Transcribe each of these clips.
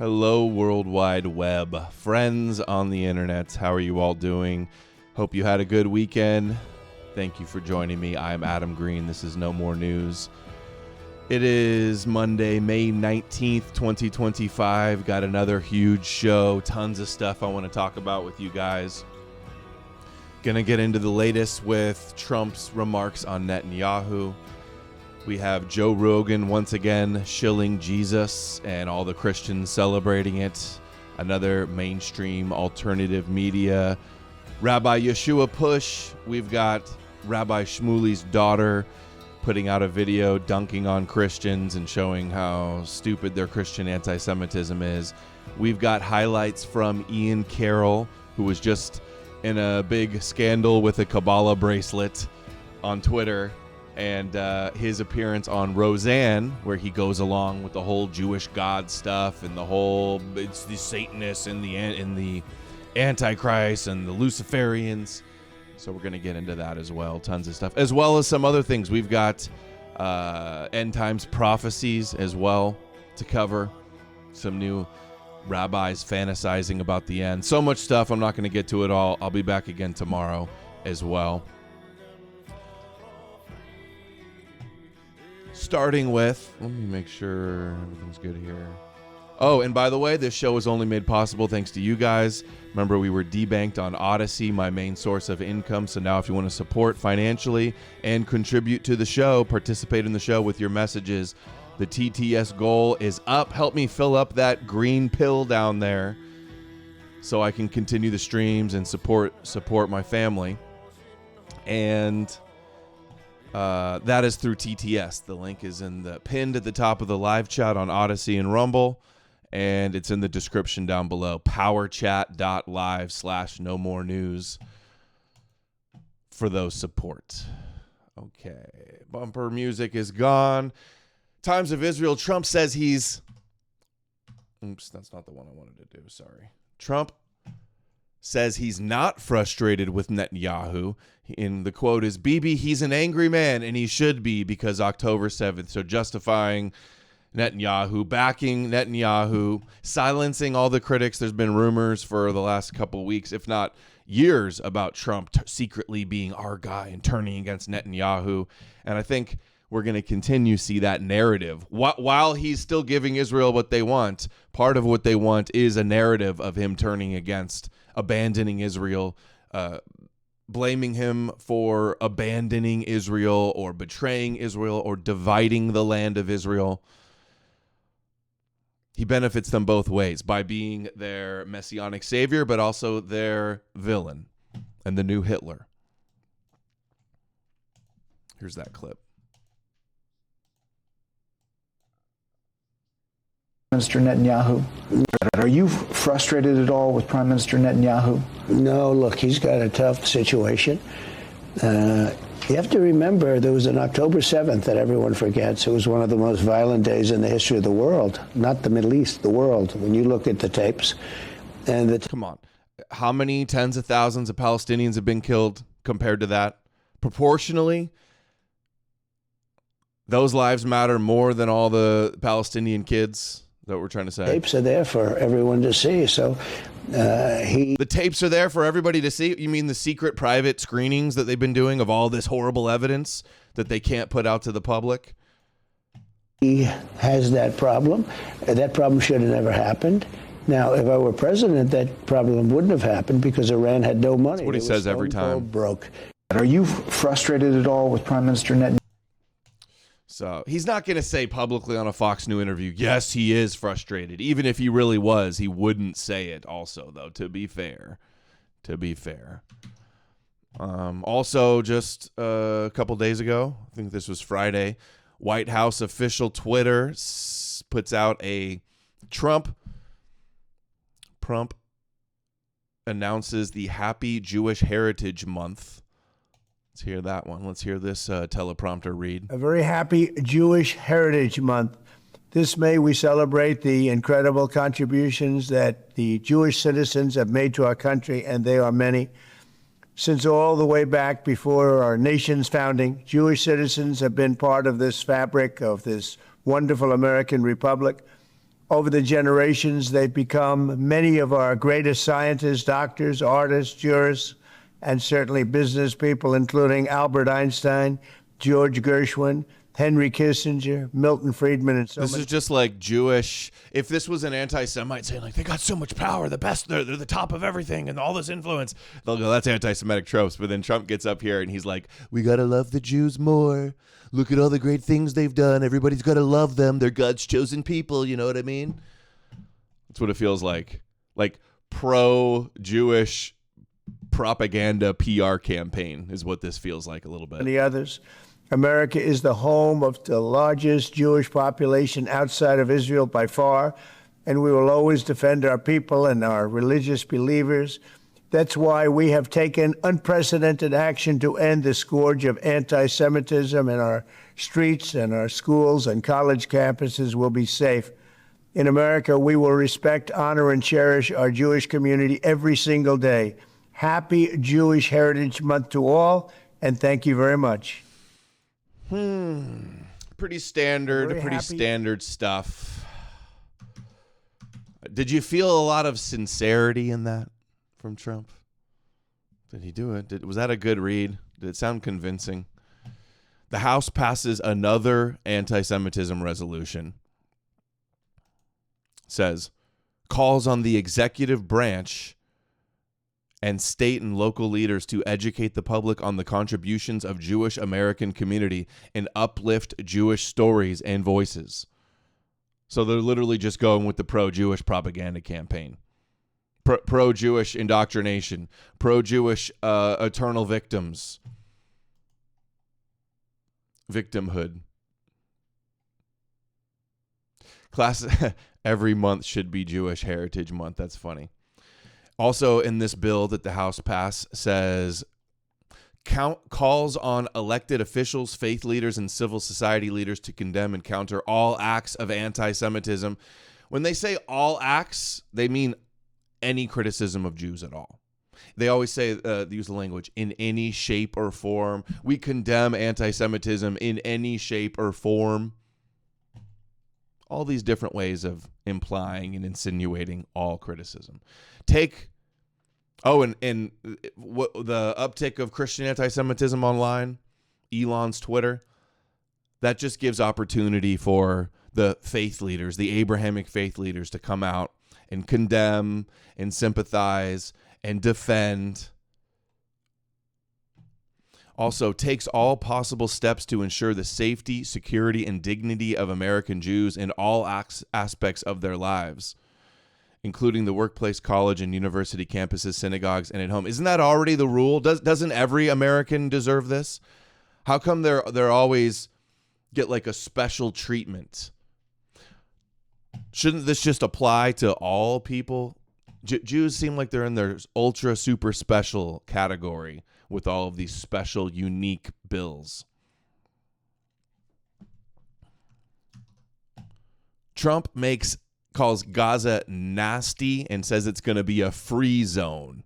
Hello, World Wide Web. Friends on the internet, how are you all doing? Hope you had a good weekend. Thank you for joining me. I'm Adam Green. This is No More News. It is Monday, May 19th, 2025. Got another huge show. Tons of stuff I want to talk about with you guys. Gonna get into the latest with Trump's remarks on Netanyahu. We have Joe Rogan once again shilling Jesus and all the Christians celebrating it. Another mainstream alternative media. Rabbi Yeshua push. We've got Rabbi Shmuley's daughter putting out a video dunking on Christians and showing how stupid their Christian anti-Semitism is. We've got highlights from Ian Carroll, who was just in a big scandal with a Kabbalah bracelet on Twitter, and his appearance on Rogan, where he goes along with the whole Jewish God stuff and the whole it's the Satanists and the Antichrist and the Luciferians. So we're going to get into that as well. Tons of stuff, as well as some other things. We've got end times prophecies as well to cover. Some new rabbis fantasizing about the end. So much stuff. I'm not going to get to it all. I'll be back again tomorrow as well. Starting with, let me make sure everything's good here. Oh, and by the way, this show is only made possible thanks to you guys. Remember, we were debanked on Odysee, my main source of income. So now if you want to support financially and contribute to the show, participate in the show with your messages, the TTS goal is up. Help me fill up that green pill down there so I can continue the streams and support my family. And that is through TTS. The link is pinned at the top of the live chat on Odysee and Rumble, and it's in the description down below. powerchat.live/knowmorenews for those support. Okay, bumper music is gone. Times of Israel. Trump says he's... Oops, that's not the one I wanted to do. Sorry. Trump says he's not frustrated with Netanyahu. And the quote is, "Bibi, he's an angry man, and he should be because October 7th. So justifying Netanyahu, backing Netanyahu, silencing all the critics. There's been rumors for the last couple of weeks, if not years, about Trump secretly being our guy and turning against Netanyahu. And I think we're going to continue to see that narrative. While he's still giving Israel what they want, part of what they want is a narrative of him turning against, abandoning Israel, blaming him for abandoning Israel or betraying Israel or dividing the land of Israel. He benefits them both ways by being their messianic savior, but also their villain and the new Hitler. Here's that clip. Minister Netanyahu. Are you frustrated at all with Prime Minister Netanyahu? No, look, he's got a tough situation. You have to remember there was an October 7th that everyone forgets. It was one of the most violent days in the history of the world, not the Middle East, the world. When you look at the tapes. And come on. How many tens of thousands of Palestinians have been killed compared to that? Proportionally, those lives matter more than all the Palestinian kids. That we're trying to say. Tapes are there for everyone to see. So the tapes are there for everybody to see. You mean the secret private screenings that they've been doing of all this horrible evidence that they can't put out to the public? He has that problem. That problem should have never happened. Now, if I were president, that problem wouldn't have happened because Iran had no money. That's what he says every time. Broke. Are you frustrated at all with Prime Minister Netanyahu? So he's not going to say publicly on a Fox News interview, yes, he is frustrated. Even if he really was, he wouldn't say it also, though, to be fair. Also, just a couple days ago, I think this was Friday, White House official Twitter puts out a Trump announces the Happy Jewish Heritage Month. Let's hear that one. Let's hear this teleprompter read. A very happy Jewish Heritage Month. This May, we celebrate the incredible contributions that the Jewish citizens have made to our country, and they are many. Since all the way back before our nation's founding, Jewish citizens have been part of this fabric of this wonderful American republic. Over the generations, they've become many of our greatest scientists, doctors, artists, jurists, and certainly business people, including Albert Einstein, George Gershwin, Henry Kissinger, Milton Friedman, and so This many. is just like Jewish. If this was an anti-Semite saying, like, they got so much power, the best, they're the top of everything, and all this influence, they'll go, that's anti-Semitic tropes. But then Trump gets up here and he's like, we got to love the Jews more. Look at all the great things they've done. Everybody's got to love them. They're God's chosen people. You know what I mean? That's what it feels like. Like pro-Jewish propaganda PR campaign is what this feels like a little bit. And the others. America is the home of the largest Jewish population outside of Israel by far, and we will always defend our people and our religious believers. That's why we have taken unprecedented action to end the scourge of anti-Semitism, and our streets and our schools and college campuses will be safe. In America, we will respect, honor, and cherish our Jewish community every single day. Happy Jewish Heritage Month to all, and thank you very much. Pretty standard, standard stuff. Did you feel a lot of sincerity in that from Trump? Did he do it? Was that a good read? Did it sound convincing? The House passes another anti-Semitism resolution. Says, calls on the executive branch and state and local leaders to educate the public on the contributions of Jewish American community and uplift Jewish stories and voices. So they're literally just going with the pro-Jewish propaganda campaign. Pro-Jewish indoctrination, pro-Jewish eternal victimhood. Class every month should be Jewish Heritage Month. That's funny. Also in this bill that the House passed says calls on elected officials, faith leaders, and civil society leaders to condemn and counter all acts of anti-Semitism. When they say all acts, they mean any criticism of Jews at all. They always say, they use the language, in any shape or form. We condemn anti-Semitism in any shape or form. All these different ways of implying and insinuating all criticism. And what the uptick of Christian anti-Semitism online, Elon's Twitter, that just gives opportunity for the faith leaders, the Abrahamic faith leaders, to come out and condemn and sympathize and defend. Also takes all possible steps to ensure the safety, security, and dignity of American Jews in all aspects of their lives, including the workplace, college, and university campuses, synagogues, and at home. Isn't that already the rule? Doesn't every American deserve this? How come they're always get like a special treatment? Shouldn't this just apply to all people? Jews seem like they're in their ultra super special category with all of these special, unique bills. Trump calls Gaza nasty and says it's going to be a free zone,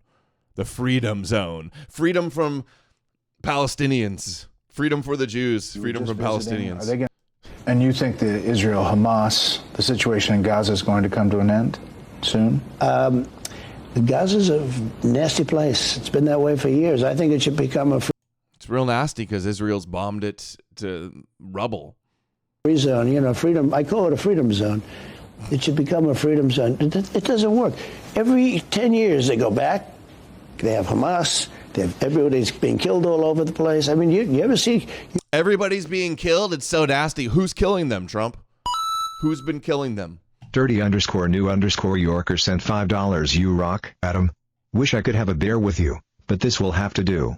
the freedom zone, freedom from Palestinians, freedom for the Jews, freedom from Palestinians. And you think the Israel-Hamas, the situation in Gaza is going to come to an end soon? Gaza's a nasty place. It's been that way for years. I think it should become a It's real nasty because Israel's bombed it to rubble. Free zone, freedom. I call it a freedom zone. It should become a freedom zone. It doesn't work. Every 10 years they go back. They have Hamas. Everybody's being killed all over the place. I mean, you ever see... Everybody's being killed? It's so nasty. Who's killing them, Trump? Who's been killing them? Dirty_new_Yorker sent $5. You rock, Adam. Wish I could have a beer with you, but this will have to do.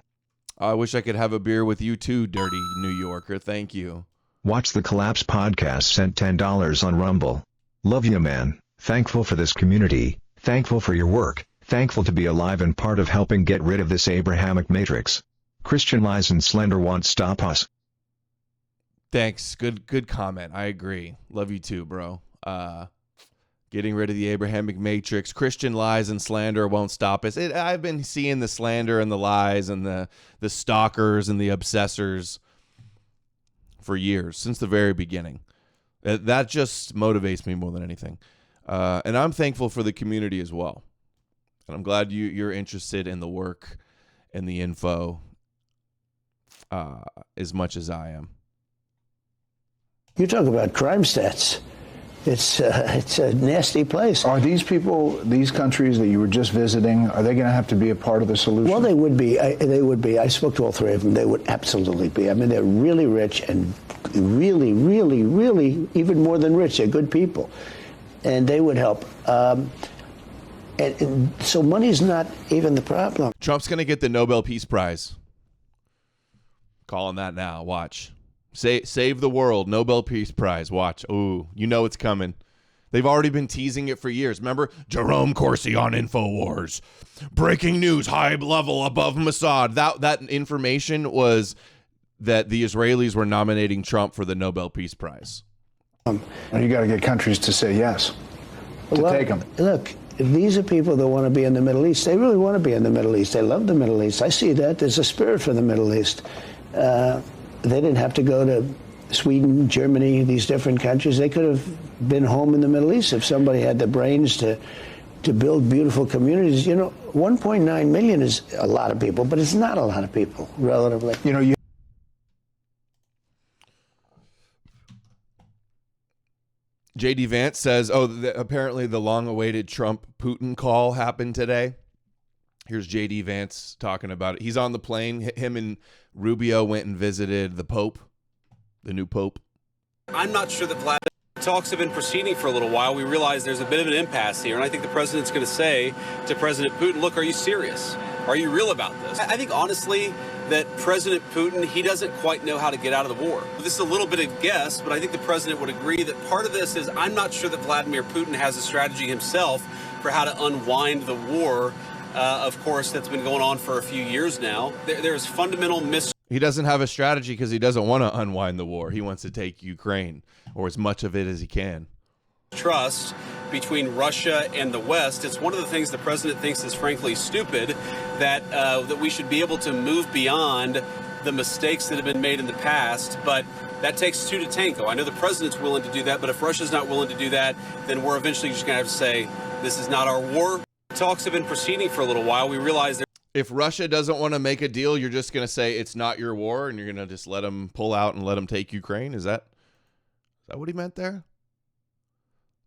I wish I could have a beer with you too, Dirty New Yorker. Thank you. Watch the Collapse podcast sent $10 on Rumble. Love you, man. Thankful for this community. Thankful for your work. Thankful to be alive and part of helping get rid of this Abrahamic matrix. Christian lies and slander won't stop us. Thanks. Good comment. I agree. Love you too, bro. Getting rid of the Abrahamic matrix. Christian lies and slander won't stop us. I've been seeing the slander and the lies and the stalkers and the obsessors for years, since the very beginning. That just motivates me more than anything. And I'm thankful for the community as well. And I'm glad you're interested in the work and the info as much as I am. You talk about crime stats. It's a nasty place. Are these people, these countries that you were just visiting, are they going to have to be a part of the solution? Well, they would be. They would be. I spoke to all three of them. They would absolutely be. I mean, they're really rich and really, really, really, even more than rich. They're good people. And they would help. And so money's not even the problem. Trump's going to get the Nobel Peace Prize. Calling that now. Watch. Save the world, Nobel Peace Prize. Watch. Ooh, you know it's coming. They've already been teasing it for years. Remember? Jerome Corsi on InfoWars. Breaking news, high level above Mossad. That information was that the Israelis were nominating Trump for the Nobel Peace Prize. You got to get countries to say yes, to take them. Look, if these are people that want to be in the Middle East, they really want to be in the Middle East. They love the Middle East. I see that. There's a spirit for the Middle East. They didn't have to go to Sweden, Germany, these different countries. They could have been home in the Middle East if somebody had the brains to build beautiful communities. You know, 1.9 million is a lot of people, but it's not a lot of people, relatively. You know, J.D. Vance says, apparently the long-awaited Trump-Putin call happened today. Here's J.D. Vance talking about it. He's on the plane. Him and Rubio went and visited the Pope, the new Pope. I'm not sure that talks have been proceeding for a little while. We realize there's a bit of an impasse here, and I think the president's going to say to President Putin, look, are you serious? Are you real about this? I think, honestly, that President Putin, he doesn't quite know how to get out of the war. This is a little bit of guess, but I think the president would agree that part of this is I'm not sure that Vladimir Putin has a strategy himself for how to unwind the war. Of course, that's been going on for a few years now. There's fundamental He doesn't have a strategy because he doesn't want to unwind the war. He wants to take Ukraine, or as much of it as he can. Trust between Russia and the West. It's one of the things the president thinks is frankly stupid, that we should be able to move beyond the mistakes that have been made in the past. But that takes two to tango. I know the president's willing to do that, but if Russia's not willing to do that, then we're eventually just going to have to say, this is not our war. Talks have been proceeding for a little while. We realize if Russia doesn't want to make a deal, you're just going to say it's not your war, and you're going to just let them pull out and let them take Ukraine? Is that what he meant there?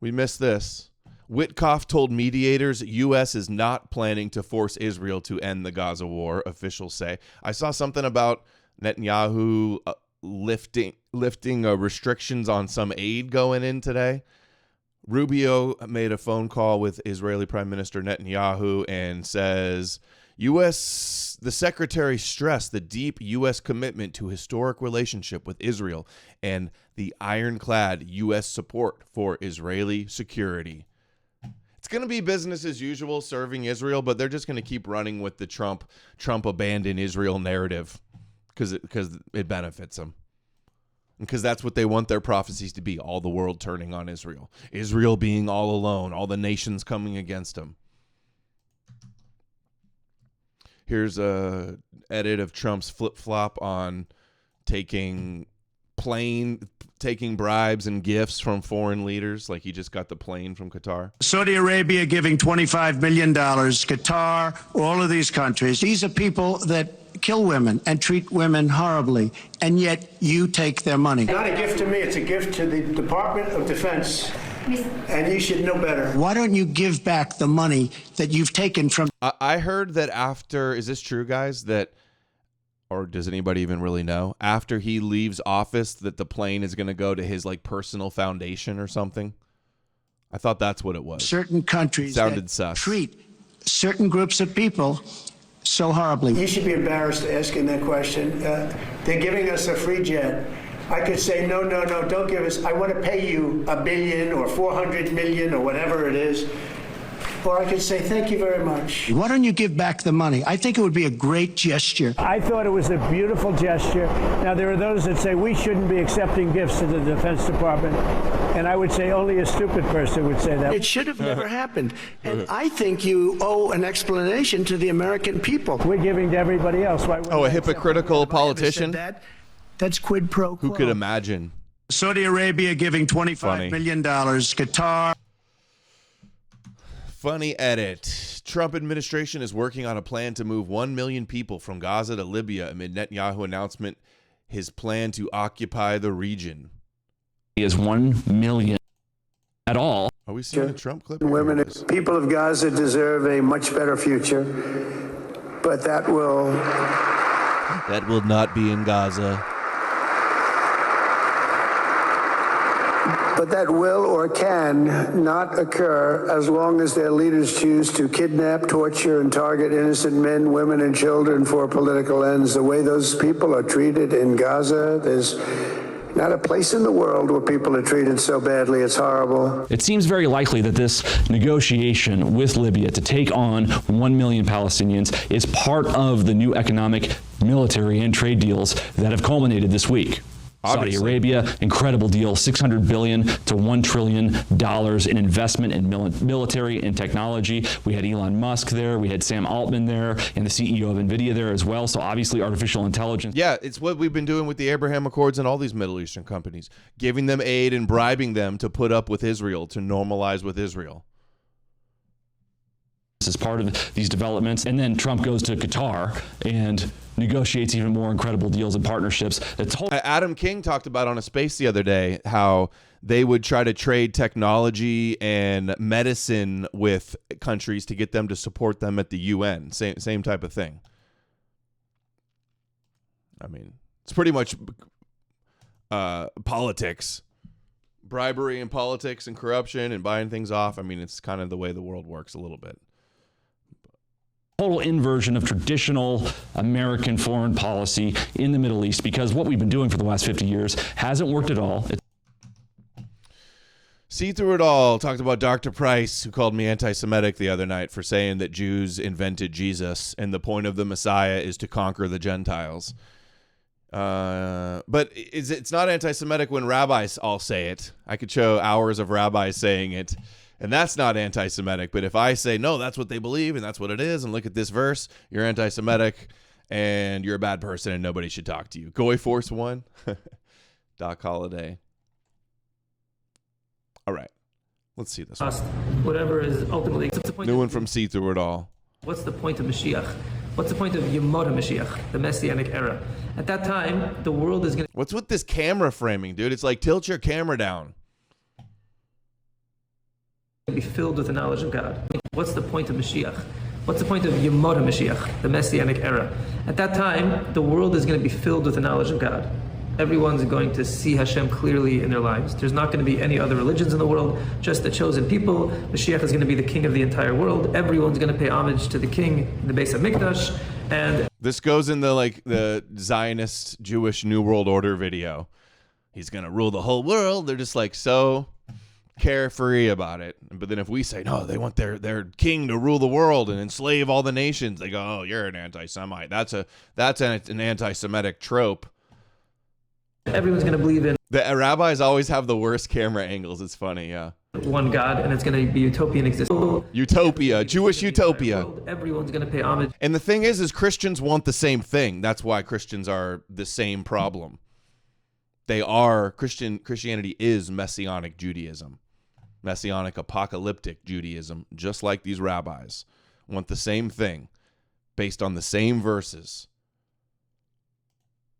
We missed this. Witkoff told mediators U.S. is not planning to force Israel to end the Gaza war, officials say. I saw something about Netanyahu lifting restrictions on some aid going in today. Rubio made a phone call with Israeli Prime Minister Netanyahu and says, the secretary stressed the deep U.S. commitment to historic relationship with Israel and the ironclad U.S. support for Israeli security. It's going to be business as usual serving Israel, but they're just going to keep running with the Trump abandoned Israel narrative because it benefits them. Because that's what they want their prophecies to be, all the world turning on Israel. Israel being all alone, all the nations coming against them. Here's a edit of Trump's flip-flop on taking bribes and gifts from foreign leaders, like he just got the plane from Qatar. Saudi Arabia giving $25 million, Qatar, all of these countries. These are people that kill women and treat women horribly, and yet you take their money. Not a gift to me, it's a gift to the Department of Defense, and you should know better. Why don't you give back the money that you've taken from... I heard that after, is this true, guys, that, or does anybody even really know, after he leaves office, that the plane is going to go to his personal foundation or something? I thought that's what it was. Certain countries sounded that sus. Treat certain groups of people so horribly. You should be embarrassed asking that question. They're giving us a free jet. I could say, no, don't give us. I want to pay you $1 billion or 400 million or whatever it is. Or I could say, thank you very much. Why don't you give back the money? I think it would be a great gesture. I thought it was a beautiful gesture. Now, there are those that say we shouldn't be accepting gifts to the Defense Department. And I would say only a stupid person would say that. It should have never happened. And I think you owe an explanation to the American people. We're giving to everybody else. A hypocritical politician? That's quid pro quo. Who could imagine Saudi Arabia giving $25 million. Qatar. Funny edit. Trump administration is working on a plan to move 1 million people from Gaza to Libya amid Netanyahu announcement his plan to occupy the region. Is 1 million at all. Are we seeing a Trump clip? Women and people of Gaza deserve a much better future, but that will not be in Gaza. But that will or can not occur as long as their leaders choose to kidnap, torture, and target innocent men, women, and children for political ends. The way those people are treated in Gaza, there's not a place in the world where people are treated so badly. It's horrible. It seems very likely that this negotiation with Libya to take on 1 million Palestinians is part of the new economic, military, and trade deals that have culminated this week. Obviously. Saudi Arabia, incredible deal, $600 billion to $1 trillion in investment in military and technology. We had Elon Musk there, we had Sam Altman there, and the CEO of NVIDIA there as well. So obviously artificial intelligence. Yeah, it's what we've been doing with the Abraham Accords and all these Middle Eastern companies, giving them aid and bribing them to put up with Israel, to normalize with Israel. As part of these developments. And then Trump goes to Qatar and negotiates even more incredible deals and partnerships. Adam King talked about on a space the other day how they would try to trade technology and medicine with countries to get them to support them at the UN. Same type of thing. I mean, it's pretty much politics. Bribery and politics and corruption and buying things off. I mean, it's kind of the way the world works a little bit. Total inversion of traditional American foreign policy in the Middle East, because what we've been doing for the last 50 years hasn't worked at all. See through it all. Talked about Dr. Price, who called me anti-Semitic the other night for saying that Jews invented Jesus and the point of the Messiah is to conquer the Gentiles. But it's not anti-Semitic when rabbis all say it. I could show hours of rabbis saying it, and that's not anti-Semitic. But if I say, no, that's what they believe, and that's what it is, and look at this verse, you're anti-Semitic, and you're a bad person, and nobody should talk to you. Goy Force One, Doc Holliday. All right, let's see this one. Whatever is ultimately... New one from See Through It All. What's the point of Mashiach? What's the point of Yemot HaMashiach, the Messianic era? At that time, the world is going to... What's with this camera framing, dude? It's like, tilt your camera down. be filled with the knowledge of God. What's the point of Mashiach? What's the point of Yemot HaMashiach, the Messianic era? At that time, the world is going to be filled with the knowledge of God. Everyone's going to see Hashem clearly in their lives. There's not going to be any other religions in the world, just the chosen people. Mashiach is going to be the king of the entire world. Everyone's going to pay homage to the king in the Beis HaMikdash. And this goes in the Zionist Jewish New World Order video. He's going to rule the whole world. They're just like so carefree about it. But then if we say, no, they want their king to rule the world and enslave all the nations, they go, oh, you're an anti-Semite. That's an anti-Semitic trope. Everyone's going to believe in... The rabbis always have the worst camera angles. It's funny, yeah. One God, and it's going to be utopian existence. Utopia, Jewish utopia. Everyone's going to pay homage. And the thing is Christians want the same thing. That's why Christians are the same problem. They are, Christianity is Messianic Judaism. Messianic apocalyptic Judaism, just like these rabbis, want the same thing based on the same verses.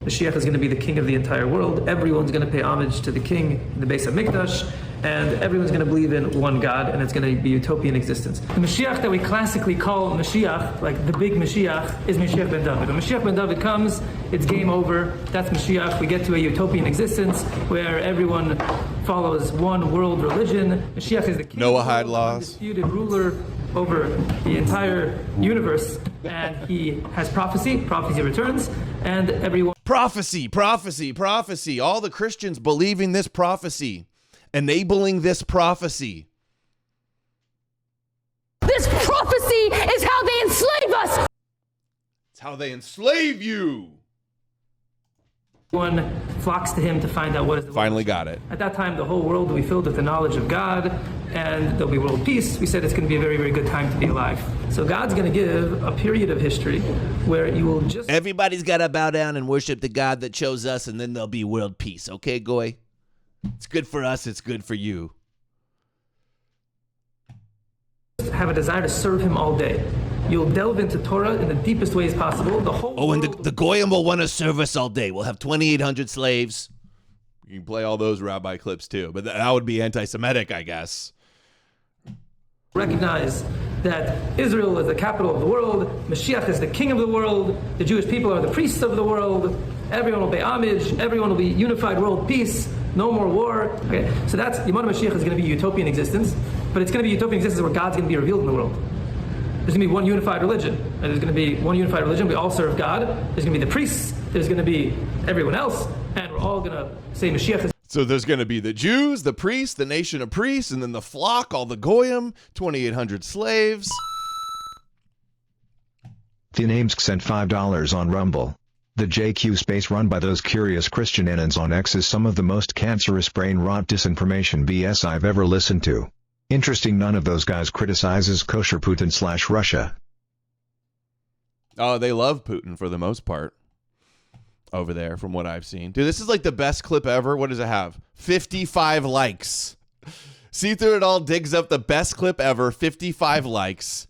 Mashiach is going to be the king of the entire world. Everyone's going to pay homage to the king in the Beis HaMikdash, and everyone's going to believe in one God, and it's going to be utopian existence. The Mashiach that we classically call Mashiach, like the big Mashiach, is Mashiach ben David. When Mashiach ben David comes, it's game over. That's Mashiach. We get to a utopian existence where everyone follows one world religion. Mashiach is the king Noahide laws, undisputed ruler over the entire universe, and he has prophecy returns, and everyone... Prophecy. All the Christians believing this prophecy, enabling this prophecy. This prophecy is how they enslave us. It's how they enslave you. Everyone flocks to him to find out what is the Finally got it. At that time, the whole world will be filled with the knowledge of God, and there'll be world peace. We said it's going to be a very, very good time to be alive. So God's going to give a period of history where you will just... Everybody's got to bow down and worship the God that chose us, and then there'll be world peace. Okay, Goy? It's good for us. It's good for you. Have a desire to serve him all day. You'll delve into Torah in the deepest ways possible. The whole and the Goyim will want to serve us all day. We'll have 2,800 slaves. You can play all those rabbi clips too, but that would be anti-Semitic, I guess. recognize that Israel is the capital of the world, Mashiach is the king of the world, the Jewish people are the priests of the world, everyone will pay homage, everyone will be unified world peace, no more war. Okay, so that's Yemana Mashiach is going to be utopian existence, but it's going to be utopian existence where God's going to be revealed in the world. There's going to be one unified religion. And there's going to be one unified religion. We all serve God. There's going to be the priests. There's going to be everyone else. And we're all going to say Mashiach is. So there's going to be the Jews, the priests, the nation of priests, and then the flock, all the Goyim, 2,800 slaves. The names sent $5 on Rumble. The JQ space run by those curious Christian innons on X is some of the most cancerous brain rot disinformation BS I've ever listened to. Interesting, none of those guys criticizes kosher Putin/Russia. Oh, they love Putin for the most part over there from what I've seen. Dude, this is like the best clip ever. What does it have? 55 likes. See Through It All digs up the best clip ever, 55 likes.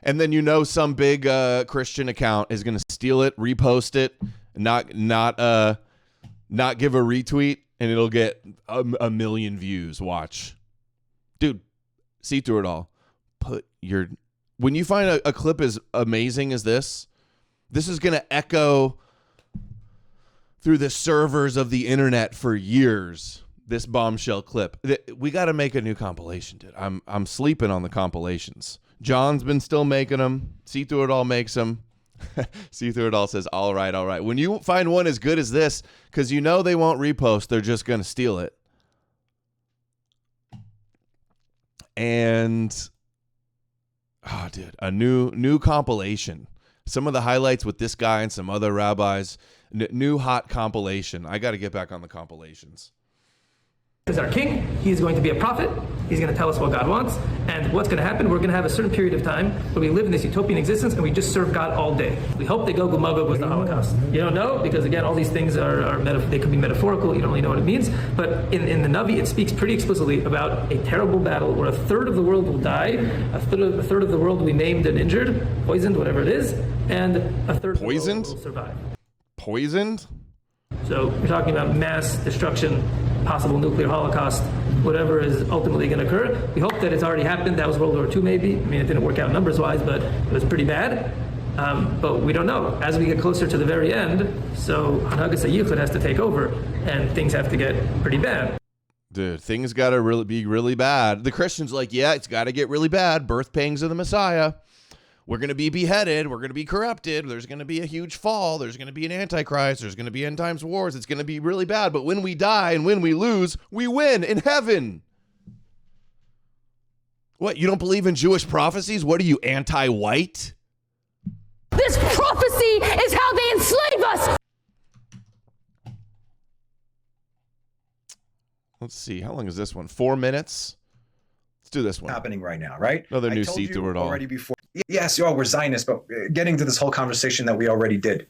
And then you know some big Christian account is going to steal it, repost it, not give a retweet, and it'll get a million views. Watch. Dude, see through it all. When you find a clip as amazing as this is going to echo through the servers of the internet for years. This bombshell clip. We got to make a new compilation, dude. I'm sleeping on the compilations. John's been still making them. See Through It All makes them. See Through It All says, all right, all right. When you find one as good as this, because you know they won't repost, they're just going to steal it. And, oh, dude, a new compilation. Some of the highlights with this guy and some other rabbis. New hot compilation. I got to get back on the compilations. Is our king. He's going to be a prophet. He's going to tell us what God wants. And what's going to happen, we're going to have a certain period of time where we live in this utopian existence and we just serve God all day. We hope that Gog Magog was the Holocaust. You don't know, because again, all these things they could be metaphorical. You don't really know what it means. But in the Navi, it speaks pretty explicitly about a terrible battle where a third of the world will die, a third of the world will be maimed and injured, poisoned, whatever it is, and a third of the world will survive. Poisoned? So we're talking about mass destruction, possible nuclear holocaust, whatever is ultimately going to occur. We hope that it's already happened. That was World War II maybe. I mean, it didn't work out numbers-wise, but it was pretty bad. But we don't know. As we get closer to the very end, so Hanagas HaYichud has to take over, and things have to get pretty bad. Dude, things got to be really bad. The Christians like, yeah, it's got to get really bad. Birth pangs of the Messiah. We're going to be beheaded. We're going to be corrupted. There's going to be a huge fall. There's going to be an antichrist. There's going to be end times wars. It's going to be really bad. But when we die and when we lose, we win in heaven. What, you don't believe in Jewish prophecies? What are you, anti-white? This prophecy is how they enslave us. Let's see. How long is this one? 4 minutes? Let's do this one. Happening right now, right? Another new See Through It All. Already before. Yes, we're Zionists, but getting to this whole conversation that we already did.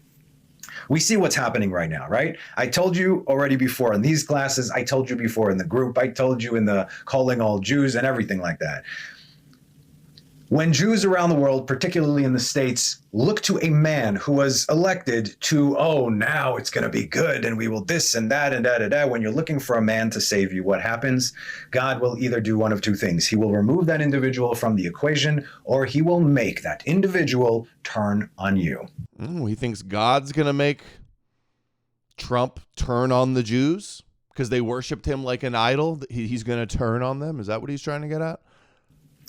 We see what's happening right now, right? I told you already before in these classes. I told you before in the group. I told you in the calling all Jews and everything like that. When Jews around the world, particularly in the States, look to a man who was elected to, oh, now it's going to be good and we will this and that and da-da-da. When you're looking for a man to save you, what happens? God will either do one of two things. He will remove that individual from the equation, or he will make that individual turn on you. He thinks God's going to make Trump turn on the Jews because they worshipped him like an idol. He's going to turn on them. Is that what he's trying to get at?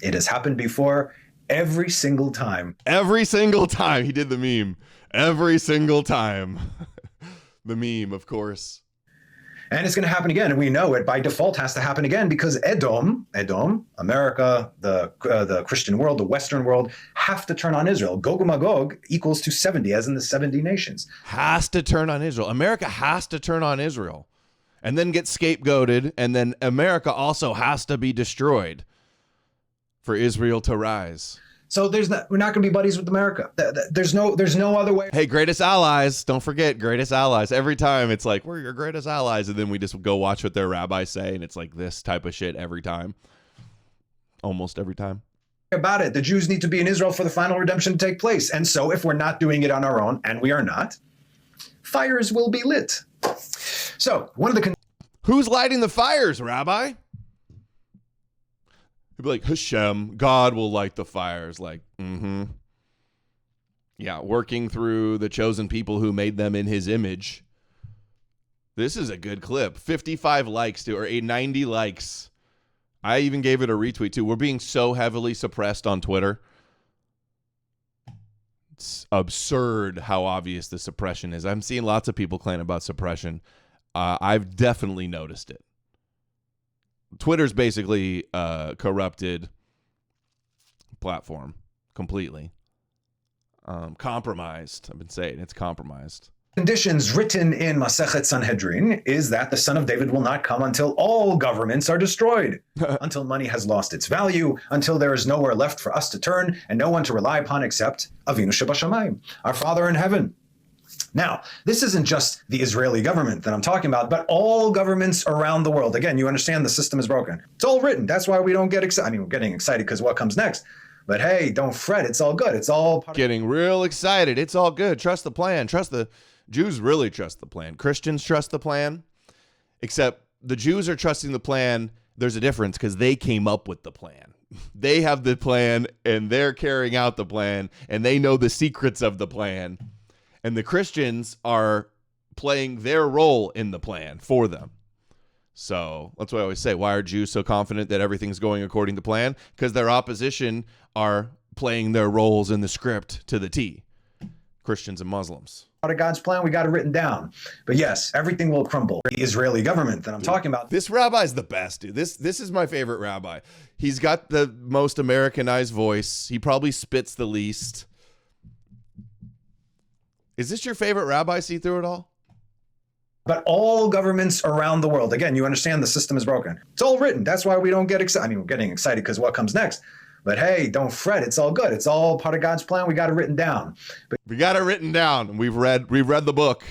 It has happened before every single time. Every single time. He did the meme. Every single time. The meme, of course. And it's going to happen again. And we know it by default has to happen again because Edom, America, the Christian world, the Western world, have to turn on Israel. Gog Magog equals to 70, as in the 70 nations. Has to turn on Israel. America has to turn on Israel. And then get scapegoated. And then America also has to be destroyed for Israel to rise. So we're not going to be buddies with America. There's no other way. Hey, greatest allies. Don't forget, greatest allies. Every time it's like, we're your greatest allies. And then we just go watch what their rabbis say. And it's like this type of shit every time. Almost every time. About it. The Jews need to be in Israel for the final redemption to take place. And so if we're not doing it on our own, and we are not, fires will be lit. So one of the... Who's lighting the fires, Rabbi? He'd be like, Hashem, God will light the fires. Like, yeah, working through the chosen people who made them in his image. This is a good clip. 55 likes or 90 likes. I even gave it a retweet too. We're being so heavily suppressed on Twitter. It's absurd how obvious the suppression is. I'm seeing lots of people claim about suppression. I've definitely noticed it. Twitter's basically a corrupted platform completely. Compromised. I've been saying it's compromised. Conditions written in Masechet Sanhedrin is that the Son of David will not come until all governments are destroyed, until money has lost its value, until there is nowhere left for us to turn and no one to rely upon except Avinu Shebashamayim, our Father in heaven. Now, this isn't just the Israeli government that I'm talking about, but all governments around the world. Again, you understand the system is broken. It's all written. That's why we don't get excited. I mean, we're getting excited because what comes next. But hey, don't fret. It's all good. It's all part getting real excited. It's all good. Trust the plan. Trust the Jews really trust the plan. Christians trust the plan, except the Jews are trusting the plan. There's a difference because they came up with the plan. They have the plan and they're carrying out the plan and they know the secrets of the plan. And the Christians are playing their role in the plan for them. So that's what I always say. Why are Jews so confident that everything's going according to plan? Because their opposition are playing their roles in the script to the T. Christians and Muslims. of God's plan. We got it written down. But yes, everything will crumble. The Israeli government that I'm talking about. This rabbi's the best, dude. This is my favorite rabbi. He's got the most Americanized voice. He probably spits the least. Is this your favorite rabbi? See through it all? But all governments around the world, again, you understand the system is broken. It's all written. That's why we don't get excited. I mean, we're getting excited because what comes next. But hey, don't fret. It's all good. It's all part of God's plan. We got it written down. We got it written down. We've read the book.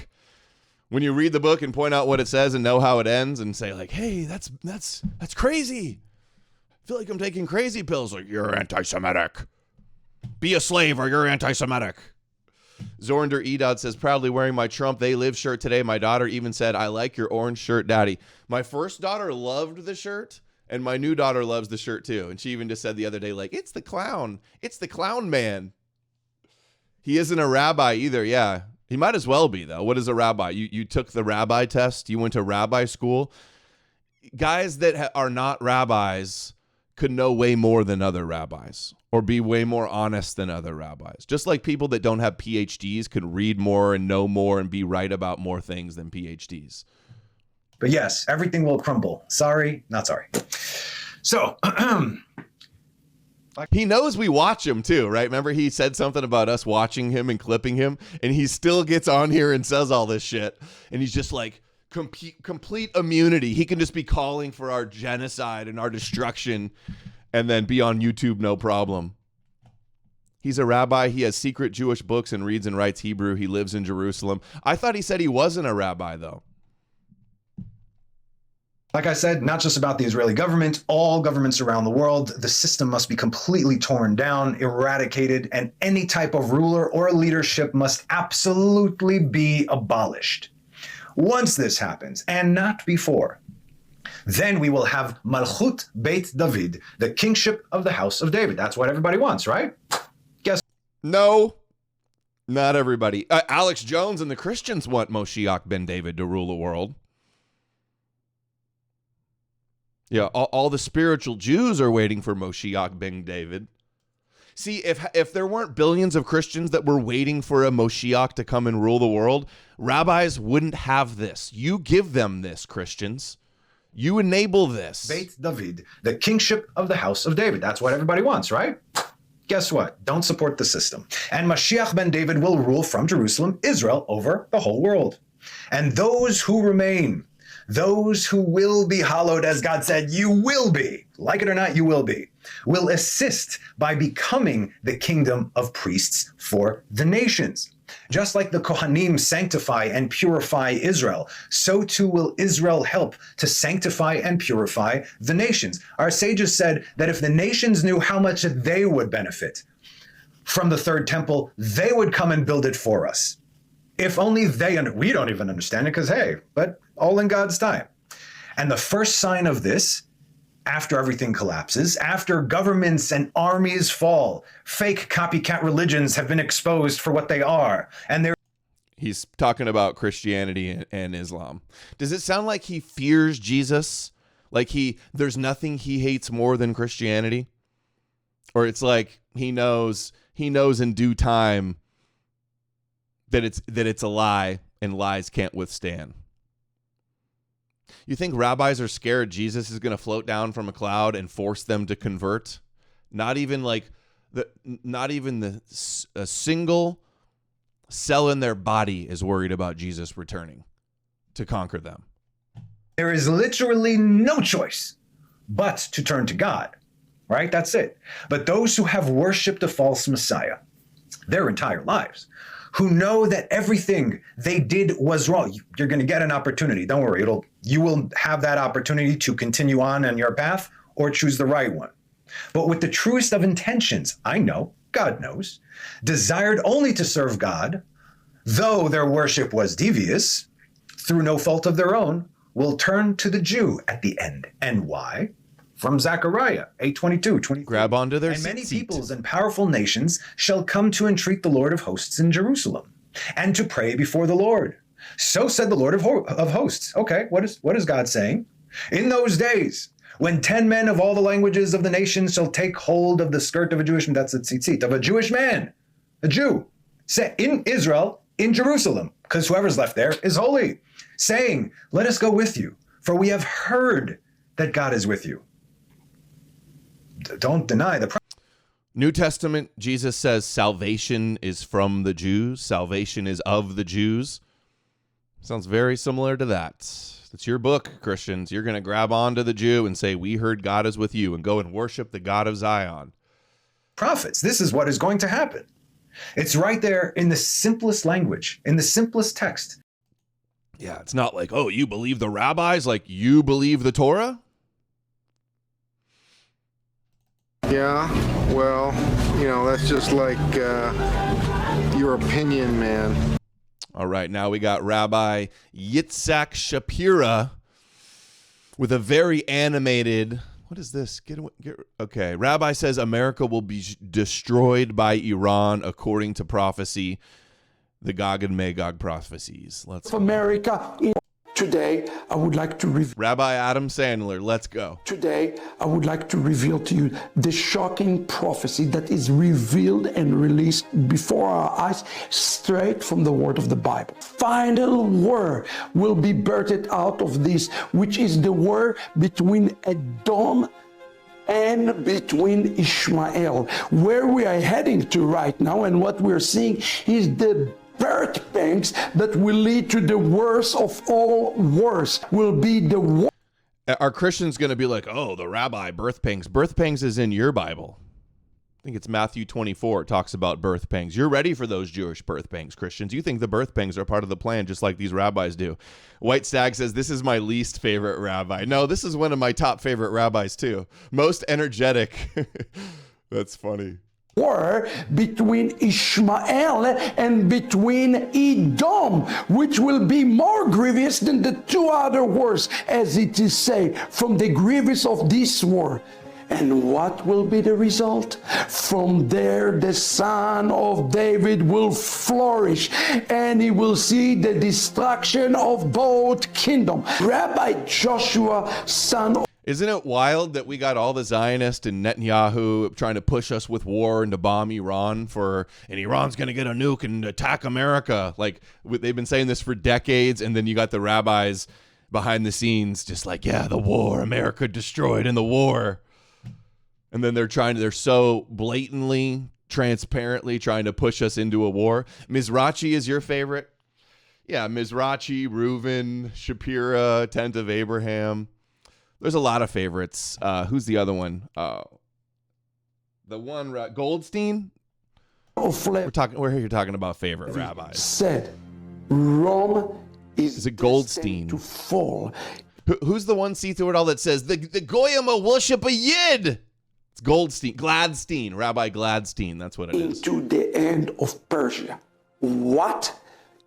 When you read the book and point out what it says and know how it ends and say like, hey, that's crazy. I feel like I'm taking crazy pills. Like, you're anti-Semitic. Be a slave or you're anti-Semitic. Zorinder Edod says, proudly wearing my Trump They Live shirt today. My daughter even said, I like your orange shirt, Daddy. My first daughter loved the shirt, and my new daughter loves the shirt too. And she even just said the other day, like, it's the clown. It's the clown man. He isn't a rabbi either. Yeah, he might as well be, though. What is a rabbi? You took the rabbi test. You went to rabbi school. Guys that are not rabbis could know way more than other rabbis or be way more honest than other rabbis. Just like people that don't have PhDs could read more and know more and be right about more things than PhDs. But yes, everything will crumble. Sorry, not sorry. So he knows we watch him too, right? Remember he said something about us watching him and clipping him, and he still gets on here and says all this shit. And he's just like, complete immunity. He can just be calling for our genocide and our destruction and then be on YouTube, no problem. He's a rabbi. He has secret Jewish books and reads and writes Hebrew. He lives in Jerusalem. I thought he said he wasn't a rabbi, though. Like I said, not just about the Israeli government, all governments around the world, the system must be completely torn down, eradicated, and any type of ruler or leadership must absolutely be abolished. Once this happens, and not before, then we will have Malchut Beit David, the kingship of the house of David. That's what everybody wants, right? Guess. No, not everybody. Alex Jones and the Christians want Moshiach ben David to rule the world. Yeah, all the spiritual Jews are waiting for Moshiach ben David. See, if there weren't billions of Christians that were waiting for a Moshiach to come and rule the world, rabbis wouldn't have this. You give them this, Christians. You enable this. Beit David, the kingship of the house of David. That's what everybody wants, right? Guess what? Don't support the system. And Mashiach ben David will rule from Jerusalem, Israel, over the whole world. And those who remain, those who will be hallowed, as God said, you will be. Like it or not, you will be. will assist by becoming the kingdom of priests for the nations. Just like the Kohanim sanctify and purify Israel, so too will Israel help to sanctify and purify the nations. Our sages said that if the nations knew how much they would benefit from the third temple, they would come and build it for us. If only they, and we don't even understand it because, hey, but all in God's time. And the first sign of this, after everything collapses, after governments and armies fall, fake copycat religions have been exposed for what they are. And he's talking about Christianity and Islam. Does it sound like he fears Jesus? Like there's nothing he hates more than Christianity? Or it's like he knows in due time that it's a lie and lies can't withstand. You think rabbis are scared Jesus is going to float down from a cloud and force them to convert? Not even a single cell in their body is worried about Jesus returning to conquer them. There is literally no choice but to turn to God, right? That's it. But those who have worshiped a false Messiah their entire lives, who know that everything they did was wrong. You're going to get an opportunity. Don't worry. You will have that opportunity to continue on your path or choose the right one. But with the truest of intentions, I know, God knows, desired only to serve God, though their worship was devious, through no fault of their own, will turn to the Jew at the end. And why? From Zechariah 8:22. Grab onto their and many peoples and powerful nations shall come to entreat the Lord of hosts in Jerusalem, and to pray before the Lord. So said the Lord of hosts. Okay, what is God saying? In those days, when 10 men of all the languages of the nations shall take hold of the skirt of a Jewish man, that's a tzitzit, of a Jewish man, a Jew, in Israel, in Jerusalem, because whoever's left there is holy, saying, let us go with you, for we have heard that God is with you. Don't deny the New Testament, Jesus says salvation is from the Jews. Salvation is of the Jews. Sounds very similar to that. It's your book, Christians. You're going to grab onto the Jew and say, we heard God is with you, and go and worship the God of Zion. Prophets. This is what is going to happen. It's right there in the simplest language, in the simplest text. Yeah, it's not like, oh, you believe the rabbis like you believe the Torah? Yeah, well, that's just like your opinion, man. All right, now we got Rabbi Yitzhak Shapira with a very animated, what is this? Okay, Rabbi says America will be destroyed by Iran according to prophecy, the Gog and Magog prophecies. Let's go. America. Today, I would like to reveal. Rabbi Adam Sandler, let's go. Today, I would like to reveal to you the shocking prophecy that is revealed and released before our eyes, straight from the word of the Bible. Final war will be birthed out of this, which is the war between Edom and between Ishmael. Where we are heading to right now and what we're seeing is the birth pangs that will lead to the worst of all wars, will be the war. Are Christians going to be like, oh, the rabbi, birth pangs? Birth pangs is in your Bible. I think it's Matthew 24. It talks about birth pangs. You're ready for those Jewish birth pangs, Christians. You think the birth pangs are part of the plan, just like these rabbis do. White Stag says, this is my least favorite rabbi. No, this is one of my top favorite rabbis, too. Most energetic. That's funny. War between Ishmael and between Edom, which will be more grievous than the two other wars, as it is said, from the grievous of this war. And what will be the result? From there the son of David will flourish, and he will see the destruction of both kingdoms. Rabbi Joshua, son of... Isn't it wild that we got all the Zionists and Netanyahu trying to push us with war and to bomb Iran and Iran's going to get a nuke and attack America? Like, they've been saying this for decades, and then you got the rabbis behind the scenes just like, yeah, the war, America destroyed in the war. And then they're so blatantly, transparently trying to push us into a war. Mizrachi is your favorite? Yeah, Mizrachi, Reuven, Shapira, Tent of Abraham. There's a lot of favorites. Who's the other one? The one Goldstein. We're here talking about favorite rabbis. Said Rome is it Goldstein to fall. Who's the one see through it all that says the Goyim worship a Yid? It's Goldstein, Gladstein, Rabbi Gladstein. That's what it is. Into the end of Persia. What?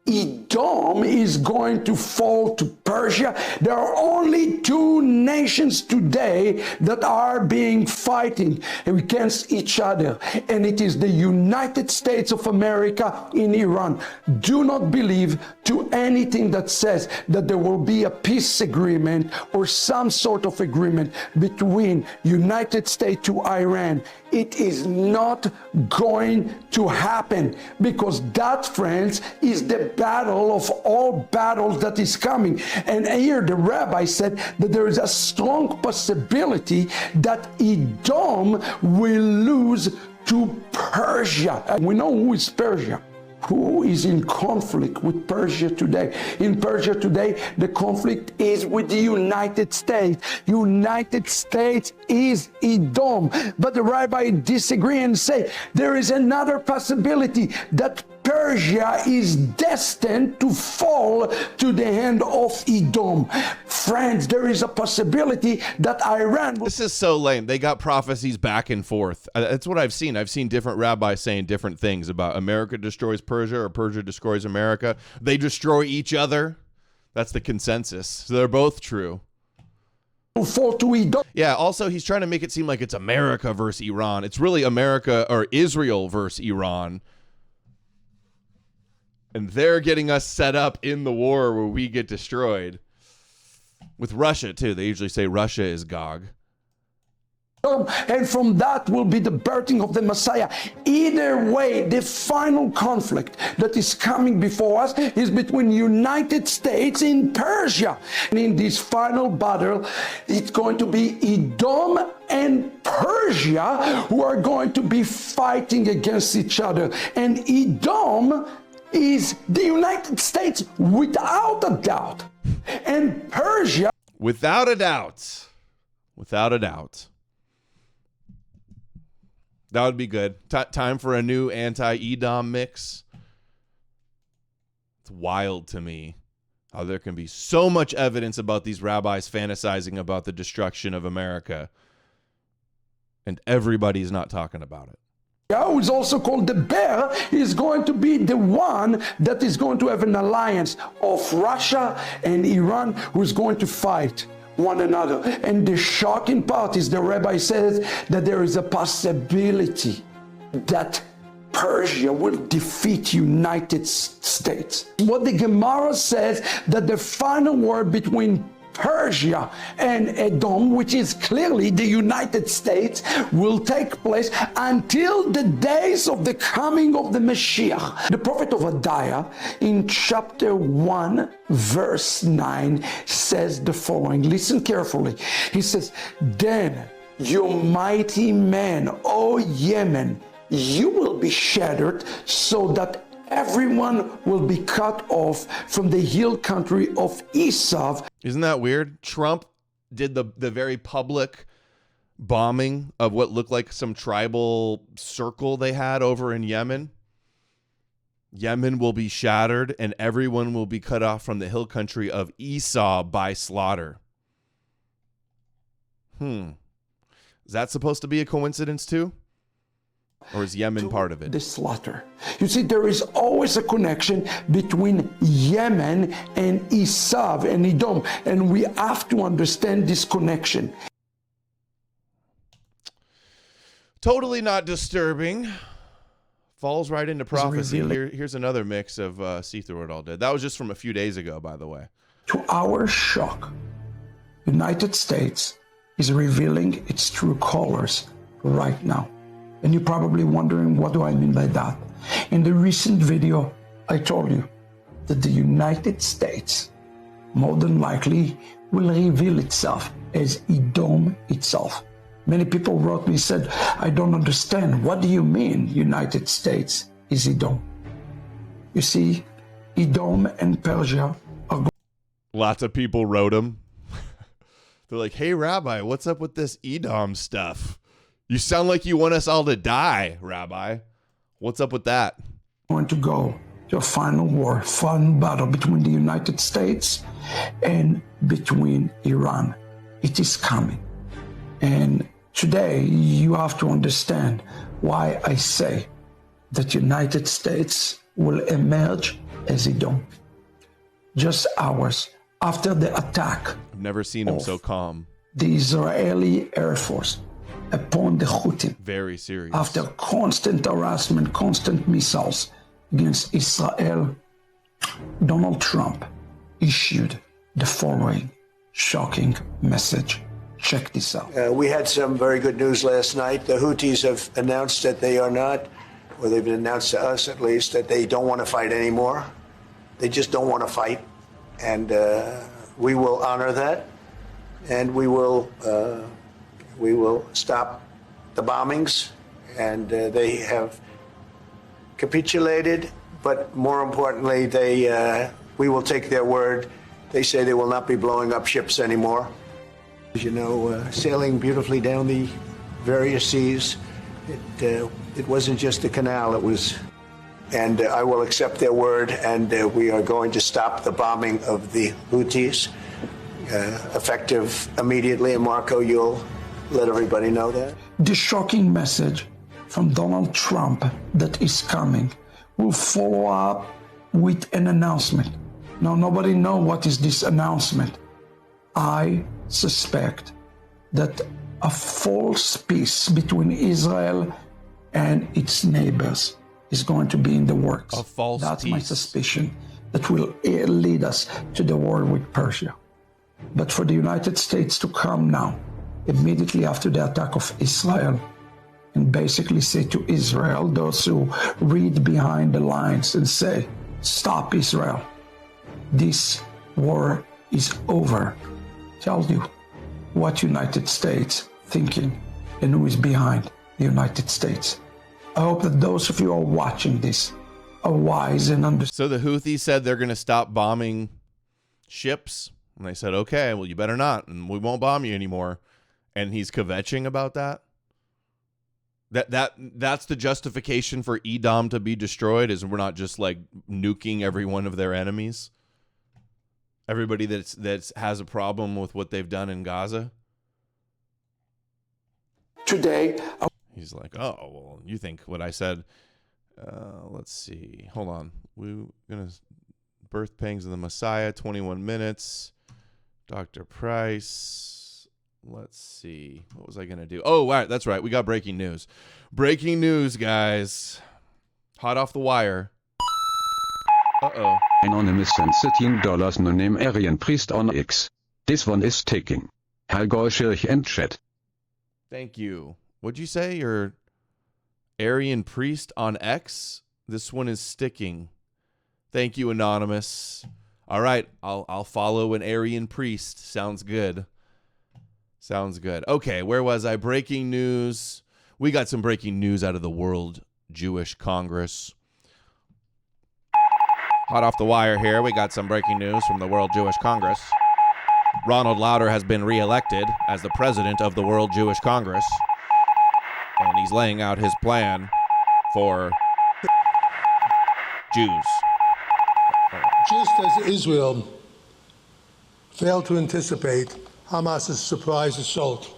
Edom is going to fall to Persia. There are only two nations today that are being fighting against each other, and it is the United States of America in Iran. Do not believe to anything that says that there will be a peace agreement or some sort of agreement between United States to Iran. It is not going to happen, because that, friends, is the battle of all battles that is coming. And here the rabbi said that there is a strong possibility that Edom will lose to Persia. And we know who is Persia. Who is in conflict with Persia today? In Persia today, the conflict is with the United States. United States is Edom. But the rabbi disagree and say there is another possibility that Persia is destined to fall to the hand of Edom. Friends, there is a possibility that Iran... This is so lame. They got prophecies back and forth. That's what I've seen. I've seen different rabbis saying different things about America destroys Persia or Persia destroys America. They destroy each other. That's the consensus. So they're both true. Fall to Edom. Yeah, also he's trying to make it seem like it's America versus Iran. It's really America or Israel versus Iran. And they're getting us set up in the war where we get destroyed. With Russia, too. They usually say Russia is Gog. And from that will be the birthing of the Messiah. Either way, the final conflict that is coming before us is between United States and Persia. And in this final battle, it's going to be Edom and Persia who are going to be fighting against each other. And Edom is the United States without a doubt. And Persia... Without a doubt. Without a doubt. That would be good. Time for a new anti-Edom mix. It's wild to me how there can be so much evidence about these rabbis fantasizing about the destruction of America, and everybody's not talking about it. Who is also called the bear, is going to be the one that is going to have an alliance of Russia and Iran, who is going to fight one another. And the shocking part is the rabbi says that there is a possibility that Persia will defeat United States. What the Gemara says, that the final war between Persia and Edom, which is clearly the United States, will take place until the days of the coming of the Mashiach. The prophet of Obadiah in chapter 1 verse 9 says the following. Listen carefully. He says, "Then you mighty men, O Yemen, you will be shattered, so that everyone will be cut off from the hill country of Esau." Isn't that weird? Trump did the very public bombing of what looked like some tribal circle they had over in Yemen. Yemen will be shattered and everyone will be cut off from the hill country of Esau by slaughter. Is that supposed to be a coincidence too? Or is Yemen part of it? The slaughter. You see, there is always a connection between Yemen and Esau and Edom, and we have to understand this connection. Totally not disturbing. Falls right into prophecy. Here's another mix of See Through It All did. That was just from a few days ago, by the way. To our shock, United States is revealing its true colors right now. And you're probably wondering, what do I mean by that? In the recent video, I told you that the United States, more than likely, will reveal itself as Edom itself. Many people wrote me and said, "I don't understand. What do you mean United States is Edom?" You see, Edom and Persia are... Lots of people wrote him. They're like, "Hey, Rabbi, what's up with this Edom stuff? You sound like you want us all to die, Rabbi. What's up with that? Going to go to a final war, final battle between the United States and between Iran. It is coming. And today you have to understand why I say that United States will emerge as Edom. Just hours after the attack, I've never seen him so calm. the Israeli Air Force upon the Houthis, Very serious. after constant harassment, constant missiles against Israel, Donald Trump issued the following shocking message. Check this out. We had some very good news last night. The Houthis have announced that they are not, or they've announced to us at least, that they don't want to fight anymore. They just don't want to fight. And we will honor that. And we will stop the bombings. And they have capitulated, but more importantly, we will take their word. They say they will not be blowing up ships anymore. As you know, sailing beautifully down the various seas, it wasn't just a canal, it was, and I will accept their word, and we are going to stop the bombing of the Houthis, effective immediately, and Marco, you'll let everybody know that. The shocking message from Donald Trump that is coming will follow up with an announcement. Now, nobody knows what is this announcement. I suspect that a false peace between Israel and its neighbors is going to be in the works. A false That's peace. my suspicion that will lead us to the war with Persia. But for the United States to come now, immediately after the attack of Israel, and basically say to Israel, those who read behind the lines and say, stop Israel, this war is over, tells you what United States thinking and who is behind the United States. I hope that those of you who are watching this are wise and understand. So the Houthis said they're going to stop bombing ships. And they said, okay, well, you better not. And we won't bomb you anymore. And he's kvetching about that. That's the justification for Edom to be destroyed, is we're not just like nuking every one of their enemies. Everybody that's has a problem with what they've done in Gaza. Today, He's like, oh, well, you think what I said. Let's see. Hold on. We're going to Birth Pangs of the Messiah, 21 minutes. Dr. Price. Let's see. What was I going to do? Oh, right, that's right. We got breaking news. Breaking news, guys. Hot off the wire. Uh-oh. Anonymous sent $13 no name Aryan priest on X. This one is taking. Hallgäuschirch and chat. Thank you. What'd you say? Your Aryan priest on X? This one is sticking. Thank you, Anonymous. All right, I'll follow an Aryan priest. Sounds good. Sounds good. Okay, where was I? Breaking news. We got some breaking news out of the World Jewish Congress. Hot off the wire here. We got some breaking news from the World Jewish Congress. Ronald Lauder has been reelected as the president of the World Jewish Congress. And he's laying out his plan for Jews. Just as Israel failed to anticipate Hamas's surprise assault,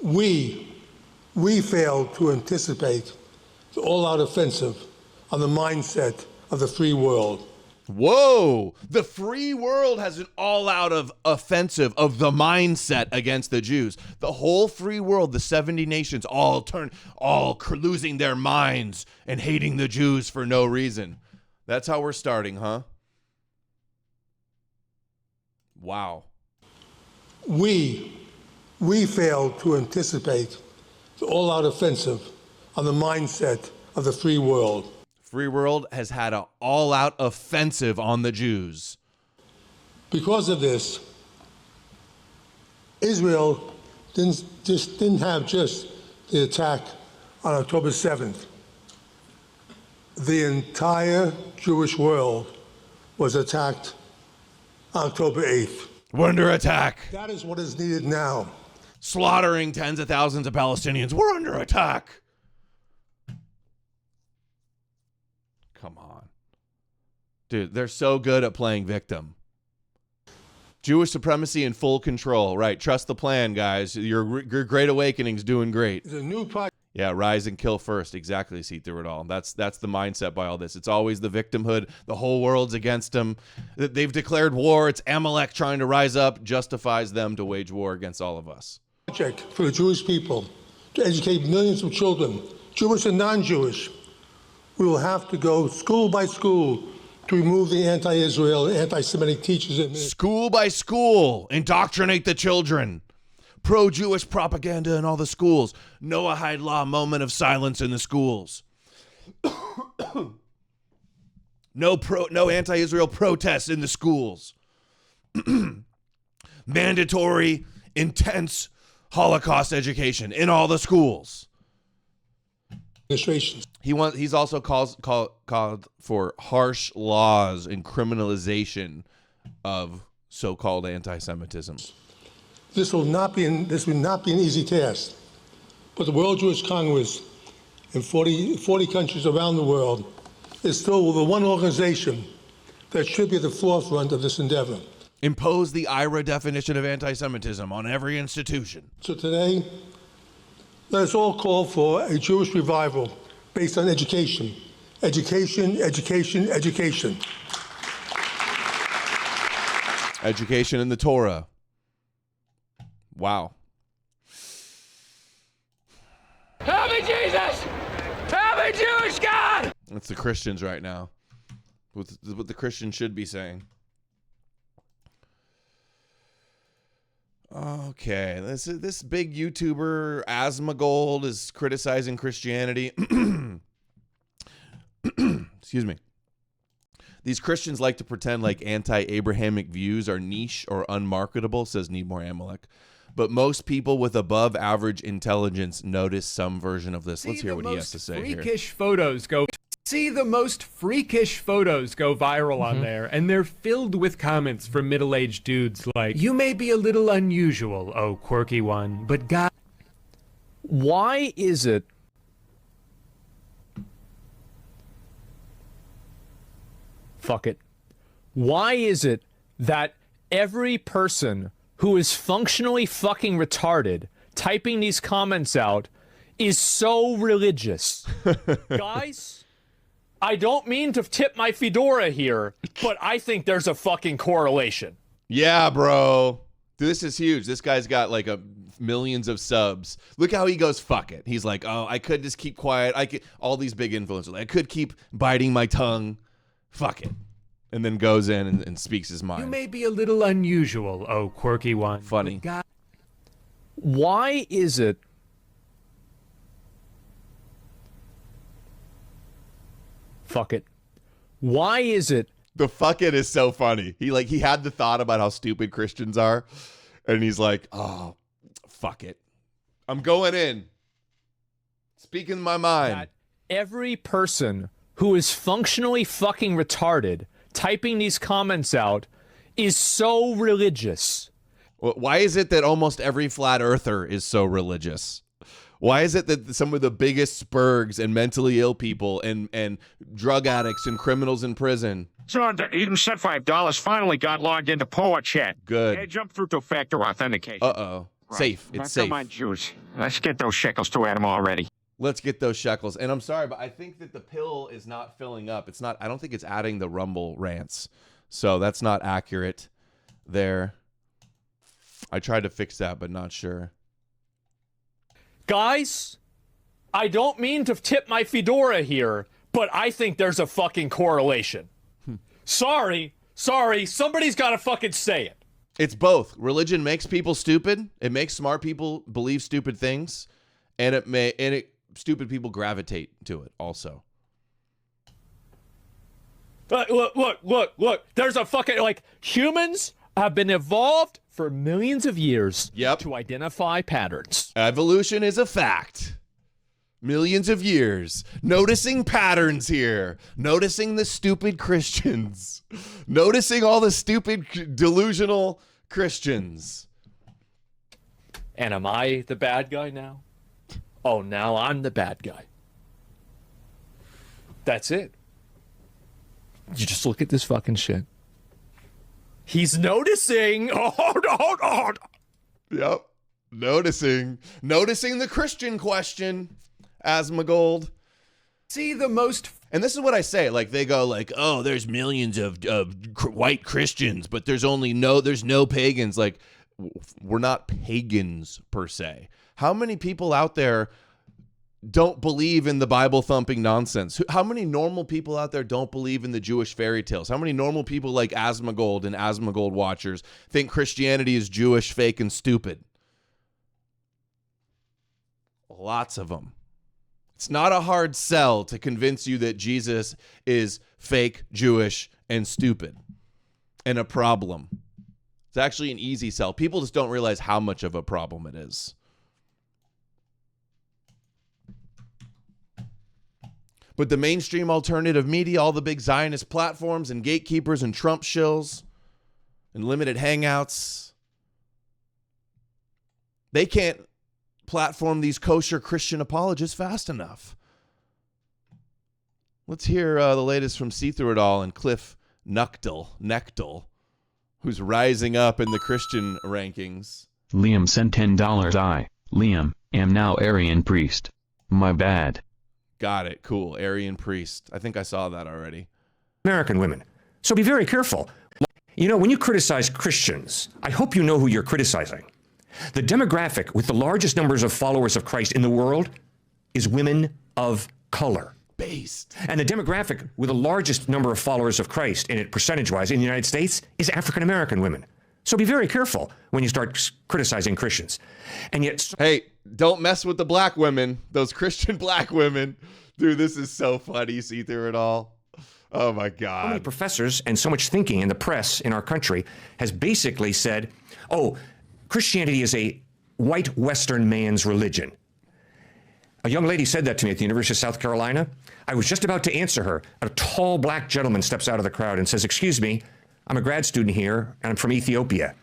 we failed to anticipate the all-out offensive on the mindset of the free world. Whoa! The free world has an all-out offensive of the mindset against the Jews. The whole free world, the 70 nations, all losing their minds and hating the Jews for no reason. That's how we're starting, huh? Wow. We failed to anticipate the all-out offensive on the mindset of the free world. Free world has had an all-out offensive on the Jews. Because of this, Israel didn't have just the attack on October 7th. The entire Jewish world was attacked on October 8th. We're under attack. That is what is needed now. slaughtering tens of thousands of Palestinians. We're under attack. Come on. Dude, they're so good at playing victim. Jewish supremacy in full control. Right. Trust the plan, guys. Your Great Awakening's doing great. It's a new project. Yeah, rise and kill first. Exactly, see through it all. That's the mindset by all this. It's always the victimhood. The whole world's against them. They've declared war. It's Amalek trying to rise up. Justifies them to wage war against all of us. Project for the Jewish people to educate millions of children, Jewish and non-Jewish. We will have to go school by school to remove the anti-Israel, anti-Semitic teachers. School by school, indoctrinate the children. Pro-Jewish propaganda in all the schools. Noahide law moment of silence in the schools. No anti-Israel protests in the schools. Mandatory, intense Holocaust education in all the schools. He's also called for harsh laws and criminalization of so-called anti-Semitism. This will not be an easy task, but the World Jewish Congress in 40 countries around the world is still the one organization that should be at the forefront of this endeavor. Impose the IRA definition of anti-Semitism on every institution. So today, let us all call for a Jewish revival based on education. Education, education, education. Education in the Torah. Wow. Help me, Jesus! Help me, Jewish God! That's the Christians right now. What the Christians should be saying. Okay, this big YouTuber Asmongold is criticizing Christianity. Excuse me. These Christians like to pretend like anti-Abrahamic views are niche or unmarketable, says Need More Amalek. But most people with above average intelligence notice some version of this. Let's hear what he has to say here. See the most freakish photos go viral on there, and they're filled with comments from middle-aged dudes like, "You may be a little unusual, oh quirky one, but God." Why is it Why is it that every person who is functionally fucking retarded typing these comments out is so religious? Guys, I don't mean to tip my fedora here, but I think there's a fucking correlation. Yeah, bro. This is huge. This guy's got like millions of subs. Look how he goes, fuck it. He's like, oh, I could just keep quiet. All these big influencers. I could keep biting my tongue. Fuck it. And then goes in and speaks his mind. You may be a little unusual, oh quirky one. Funny. Why is it Why is it the fuck it is so funny? He had the thought about how stupid Christians are, and he's like, oh, fuck it. I'm going in. Speaking my mind. That every person who is functionally fucking retarded typing these comments out is so religious? Why is it that almost every flat earther is so religious? Why is it that some of the biggest spurgs and mentally ill people and drug addicts and criminals in prison? John, even said $5 finally got logged into powerchat. Good. They jumped through two-factor authentication. Uh-oh. Right. Safe. It's safe. Come on, Jews. Let's get those shekels to Adam already. Let's get those shekels. And I'm sorry, but I think that the pill is not filling up. I don't think it's adding the Rumble rants. So that's not accurate there. I tried to fix that, but not sure. Guys, I don't mean to tip my fedora here, but I think there's a fucking correlation. Sorry, somebody's got to fucking say it. It's both. Religion makes people stupid. It makes smart people believe stupid things, and stupid people gravitate to it also. Look. There's a fucking, humans have been evolved for millions of years to identify patterns. Evolution is a fact. Millions of years. Noticing patterns here. Noticing the stupid Christians. Noticing all the stupid, delusional Christians. And am I the bad guy now? Oh, now I'm the bad guy. That's it. You just look at this fucking shit. He's noticing. Oh. Yep. Noticing the Christian question, Asmongold. See the most, and this is what I say, like they go like, oh, there's millions of white Christians, but there's no pagans. Like, we're not pagans per se. How many people out there don't believe in the Bible thumping nonsense? How many normal people out there don't believe in the Jewish fairy tales? How many normal people like Asmongold and Asmongold watchers think Christianity is Jewish, fake, and stupid? Lots of them. It's not a hard sell to convince you that Jesus is fake, Jewish, and stupid, and a problem. It's actually an easy sell. People just don't realize how much of a problem it is. But the mainstream alternative media, all the big Zionist platforms and gatekeepers and Trump shills and limited hangouts, they can't platform these kosher Christian apologists fast enough. Let's hear the latest from See Through It All and Cliff Nechtel, who's rising up in the Christian rankings. Liam sent $10. Liam, am now Aryan priest. My bad. Got it. Cool. Aryan priest. I think I saw that already. American women. So be very careful. You know, when you criticize Christians, I hope you know who you're criticizing. The demographic with the largest numbers of followers of Christ in the world is women of color. Based. And the demographic with the largest number of followers of Christ in it percentage-wise in the United States is African-American women. So be very careful when you start criticizing Christians. And yet... Hey, don't mess with the black women, those Christian black women. Dude, this is so funny. See Through It All. Oh, my God. So many professors and so much thinking in the press in our country has basically said, oh, Christianity is a white Western man's religion. A young lady said that to me at the University of South Carolina. I was just about to answer her. A tall black gentleman steps out of the crowd and says, excuse me, I'm a grad student here and I'm from Ethiopia.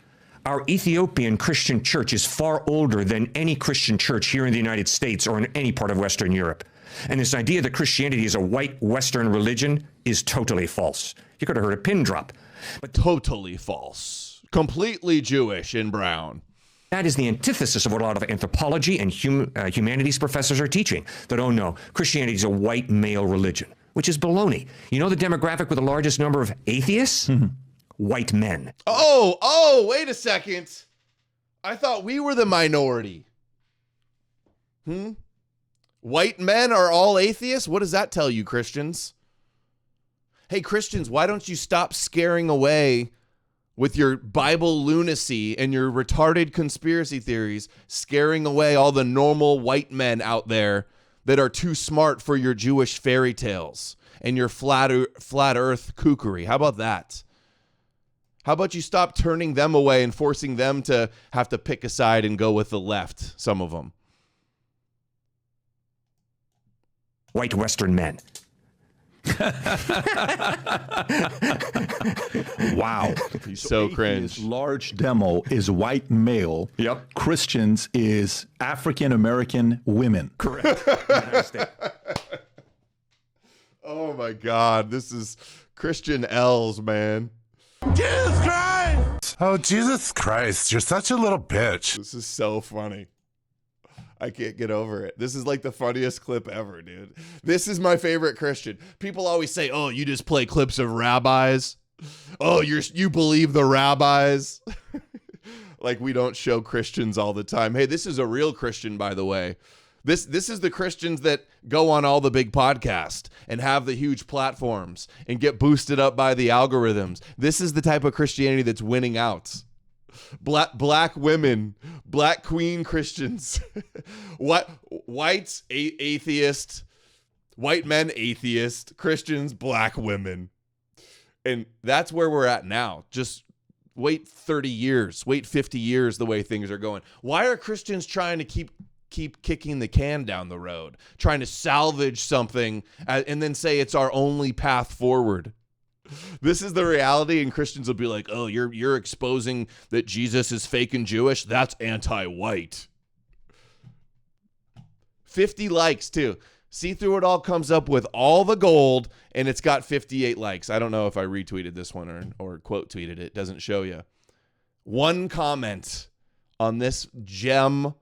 Our Ethiopian Christian church is far older than any Christian church here in the United States or in any part of Western Europe. And this idea that Christianity is a white Western religion is totally false. You could have heard a pin drop. But totally false. Completely Jewish and brown. That is the antithesis of what a lot of anthropology and humanities professors are teaching. That, oh no, Christianity is a white male religion, which is baloney. You know the demographic with the largest number of atheists? White men. Oh, wait a second. I thought we were the minority. White men are all atheists? What does that tell you, Christians? Hey, Christians, why don't you stop scaring away with your Bible lunacy and your retarded conspiracy theories, scaring away all the normal white men out there that are too smart for your Jewish fairy tales and your flat earth kookery? How about that? How about you stop turning them away and forcing them to have to pick a side and go with the left, some of them? White Western men. Wow. He's so cringe. Large demo is white male. Yep. Christians is African American women. Correct. Oh my God. This is Christian L's, man. Jesus Christ! Oh, Jesus Christ. You're such a little bitch. This is so funny. I can't get over it. This is like the funniest clip ever, dude. This is my favorite Christian. People always say, oh, you just play clips of rabbis. Oh, you believe the rabbis. Like we don't show Christians all the time. Hey, this is a real Christian, by the way. This is the Christians that go on all the big podcasts and have the huge platforms and get boosted up by the algorithms. This is the type of Christianity that's winning out. Black women, black queen Christians, whites, atheist, white men, atheist, Christians, black women. And that's where we're at now. Just wait 30 years, wait 50 years the way things are going. Why are Christians trying to keep kicking the can down the road, trying to salvage something and then say it's our only path forward? This is the reality, and Christians will be like, oh, you're exposing that Jesus is fake and Jewish? That's anti-white. 50 likes, too. See Through It All comes up with all the gold, and it's got 58 likes. I don't know if I retweeted this one or quote tweeted it. It doesn't show you. One comment on this gem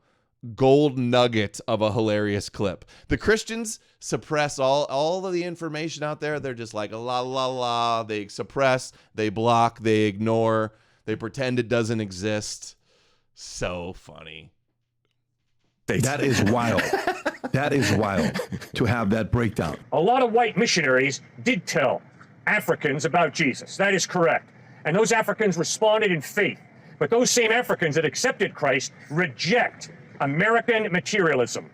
gold nugget of a hilarious clip. The Christians suppress all of the information out there. They're just like, la, la, la. They suppress, they block, they ignore, they pretend it doesn't exist. So funny. That is wild. That is wild to have that breakdown. A lot of white missionaries did tell Africans about Jesus. That is correct. And those Africans responded in faith. But those same Africans that accepted Christ reject American materialism,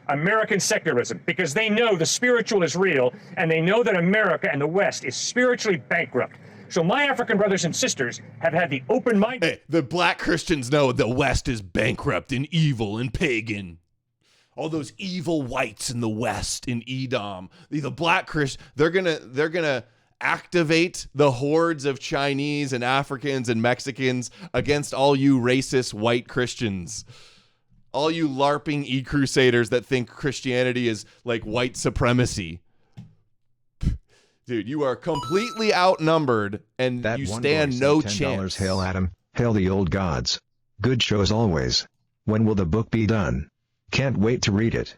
American secularism, because they know the spiritual is real, and they know that America and the West is spiritually bankrupt. So my African brothers and sisters have had the open mind. Hey, the black Christians know the West is bankrupt and evil and pagan. All those evil whites in the West, in Edom, the black Christians, they're gonna activate the hordes of Chinese and Africans and Mexicans against all you racist white Christians. All you LARPing e-crusaders that think Christianity is like white supremacy. Dude, you are completely outnumbered, and you stand no chance. Hail Adam, hail the old gods. Good show as always. When will the book be done? Can't wait to read it.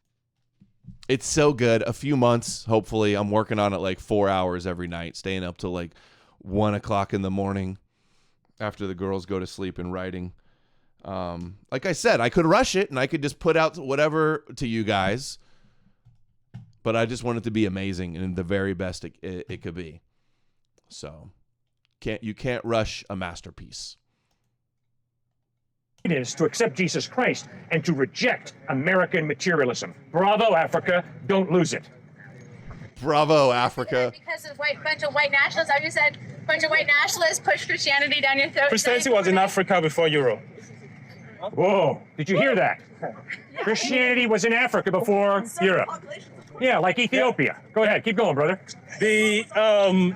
It's so good. A few months, hopefully. I'm working on it like 4 hours every night, staying up till like 1 o'clock in the morning after the girls go to sleep and writing. Like I said, I could rush it and I could just put out whatever to you guys, but I just want it to be amazing and the very best it could be. So you can't rush a masterpiece. It is to accept Jesus Christ and to reject American materialism. Bravo, Africa. Don't lose it. Bravo, Africa. Because of bunch of white nationalists, I just said a bunch of white nationalists push Christianity down your throat. Christianity was in Africa before Europe. Whoa, did you hear that? Christianity was in Africa before Europe. Yeah, like Ethiopia. Go ahead, keep going, brother. The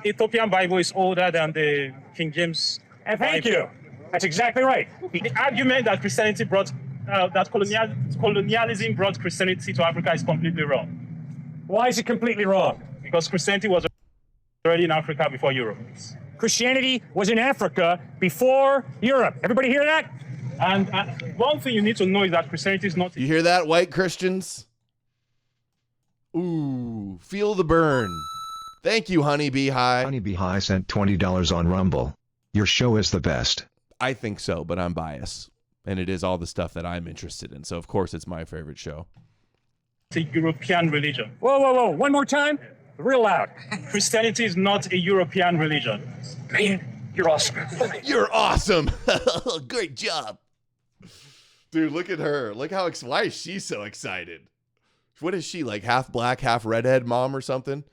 Ethiopian Bible is older than the King James And thank you. That's exactly right. The argument that Christianity brought, that colonialism brought Christianity to Africa is completely wrong. Why is it completely wrong? Because Christianity was already in Africa before Europe. Christianity was in Africa before Europe. Everybody hear that? And one thing you need to know is that Christianity is not... You hear that, white Christians? Ooh, feel the burn. Thank you, Honeybee High. Honeybee High sent $20 on Rumble. Your show is the best. I think so, but I'm biased. And it is all the stuff that I'm interested in. So, of course, it's my favorite show. It's a European religion. Whoa, whoa, whoa. One more time. Real loud. Christianity is not a European religion. Man, you're awesome. You're awesome. Great job. Dude, look at her. Look how why is she so excited? What is she, like half black, half redhead mom or something?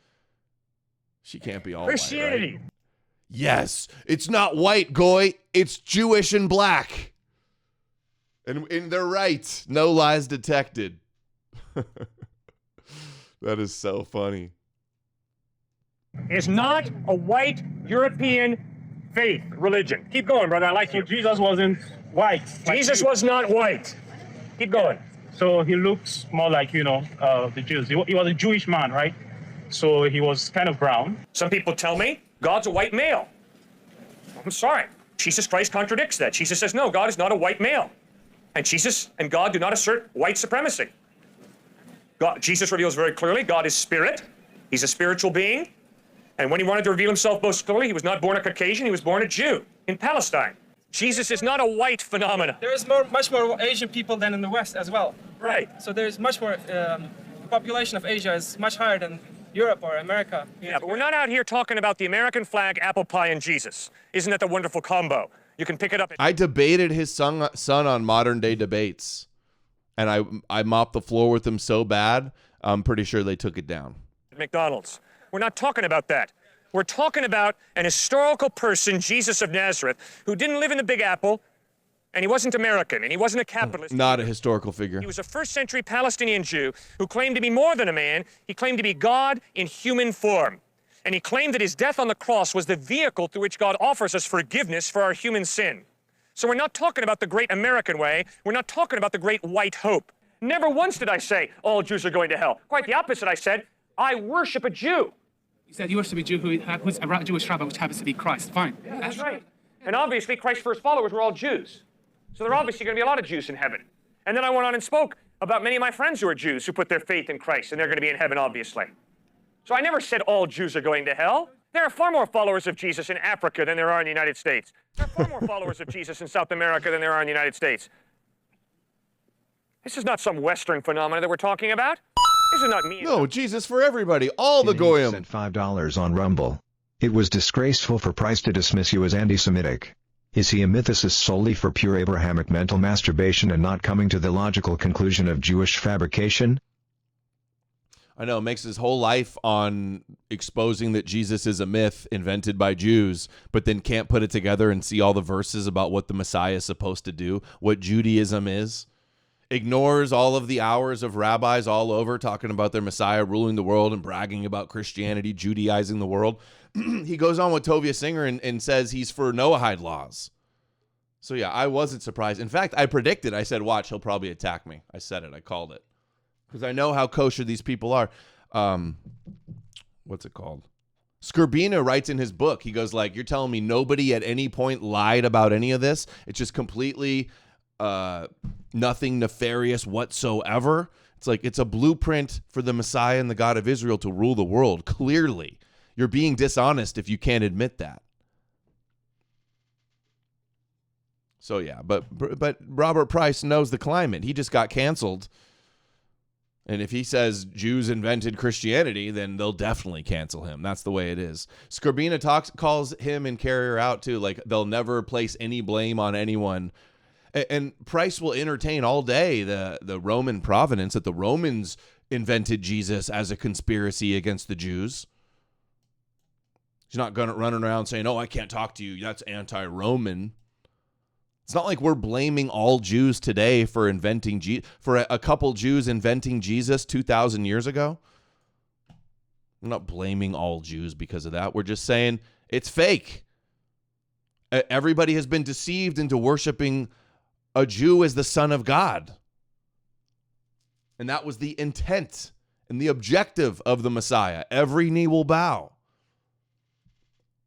She can't be all Christianity. White, right? Yes, it's not white, Goy. It's Jewish and black. And they're right. No lies detected. That is so funny. It's not a white European faith religion. Keep going, brother. I like you. Jesus wasn't white. Jesus was not white. Keep going. So he looks more like, the Jews. He was a Jewish man, right? So he was kind of brown. Some people tell me God's a white male. I'm sorry. Jesus Christ contradicts that. Jesus says, no, God is not a white male. And Jesus and God do not assert white supremacy. Jesus reveals very clearly God is spirit. He's a spiritual being. And when he wanted to reveal himself most clearly, he was not born a Caucasian, he was born a Jew in Palestine. Jesus is not a white phenomenon. There is much more Asian people than in the West as well. Right. So there's much more, the population of Asia is much higher than Europe or America. Yeah, but we're not out here talking about the American flag, apple pie, and Jesus. Isn't that the wonderful combo? You can pick it up. I debated his son on Modern Day Debates, and I mopped the floor with him so bad, I'm pretty sure they took it down. McDonald's. We're not talking about that. We're talking about an historical person, Jesus of Nazareth, who didn't live in the Big Apple, and he wasn't American, and he wasn't a capitalist. Not a historical figure. He was a first-century Palestinian Jew who claimed to be more than a man. He claimed to be God in human form. And he claimed that his death on the cross was the vehicle through which God offers us forgiveness for our human sin. So we're not talking about the great American way. We're not talking about the great white hope. Never once did I say all Jews are going to hell. Quite the opposite. I said, I worship a Jew. You said you worship a Jew who's a Jewish rabbi, which happens to be Christ. Fine. Yeah, that's right. And obviously, Christ's first followers were all Jews. So there are obviously going to be a lot of Jews in heaven. And then I went on and spoke about many of my friends who are Jews who put their faith in Christ, and they're going to be in heaven, obviously. So I never said all Jews are going to hell. There are far more followers of Jesus in Africa than there are in the United States. There are far more followers of Jesus in South America than there are in the United States. This is not some Western phenomenon that we're talking about. This is not me. No, Jesus for everybody, all the goyim. Sent $5 on Rumble. It was disgraceful for Price to dismiss you as anti-Semitic. Is he a mythicist solely for pure Abrahamic mental masturbation and not coming to the logical conclusion of Jewish fabrication? I know, makes his whole life on exposing that Jesus is a myth invented by Jews, but then can't put it together and see all the verses about what the Messiah is supposed to do, what Judaism is. Ignores all of the hours of rabbis all over talking about their Messiah ruling the world and bragging about Christianity, Judaizing the world. He goes on with Tovia Singer and says he's for Noahide laws. So yeah, I wasn't surprised. In fact, I predicted, I said, watch, he'll probably attack me. I said it, I called it. Because I know how kosher these people are. What's it called? Skirbina writes in his book, he goes like, you're telling me nobody at any point lied about any of this? It's just completely nothing nefarious whatsoever. It's like, it's a blueprint for the Messiah and the God of Israel to rule the world. Clearly, you're being dishonest if you can't admit that. So yeah, but Robert Price knows the climate. He just got canceled. And if he says Jews invented Christianity, then they'll definitely cancel him. That's the way it is. Skirbina calls him and Carrier out too. Like, they'll never place any blame on anyone. And Price will entertain all day the Roman provenance that the Romans invented Jesus as a conspiracy against the Jews. He's not going to run around saying, oh, I can't talk to you. That's anti-Roman. It's not like we're blaming all Jews today for inventing for a couple Jews inventing Jesus 2,000 years ago. We're not blaming all Jews because of that. We're just saying it's fake. Everybody has been deceived into worshiping a Jew as the Son of God. And that was the intent and the objective of the Messiah. Every knee will bow.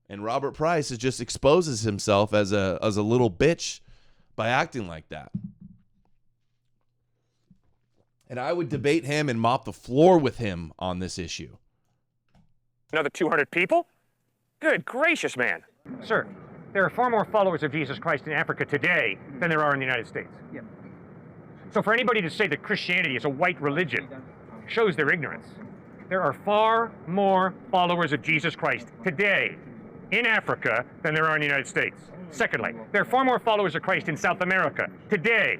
And Robert Price just exposes himself as a little bitch by acting like that. And I would debate him and mop the floor with him on this issue. Another 200 people? Good gracious, man. Sir, there are far more followers of Jesus Christ in Africa today than there are in the United States. Yeah. So for anybody to say that Christianity is a white religion shows their ignorance. There are far more followers of Jesus Christ today in Africa than there are in the United States. Secondly, there are far more followers of Christ in South America today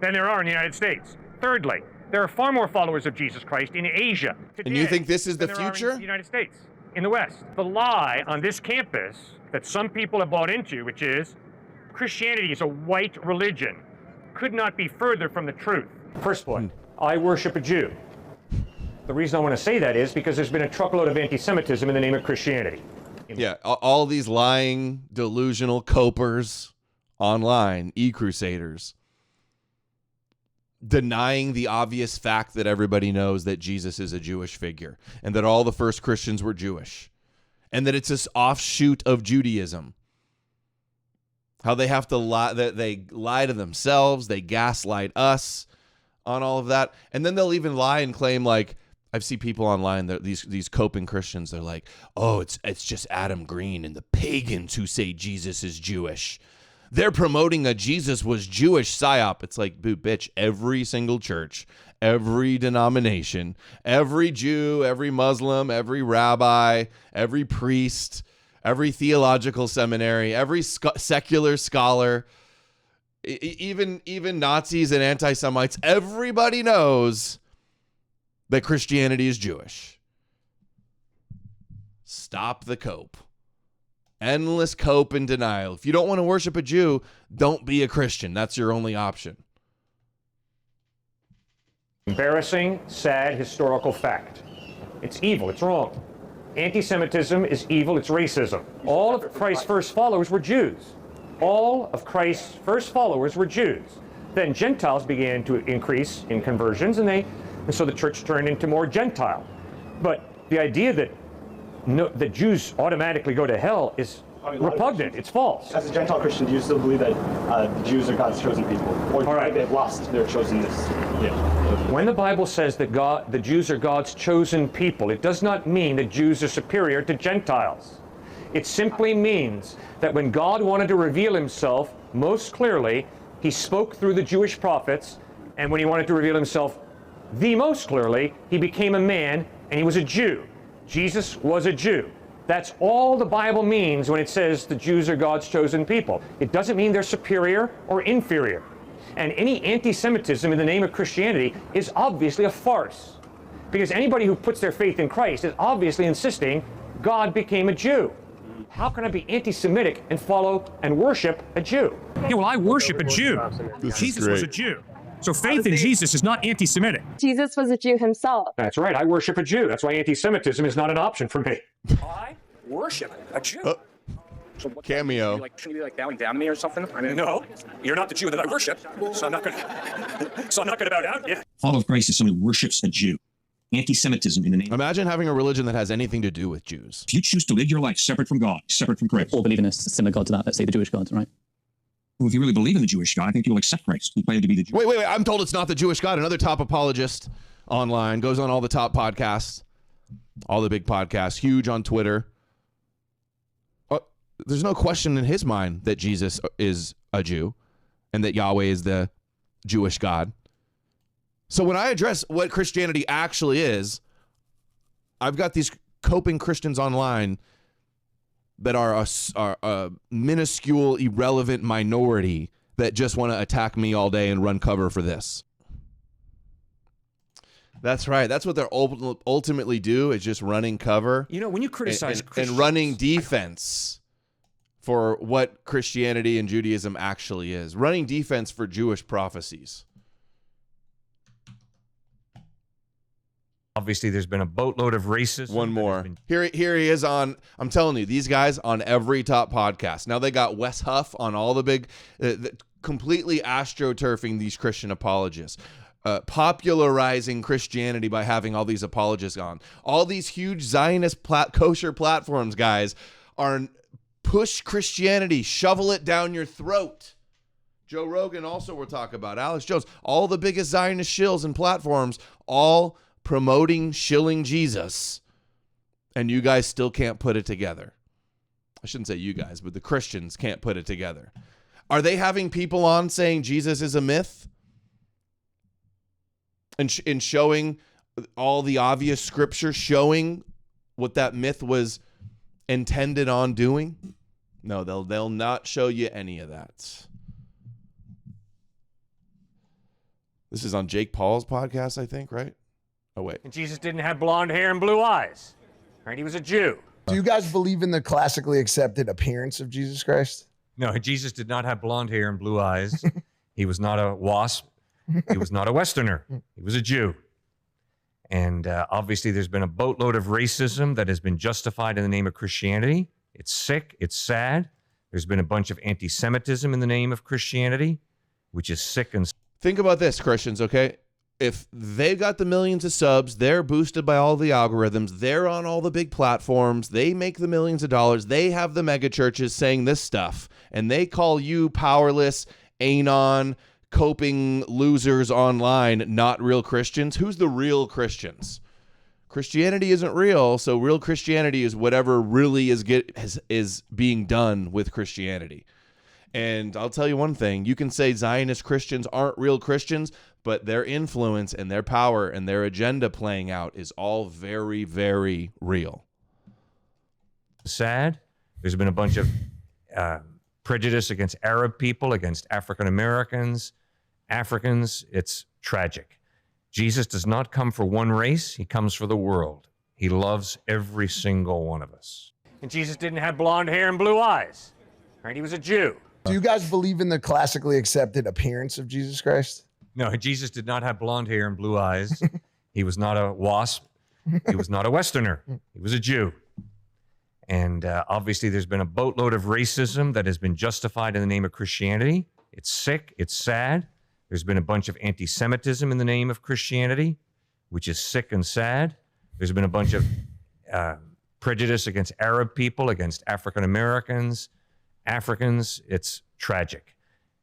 than there are in the United States. Thirdly, there are far more followers of Jesus Christ in Asia today. And you think this is the than there are future? in the United States, in the West. The lie on this campus that some people have bought into, which is Christianity is a white religion, could not be further from the truth. First point, I worship a Jew. The reason I want to say that is because there's been a truckload of anti-Semitism in the name of Christianity. Yeah, all these lying, delusional copers online, e-crusaders, denying the obvious fact that everybody knows that Jesus is a Jewish figure and that all the first Christians were Jewish and that it's this offshoot of Judaism. How they have to lie, that they lie to themselves, they gaslight us on all of that. And then they'll even lie and claim, like, I've seen people online, these coping Christians, they're like, oh, it's just Adam Green and the pagans who say Jesus is Jewish. They're promoting a Jesus was Jewish psyop. It's like, boo, bitch, every single church, every denomination, every Jew, every Muslim, every rabbi, every priest, every theological seminary, every secular scholar, even Nazis and anti-Semites, everybody knows that Christianity is Jewish. Stop the cope. Endless cope and denial. If you don't want to worship a Jew, don't be a Christian. That's your only option. Embarrassing, sad historical fact. It's evil. It's wrong. Anti-Semitism is evil, it's racism. All of Christ's first followers were Jews. All of Christ's first followers were Jews. Then Gentiles began to increase in conversions, and so the church turned into more Gentile. But the idea that Jews automatically go to hell is repugnant. It's false. As a Gentile Christian, do you still believe that the Jews are God's chosen people? Or they've lost their chosenness? Yeah. When the Bible says that the Jews are God's chosen people, it does not mean that Jews are superior to Gentiles. It simply means that when God wanted to reveal himself most clearly, he spoke through the Jewish prophets, and when he wanted to reveal himself the most clearly, he became a man, and he was a Jew. Jesus was a Jew. That's all the Bible means when it says the Jews are God's chosen people. It doesn't mean they're superior or inferior. And any anti-Semitism in the name of Christianity is obviously a farce. Because anybody who puts their faith in Christ is obviously insisting God became a Jew. How can I be anti-Semitic and follow and worship a Jew? Yeah, well, I worship a Jew. Jesus was a Jew. So faith in Jesus is not anti-Semitic. Jesus was a Jew himself. That's right, I worship a Jew. That's why anti-Semitism is not an option for me. I worship a Jew. So cameo. Shouldn't you be like bowing down to me or something? I mean, no, you're not the Jew that I worship, so I'm not gonna bow down. Yeah. Follower of Christ is someone who worships a Jew. Anti-Semitism in the name. Imagine having a religion that has anything to do with Jews. If you choose to live your life separate from God, separate from Christ, or believe in a similar God to that, let's say the Jewish God, right? Well, if you really believe in the Jewish God, I think you'll accept Christ. You claim to be the Jew. Wait. I'm told it's not the Jewish God. Another top apologist online goes on all the top podcasts, all the big podcasts, huge on Twitter. There's no question in his mind that Jesus is a Jew and that Yahweh is the Jewish God. So when I address what Christianity actually is, I've got these coping Christians online that are a minuscule, irrelevant minority that just want to attack me all day and run cover for this. That's right. That's what they're ultimately do, is just running cover. You know, when you criticize and running defense for what Christianity and Judaism actually is, running defense for Jewish prophecies. Obviously, there's been a boatload of racism. One more. Here he is on, I'm telling you, these guys on every top podcast. Now they got Wes Huff on all the big, completely astroturfing these Christian apologists. Popularizing Christianity by having all these apologists on. All these huge Zionist kosher platforms, guys, are push Christianity, shovel it down your throat. Joe Rogan also we'll talk about. Alex Jones. All the biggest Zionist shills and platforms, all promoting, shilling Jesus, and you guys still can't put it together. I shouldn't say you guys, but the Christians can't put it together. Are they having people on saying Jesus is a myth? And showing all the obvious scripture, showing what that myth was intended on doing? No, they'll not show you any of that. This is on Jake Paul's podcast, I think, right? Oh, wait. And Jesus didn't have blonde hair and blue eyes. Right? He was a Jew. Do you guys believe in the classically accepted appearance of Jesus Christ? No, Jesus did not have blonde hair and blue eyes. He was not a WASP. He was not a Westerner. He was a Jew. And obviously there's been a boatload of racism that has been justified in the name of Christianity. It's sick. It's sad. There's been a bunch of anti-Semitism in the name of Christianity, which is sick and... Think about this, Christians, okay? If they've got the millions of subs, they're boosted by all the algorithms, they're on all the big platforms, they make the millions of dollars, they have the mega churches saying this stuff, and they call you powerless, anon, coping losers online, not real Christians. Who's the real Christians? Christianity isn't real, so real Christianity is whatever really is being done with Christianity. And I'll tell you one thing, you can say Zionist Christians aren't real Christians, but their influence and their power and their agenda playing out is all very, very real. Sad. There's been a bunch of prejudice against Arab people, against African Americans, Africans. It's tragic. Jesus does not come for one race. He comes for the world. He loves every single one of us. And Jesus didn't have blonde hair and blue eyes. Right? He was a Jew. Do you guys believe in the classically accepted appearance of Jesus Christ? No, Jesus did not have blonde hair and blue eyes. He was not a WASP. He was not a Westerner. He was a Jew. And obviously, there's been a boatload of racism that has been justified in the name of Christianity. It's sick. It's sad. There's been a bunch of anti-Semitism in the name of Christianity, which is sick and sad. There's been a bunch of prejudice against Arab people, against African Americans, Africans. It's tragic.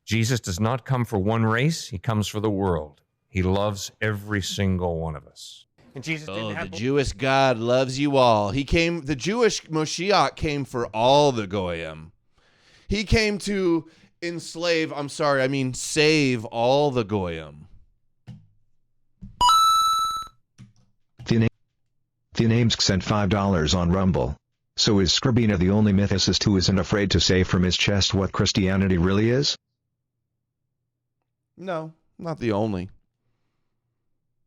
Jesus does not come for one race. He comes for the world. He loves every single one of us. And Jesus didn't have the Jewish God loves you all. The Jewish Moshiach came for all the Goyim. He came to save all the Goyim. The names sent $5 on Rumble. So is Scribina the only mythicist who isn't afraid to say from his chest what Christianity really is? No, not the only.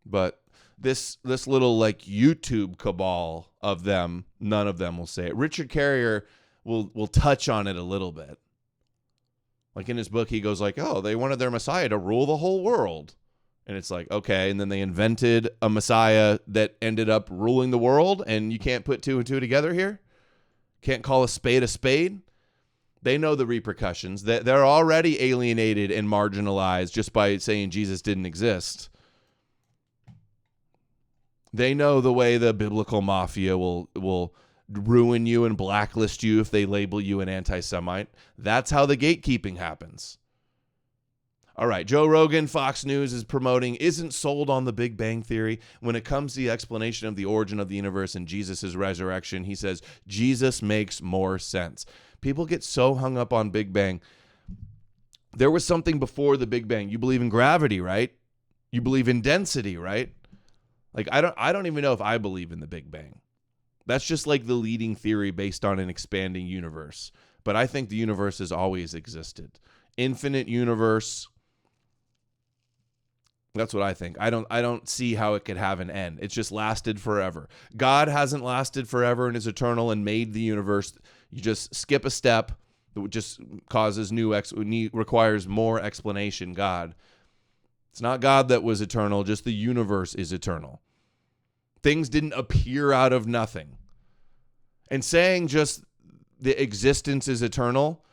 But this little like YouTube cabal of them, none of them will say it. Richard Carrier will touch on it a little bit. Like in his book, he goes like, oh, they wanted their Messiah to rule the whole world. And it's like, okay, and then they invented a Messiah that ended up ruling the world, and you can't put two and two together here? Can't call a spade a spade? They know the repercussions. They're already alienated and marginalized just by saying Jesus didn't exist. They know the way the biblical mafia will ruin you and blacklist you if they label you an anti-Semite. That's how the gatekeeping happens. All right, Joe Rogan, Fox News is promoting, isn't sold on the Big Bang Theory. When it comes to the explanation of the origin of the universe and Jesus' resurrection, he says, Jesus makes more sense. People get so hung up on Big Bang. There was something before the Big Bang. You believe in gravity, right? You believe in density, right? Like, I don't even know if I believe in the Big Bang. That's just like the leading theory based on an expanding universe. But I think the universe has always existed. Infinite universe. That's what I think. I don't see how it could have an end. It's just lasted forever. God hasn't lasted forever and is eternal and made the universe. You just skip a step that just causes requires more explanation. God. It's not God that was eternal, just the universe is eternal. Things didn't appear out of nothing. And saying just the existence is eternal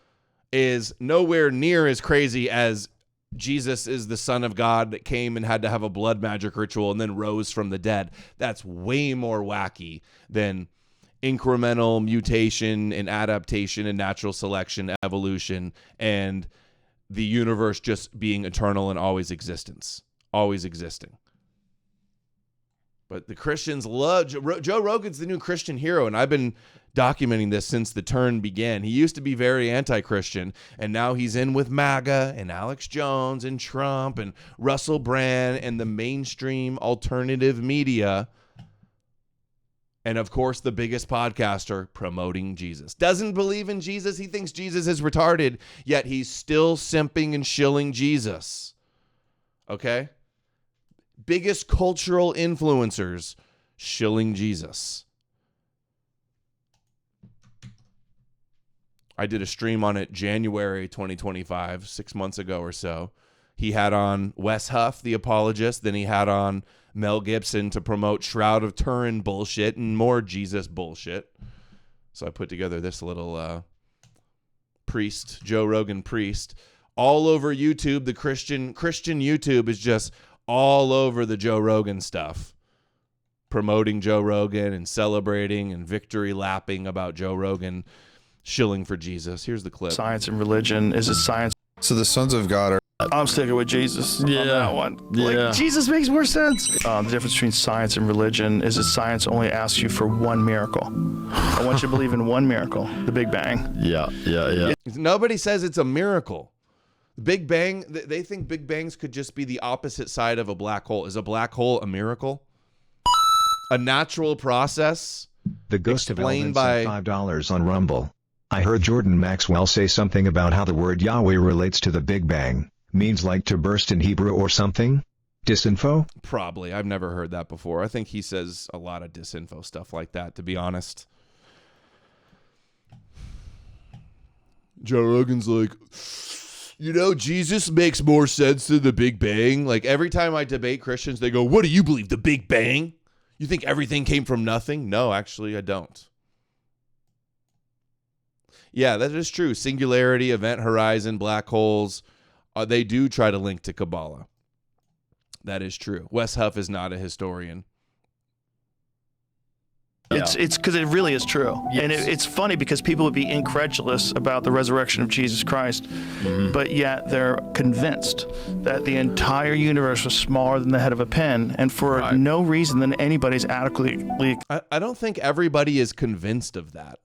is nowhere near as crazy as Jesus is the Son of God that came and had to have a blood magic ritual and then rose from the dead. That's way more wacky than incremental mutation and adaptation and natural selection, evolution, and the universe just being eternal and always existing. But the Christians love Joe Rogan's the new Christian hero, and I've been documenting this since the turn began. He used to be very anti-Christian, and now he's in with MAGA and Alex Jones and Trump and Russell Brand and the mainstream alternative media. And of course, the biggest podcaster promoting Jesus. Doesn't believe in Jesus. He thinks Jesus is retarded, yet he's still simping and shilling Jesus. Okay? Biggest cultural influencers shilling Jesus. I did a stream on it January 2025, 6 months ago or so. He had on Wes Huff, the apologist. Then he had on Mel Gibson to promote Shroud of Turin bullshit and more Jesus bullshit. So I put together this little priest, Joe Rogan priest. All over YouTube, the Christian YouTube is just all over the Joe Rogan stuff. Promoting Joe Rogan and celebrating and victory lapping about Joe Rogan shilling for Jesus. Here's the clip. Science and religion. Is it science? So the sons of God are... I'm sticking with Jesus on that one. Yeah. Like, Jesus makes more sense. The difference between science and religion is that science only asks you for one miracle. I want you to believe in one miracle, the Big Bang. Yeah. Nobody says it's a miracle. Big Bang, they think Big Bangs could just be the opposite side of a black hole. Is a black hole a miracle? A natural process? The Ghost of explained Elvin sent $5 on Rumble. I heard Jordan Maxwell say something about how the word Yahweh relates to the Big Bang. Means like to burst in Hebrew or something? Disinfo? Probably. I've never heard that before. I think he says a lot of disinfo stuff like that, to be honest. Joe Rogan's like, Jesus makes more sense than the Big Bang. Like every time I debate Christians, they go, what do you believe, the Big Bang? You think everything came from nothing? No, actually, I don't. Yeah, that is true. Singularity, event horizon, black holes, they do try to link to Kabbalah. That is true. Wes Huff is not a historian. It's because it really is true. Yes. And it's funny because people would be incredulous about the resurrection of Jesus Christ, but yet they're convinced that the entire universe was smaller than the head of a pin, and for no reason than anybody's adequately... I don't think everybody is convinced of that.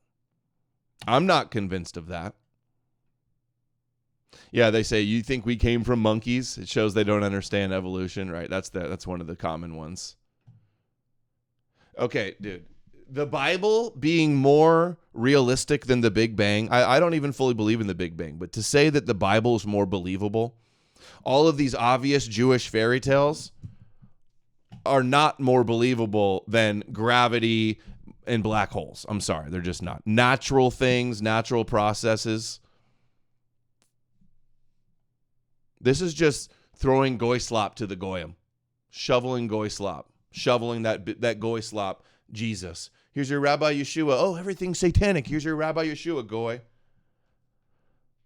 I'm not convinced of that. Yeah, they say, you think we came from monkeys? It shows they don't understand evolution, right? That's one of the common ones. Okay, dude. The Bible being more realistic than the Big Bang, I don't even fully believe in the Big Bang, but to say that the Bible is more believable, all of these obvious Jewish fairy tales are not more believable than gravity and black holes. I'm sorry, they're just not. Natural things, natural processes. This is just throwing goy slop to the goyim. Shoveling goy slop. Shoveling that goy slop. Jesus. Here's your Rabbi Yeshua. Oh, everything's satanic. Here's your Rabbi Yeshua, goy.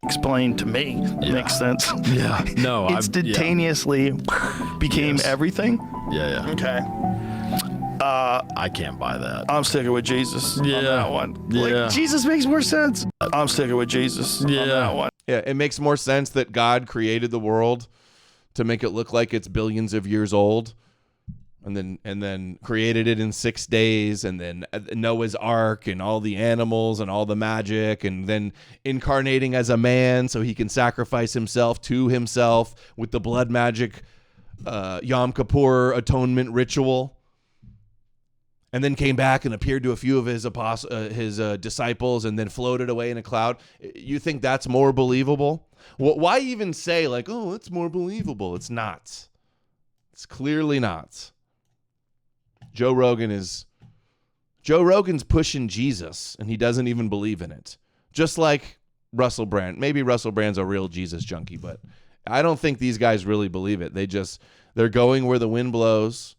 Explained to me. Makes sense. Yeah. No, instantaneously became everything. Yeah. Okay. I can't buy that. I'm sticking with Jesus on that one. Yeah. Like, Jesus makes more sense. I'm sticking with Jesus on that one. Yeah, it makes more sense that God created the world to make it look like it's billions of years old, and then created it in 6 days, and then Noah's Ark and all the animals and all the magic, and then incarnating as a man so he can sacrifice himself to himself with the blood magic Yom Kippur atonement ritual. And then came back and appeared to a few of his disciples, and then floated away in a cloud. You think that's more believable? Why even say like, oh, it's more believable? It's not. It's clearly not. Joe Rogan's pushing Jesus, and he doesn't even believe in it. Just like Russell Brand. Maybe Russell Brand's a real Jesus junkie, but I don't think these guys really believe it. They're going where the wind blows,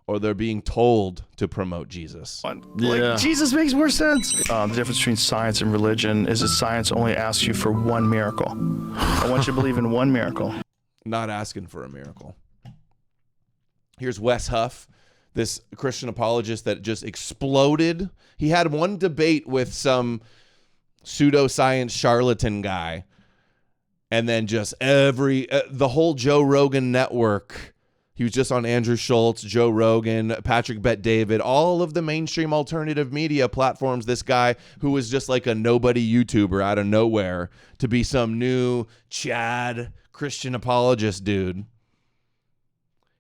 or they're being told to promote Jesus. Like, Jesus makes more sense. The difference between science and religion is that science only asks you for one miracle. I want you to believe in one miracle. Not asking for a miracle. Here's Wes Huff, this Christian apologist that just exploded. He had one debate with some pseudoscience charlatan guy, and then just the whole Joe Rogan network. He was just on Andrew Schultz, Joe Rogan, Patrick Bet-David, all of the mainstream alternative media platforms. This guy who was just like a nobody YouTuber out of nowhere to be some new Chad Christian apologist dude.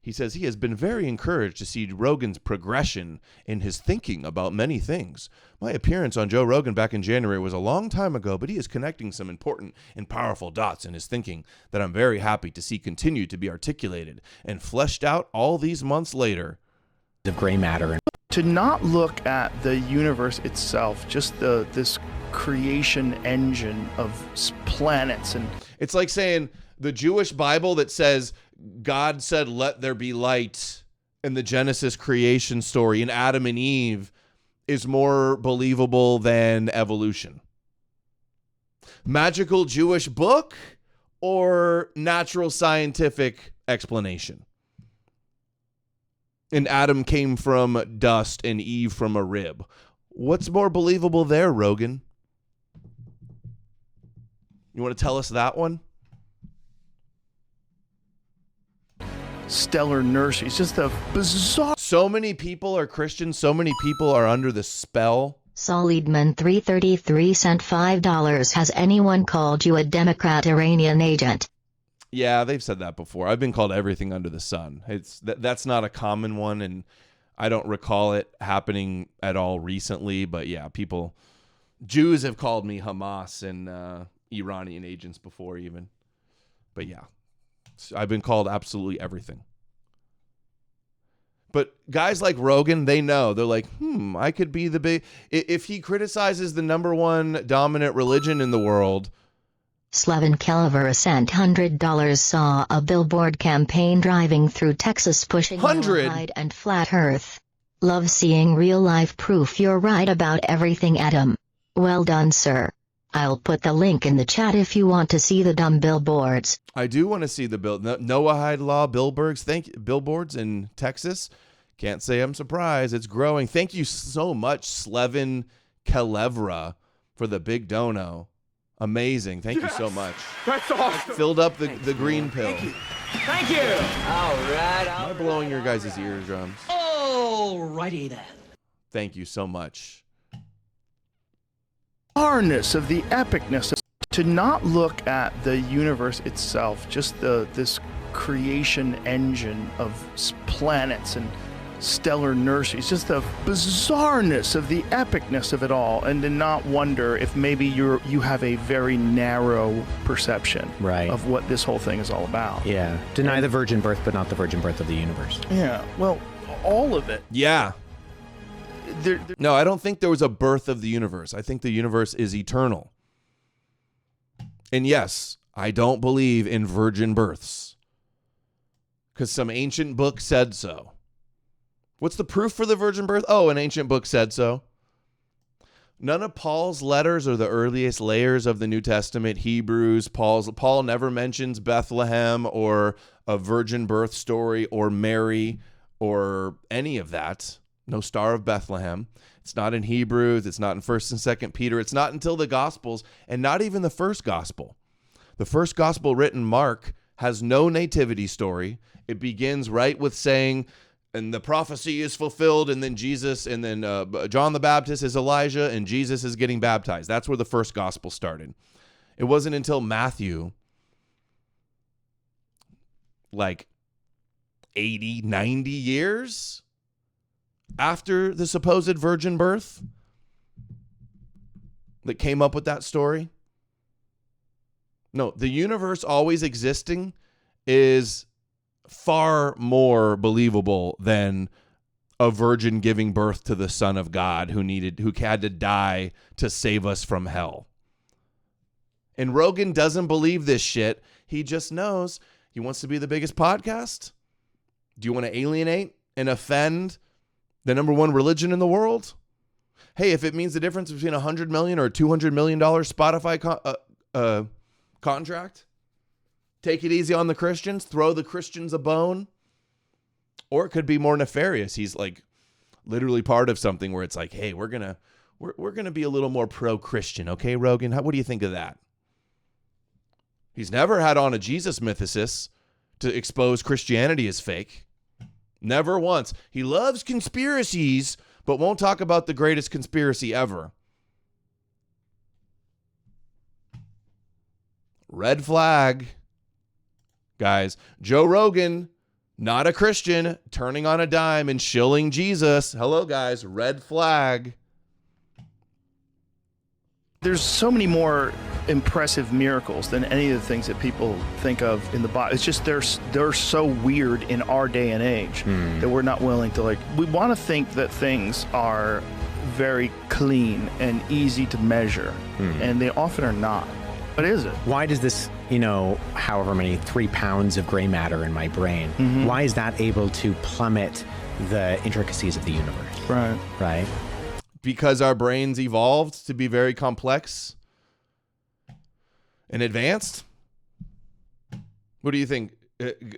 He says he has been very encouraged to see Rogan's progression in his thinking about many things. My appearance on Joe Rogan back in January was a long time ago, but he is connecting some important and powerful dots in his thinking that I'm very happy to see continue to be articulated and fleshed out all these months later. Of gray matter. To not look at the universe itself, just this creation engine of planets. And it's like saying the Jewish Bible that says God said, let there be light, in the Genesis creation story, in Adam and Eve, is more believable than evolution. Magical Jewish book or natural scientific explanation? And Adam came from dust and Eve from a rib. What's more believable there, Rogan? You want to tell us that one? Stellar nurseries, just a bizarre. So many people are Christians. So many people are under the spell. Solidman 333 sent $5. Has anyone called you a Democrat Iranian agent? Yeah, they've said that before. I've been called everything under the sun. That's not a common one, and I don't recall it happening at all recently. But yeah, Jews have called me Hamas and Iranian agents before even. But yeah. I've been called absolutely everything. But guys like Rogan, they know. They're like, I could be the big... If he criticizes the number one dominant religion in the world... Slevin Kellever sent $100. Saw a billboard campaign driving through Texas pushing Noahide and Flat Earth. Love seeing real-life proof you're right about everything, Adam. Well done, sir. I'll put the link in the chat if you want to see the dumb billboards. I do want to see the Noahide Law billboards. Billboards in Texas. Can't say I'm surprised. It's growing. Thank you so much, Slevin Kelevra, for the big dono. Amazing. Thank you so much. That's awesome. Filled up the green pill. Thank you. Thank you. All right. Am I blowing your guys' eardrums? Alrighty then. Thank you so much. Harness of the epicness of, to not look at the universe itself, just this creation engine of planets and stellar nurseries, just the bizarreness of the epicness of it all, and to not wonder if maybe you have a very narrow perception of what this whole thing is all about. Yeah, deny the virgin birth, but not the virgin birth of the universe. Yeah, well, all of it. Yeah. No, I don't think there was a birth of the universe. I think the universe is eternal. And yes, I don't believe in virgin births because some ancient book said so. What's the proof for the virgin birth? Oh, an ancient book said so. None of Paul's letters are the earliest layers of the New Testament. Hebrews, Paul never mentions Bethlehem or a virgin birth story or Mary or any of that. No Star of Bethlehem. It's not in Hebrews. It's not in 1st and 2nd Peter. It's not until the Gospels, and not even the first Gospel. The first Gospel written, Mark, has no nativity story. It begins right with saying, and the prophecy is fulfilled, and then Jesus, and then John the Baptist is Elijah, and Jesus is getting baptized. That's where the first Gospel started. It wasn't until Matthew, like 80, 90 years after the supposed virgin birth, that came up with that story. No, the universe always existing is far more believable than a virgin giving birth to the Son of God who had to die to save us from hell. And Rogan doesn't believe this shit. He just knows he wants to be the biggest podcast. Do you want to alienate and offend the number one religion in the world? Hey, if it means the difference between $100 million or a $200 million Spotify contract, take it easy on the Christians, throw the Christians a bone. Or it could be more nefarious. He's like literally part of something where it's like, hey, we're gonna be a little more pro-Christian, okay, Rogan? What do you think of that? He's never had on a Jesus mythicist to expose Christianity as fake. Never once. He loves conspiracies, but won't talk about the greatest conspiracy ever. Red flag. Guys, Joe Rogan, not a Christian, turning on a dime and shilling Jesus. Hello, guys. Red flag. There's so many more impressive miracles than any of the things that people think of in the Bible. It's just they're so weird in our day and age that we're not willing to we want to think that things are very clean and easy to measure, and they often are not. What is it? Why does this, however many 3 pounds of gray matter in my brain, why is that able to plummet the intricacies of the universe? Right. Because our brains evolved to be very complex and advanced. What do you think?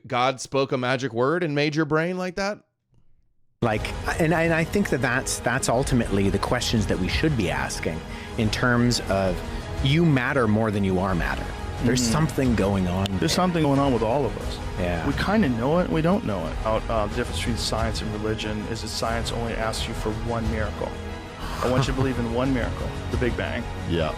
God spoke a magic word and made your brain like that? And I think that's ultimately the questions that we should be asking in terms of, you matter more than you are matter. There's something going on. There's something going on with all of us. Yeah. We kind of know it. We don't know it. The difference between science and religion is that science only asks you for one miracle. I want you to believe in one miracle, the Big Bang. Yeah.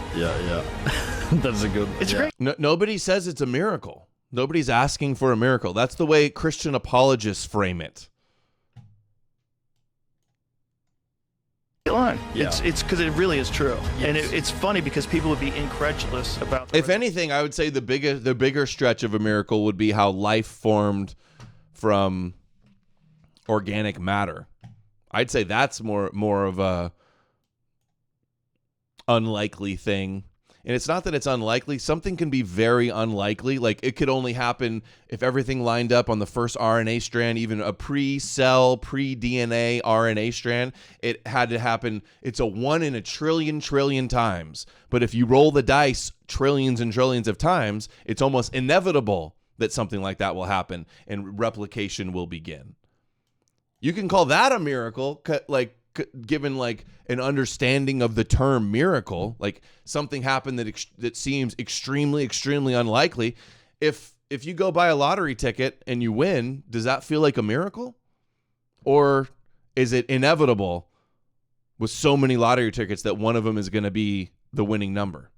That's a good one. It's great. Nobody says it's a miracle. Nobody's asking for a miracle. That's the way Christian apologists frame it. Line. Yeah. It's because it really is true. Yes. And it's funny because people would be incredulous about if anything, I would say the bigger stretch of a miracle would be how life formed from organic matter. I'd say that's more of a unlikely thing. And it's not that it's unlikely. Something can be very unlikely. Like it could only happen if everything lined up on the first RNA strand, even a pre-cell, pre-DNA RNA strand. It had to happen. It's a 1 in a trillion times. But if you roll the dice trillions and trillions of times, it's almost inevitable that something like that will happen and replication will begin. You can call that a miracle, like given like an understanding of the term miracle, like something happened that seems extremely unlikely. If you go buy a lottery ticket and you win, does that feel like a miracle? Or is it inevitable with so many lottery tickets that one of them is going to be the winning number?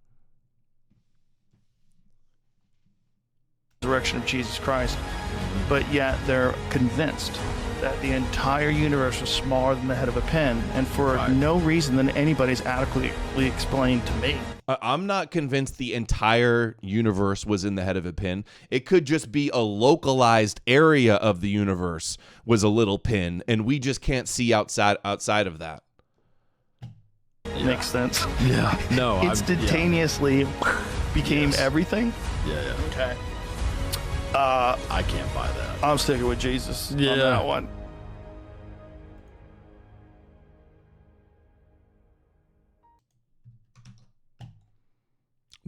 Resurrection of Jesus Christ, but yet they're convinced that the entire universe was smaller than the head of a pin, and for no reason that anybody's adequately explained to me. I'm not convinced the entire universe was in the head of a pin. It could just be a localized area of the universe was a little pin, and we just can't see outside of that. Makes sense. Yeah. No. Instantaneously became everything. Yeah. Okay. I can't buy that. I'm sticking with Jesus on that one.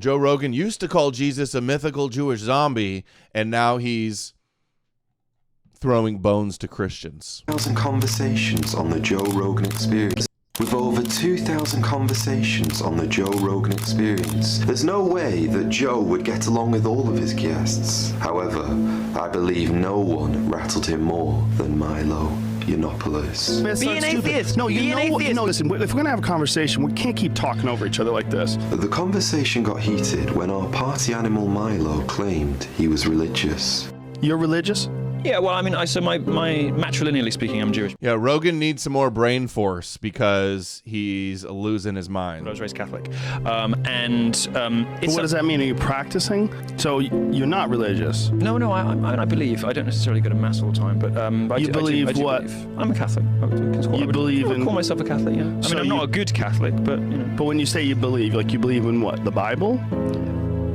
Joe Rogan used to call Jesus a mythical Jewish zombie, and now he's throwing bones to Christians. 2,000 conversations on the Joe Rogan Experience. With over 2,000 conversations on the Joe Rogan Experience, there's no way that Joe would get along with all of his guests. However, I believe no one rattled him more than Milo Yiannopoulos. Be an atheist. No, you know, listen, if we're going to have a conversation, we can't keep talking over each other like this. The conversation got heated when our party animal Milo claimed he was religious. You're religious? Yeah, well, I mean, so my matrilineally speaking, I'm Jewish. Yeah, Rogan needs some more brain force because he's losing his mind. I was raised Catholic. What does that mean? Are you practicing? So you're not religious? No, I believe. I don't necessarily go to mass all the time, but I do what? Believe. I'm a Catholic. I would call myself a Catholic, yeah. I mean, I'm not a good Catholic, but, you know. But when you say you believe, like you believe in what? The Bible?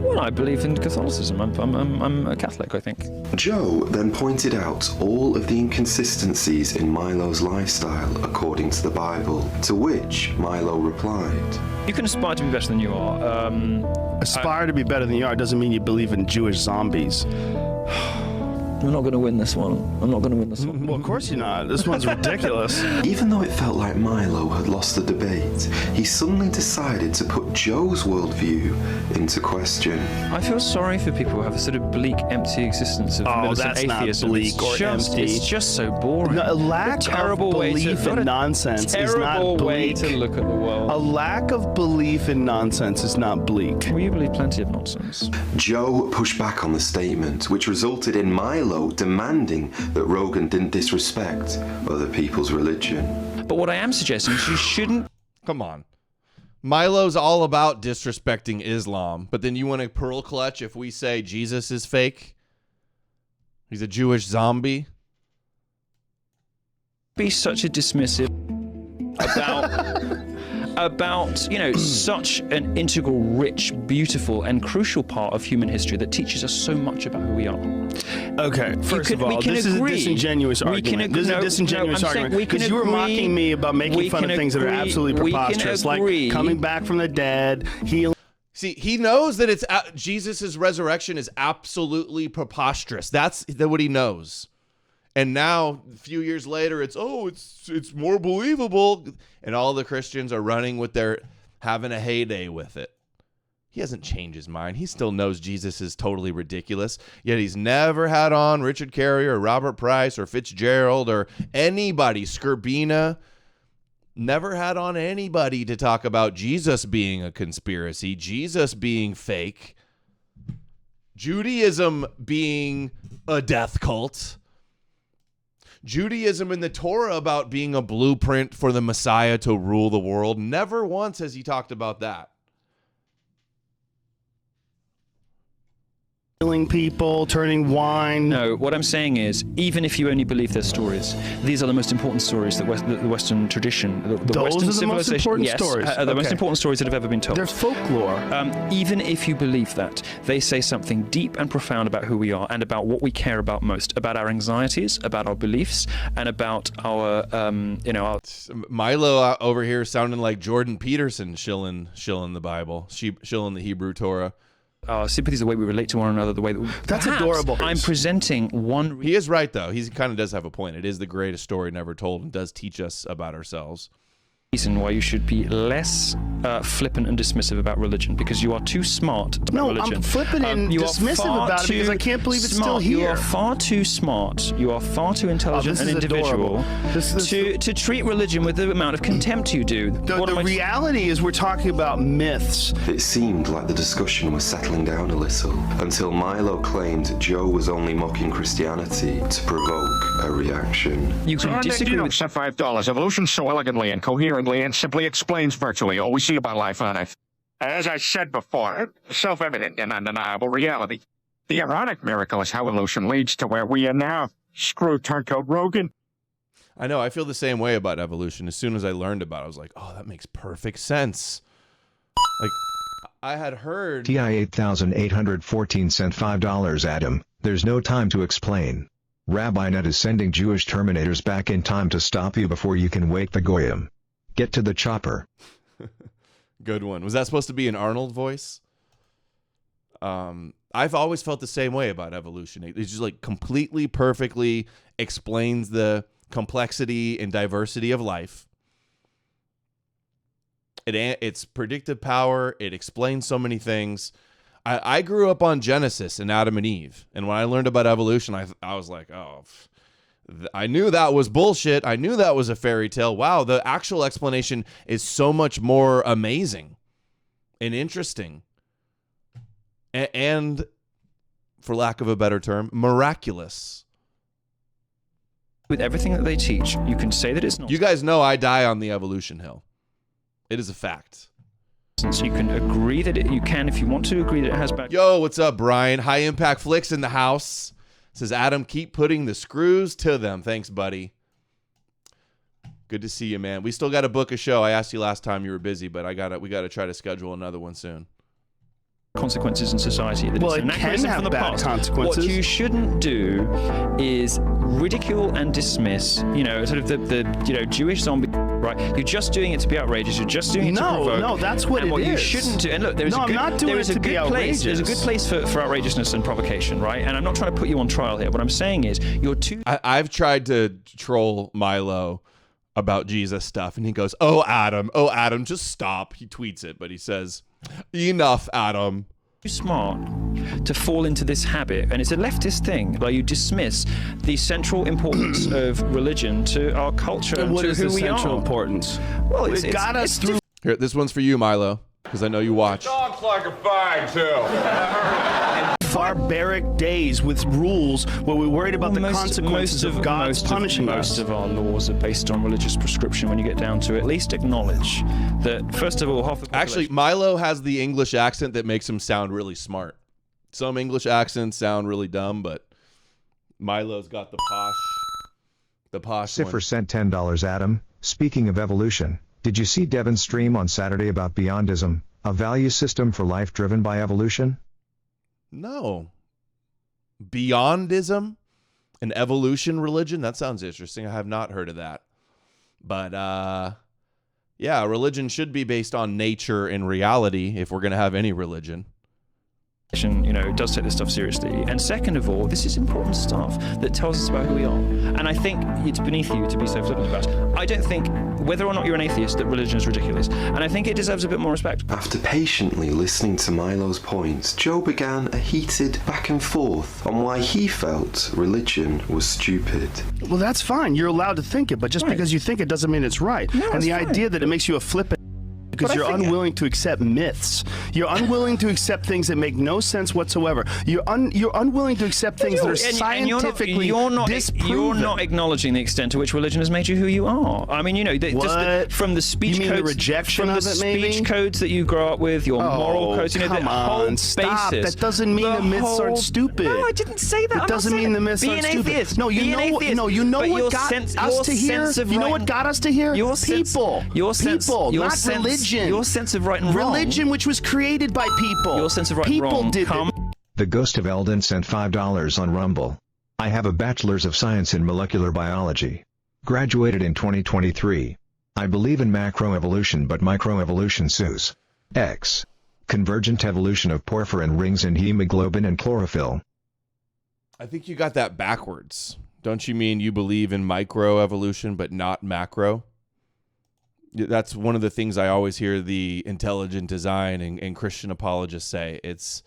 Well, I believe in Catholicism. I'm a Catholic, I think. Joe then pointed out all of the inconsistencies in Milo's lifestyle according to the Bible, to which Milo replied, You can aspire to be better than you are. Aspire to be better than you are doesn't mean you believe in Jewish zombies. We're not going to win this one. I'm not going to win this one. Well, of course you're not. This one's ridiculous. Even though it felt like Milo had lost the debate, he suddenly decided to put Joe's worldview into question. I feel sorry for people who have a sort of bleak, empty existence of militant atheism. Not bleak or empty. It's just so boring. No, a lack of belief in nonsense is not bleak. Terrible way to look at the world. A lack of belief in nonsense is not bleak. Well, you believe plenty of nonsense. Joe pushed back on the statement, which resulted in Milo demanding that Rogan didn't disrespect other people's religion. But what I am suggesting is you shouldn't... Come on. Milo's all about disrespecting Islam, but then you want to pearl clutch if we say Jesus is fake? He's a Jewish zombie? Be such a dismissive about, you know, such an integral, rich, beautiful, and crucial part of human history that teaches us so much about who we are. Okay, first of all, this is a disingenuous argument. This is a disingenuous argument because you were mocking me about making fun of things that are absolutely preposterous, like coming back from the dead, healing. See, he knows that it's Jesus' resurrection is absolutely preposterous. That's what he knows. And now, a few years later, it's more believable. And all the Christians are running with having a heyday with it. He hasn't changed his mind. He still knows Jesus is totally ridiculous. Yet he's never had on Richard Carey or Robert Price or Fitzgerald or anybody, Skirbina. Never had on anybody to talk about Jesus being a conspiracy, Jesus being fake, Judaism being a death cult. Judaism and the Torah about being a blueprint for the Messiah to rule the world. Never once has he talked about that. killing people, turning wine. No, what I'm saying is, even if you only believe their stories, these are the most important stories that the Western tradition, the Those Western are the most civilization, important yes, stories. are the most Okay. important stories that have ever been told. They're folklore. Even if you believe that, they say something deep and profound about who we are and about what we care about most, about our anxieties, about our beliefs, and about our, our... Milo over here sounding like Jordan Peterson shilling the Bible, shilling the Hebrew Torah. Sympathy is the way we relate to one another, the way that That's perhaps adorable. I'm presenting one... He is right, though. He kind of does have a point. It is the greatest story never told and does teach us about ourselves. Reason why you should be less flippant and dismissive about religion, because you are too smart about religion. I'm flippant and you are dismissive far about it because I can't believe it's still smart. here. You are far too smart. You are far too intelligent this and is individual adorable. to treat religion with the amount of contempt you do. The reality is we're talking about myths. It seemed like the discussion was settling down a little, until Milo claimed Joe was only mocking Christianity to provoke a reaction. You can disagree with... accept $5. Evolution so elegantly and coherently and simply explains virtually all we see about life on Earth. As I said before, self-evident and undeniable reality. The ironic miracle is how evolution leads to where we are now. Screw turncoat Rogan. I know. I feel the same way about evolution. As soon as I learned about it, I was like, oh, that makes perfect sense. Like, I had heard... TI 8,814 sent $5 Adam. There's no time to explain. Rabbi Net is sending Jewish terminators back in time to stop you before you can wake the Goyim. Get to the chopper. Good one. Was that supposed to be an Arnold voice? I've always felt the same way about evolution. It just like completely, perfectly explains the complexity and diversity of life. It's predictive power. It explains so many things. I grew up on Genesis and Adam and Eve. And when I learned about evolution, I was like, oh... I knew that was bullshit. I knew that was a fairy tale. Wow, the actual explanation is so much more amazing and interesting. And for lack of a better term, miraculous. With everything that they teach, you can say that it's not. You guys know I die on the evolution hill. It is a fact. So you can agree that you can, if you want to agree that it has back. Yo, what's up, Brian? High Impact Flicks in the house. Says, Adam, keep putting the screws to them. Thanks, buddy. Good to see you, man. We still got to book a show. I asked you last time you were busy, but we got to try to schedule another one soon. Consequences in society. That Well, it's it an can anachronism have from the bad past. consequences. What you shouldn't do is ridicule and dismiss, sort of the Jewish zombie, right? You're just doing it to be outrageous. You're just doing it to provoke. No, that's what and it what you is. shouldn't do. And look, there's I'm not doing it to be outrageous. There's a good place for outrageousness and provocation, right? And I'm not trying to put you on trial here. What I'm saying is you're too... I've tried to troll Milo about Jesus stuff, and he goes, oh, Adam, just stop. He tweets it, but he says, enough, Adam. Too smart to fall into this habit, and it's a leftist thing. Like, you dismiss the central importance of religion to our culture and what to is who the we central are. importance? Well, It got us through. Here, this one's for you, Milo, because I know you watch. Dog's like a fag, too. Barbaric days with rules where we worried about the consequences of God's punishing us. Most of our laws are based on religious prescription. When you get down to it, at least acknowledge that, first of all, half the population... Actually, Milo has the English accent that makes him sound really smart. Some English accents sound really dumb, but Milo's got the posh Cipher one. sent $10 Adam. Speaking of evolution, did you see Devin's stream on Saturday about Beyondism, a value system for life driven by evolution? No. Beyondism? An evolution religion? That sounds interesting. I have not heard of that. But, yeah, religion should be based on nature and reality if we're going to have any religion. Does take this stuff seriously. And second of all, this is important stuff that tells us about who we are. And I think it's beneath you to be so flippant about it. I don't think, whether or not you're an atheist, that religion is ridiculous. And I think it deserves a bit more respect. After patiently listening to Milo's points, Joe began a heated back and forth on why he felt religion was stupid. Well, that's fine. You're allowed to think it, but just because you think it doesn't mean it's right. No, and it's the fine. idea that it makes you a flippant... Because you're unwilling to accept myths. You're unwilling to accept things that make no sense whatsoever. You're unwilling to accept things that are scientifically disproven. You're not acknowledging the extent to which religion has made you who you are. I mean, you know, from the speech you mean codes, the rejection from of the it, maybe? speech codes that you grow up with, your moral codes. You know, come the whole on, stop. basis. That doesn't mean the myths aren't stupid. No, I didn't say that. It doesn't mean the myths aren't stupid. No, you know what got us to here? You know what got us to here? People, not religion. Your sense of right and wrong. Religion, which was created by people. Your sense of right and wrong. People did The Ghost of Eldon sent $5 on Rumble. I have a Bachelor's of Science in Molecular Biology. Graduated in 2023. I believe in macroevolution but microevolution sues. X. Convergent evolution of porphyrin rings in hemoglobin and chlorophyll. I think you got that backwards. Don't you mean you believe in microevolution but not macro? That's one of the things I always hear the intelligent design and Christian apologists say. It's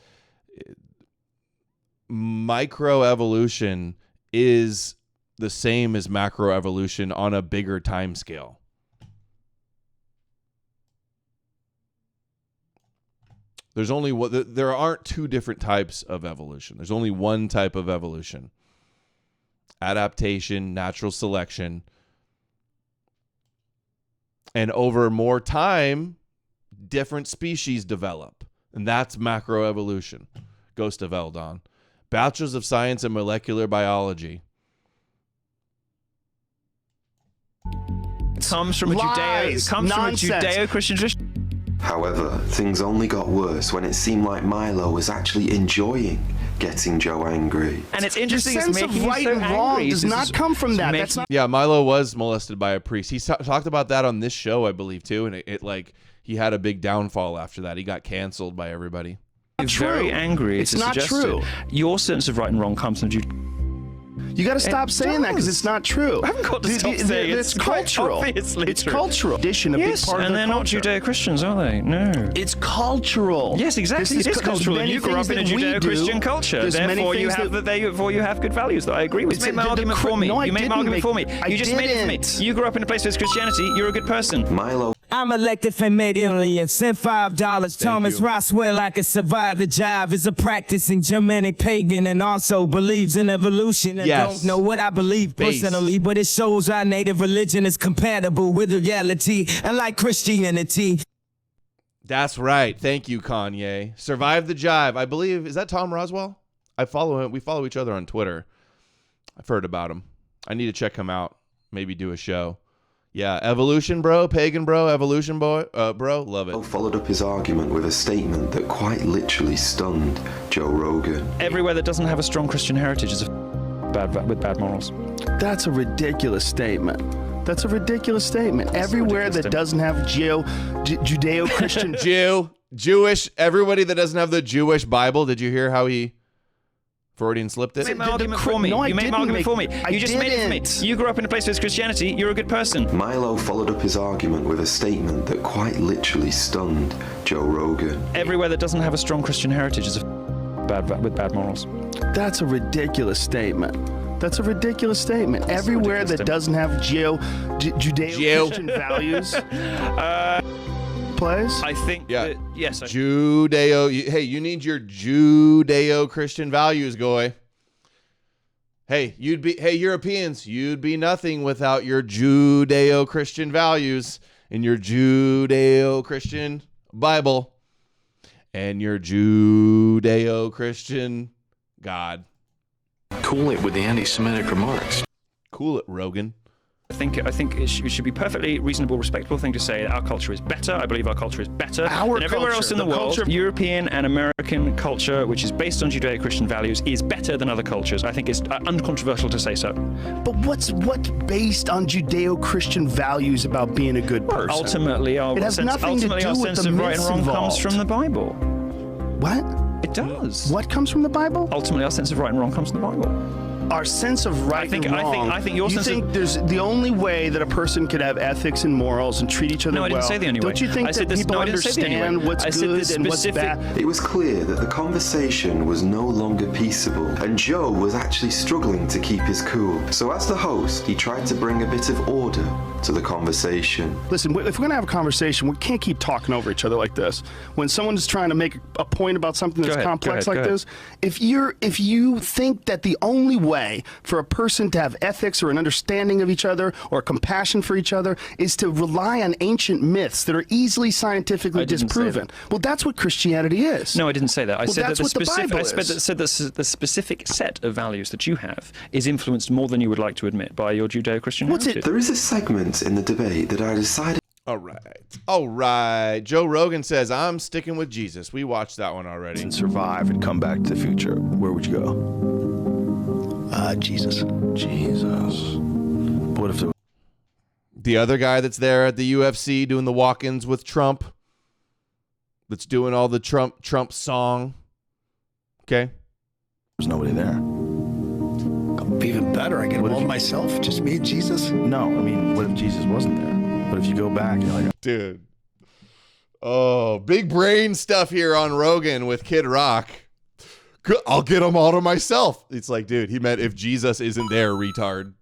microevolution is the same as macroevolution on a bigger time scale. There aren't two different types of evolution. There's only one type of evolution. Adaptation, natural selection. And over more time, different species develop. And that's macroevolution. Ghost of Eldon. Bachelor's of Science in Molecular Biology. Comes from a Judeo-Christian tradition. However, things only got worse when it seemed like Milo was actually enjoying getting Joe angry. And it's interesting. The sense of right and wrong does not come from that. That's not. Yeah, Milo was molested by a priest. He talked about that on this show, I believe, too. And it he had a big downfall after that. He got canceled by everybody. He's very angry. It's not true. Your sense of right and wrong comes from You got to stop saying that because it's not true. I haven't got to stop saying it. It's cultural. It's cultural. Addition, a big part of and they're not culture. Judeo-Christians, are they? No. It's cultural. Yes, exactly. It is cultural. And you grew up in a Judeo-Christian culture. Therefore, you have good values that I agree with. You made my argument for me. You made my argument for me. You just made it for me. You grew up in a place with Christianity. You're a good person. Milo. I'm elected for million, sent $5. Thomas Roswell, I could survive the job, is a practicing Germanic pagan and also believes in evolution. I don't know what I believe personally, but it shows our native religion is compatible with reality, unlike Christianity. That's right. Thank you, Kanye. Survive the Jive. I believe, is that Tom Roswell? I follow him. We follow each other on Twitter. I've heard about him. I need to check him out. Maybe do a show. Yeah, evolution, bro, pagan, bro, evolution, bro, love it. Followed up his argument with a statement that quite literally stunned Joe Rogan. Everywhere that doesn't have a strong Christian heritage is with bad morals. That's a ridiculous statement. That's a ridiculous statement. Everywhere that doesn't have Judeo-Christian... Jewish, everybody that doesn't have the Jewish Bible, did you hear how he... Freudian slipped it? You made my argument for me. You made my argument for me. You just made it for me. You grew up in a place with Christianity. You're a good person. Milo followed up his argument with a statement that quite literally stunned Joe Rogan. Everywhere that doesn't have a strong Christian heritage is with bad morals. That's a ridiculous statement. That's a ridiculous statement. Everywhere that doesn't have Judeo-Christian values. Plays? I think that, yes. You need your Judeo-Christian values, Goy. Hey, Europeans, you'd be nothing without your Judeo-Christian values and your Judeo-Christian Bible and your Judeo-Christian God. Cool it with the anti-Semitic remarks. Cool it, Rogan. I think it should be perfectly reasonable, respectable thing to say that our culture is better. I believe our culture is better than everywhere else in the world. European and American culture, which is based on Judeo-Christian values, is better than other cultures. I think it's uncontroversial to say so. But what's based on Judeo-Christian values about being a good person? Ultimately, our sense of right and wrong comes from the Bible. What? It does. What comes from the Bible? Ultimately, our sense of right and wrong comes from the Bible. our sense of right and wrong. I think your sense think there's the only way that a person could have ethics and morals and treat each other well. No, I didn't say the only way. Don't you think that people understand what's good and what's bad? It was clear that the conversation was no longer peaceable, and Joe was actually struggling to keep his cool. So as the host, he tried to bring a bit of order to the conversation. Listen, if we're going to have a conversation, we can't keep talking over each other like this. When someone is trying to make a point about something that's complex like this, if you think that the only way for a person to have ethics or an understanding of each other or compassion for each other is to rely on ancient myths that are easily scientifically disproven, well, that's what Christianity is. No, I didn't say that. I said that's that what the Bible is. the specific set of values that you have is influenced more than you would like to admit by your Judeo-Christian heritage. There is a segment in the debate that I decided. All right. Joe Rogan says, I'm sticking with Jesus. We watched that one already. And survive and come back to the future. Where would you go? Jesus. What if the other guy that's there at the UFC doing the walk-ins with Trump, that's doing all the Trump song, okay? There's nobody there. Even better, I get it all myself, just me and Jesus? No, I mean, what if Jesus wasn't there? What if you go back and you're like... Dude. Oh, big brain stuff here on Rogan with Kid Rock. I'll get them all to myself. It's like, dude, he meant if Jesus isn't there, retard.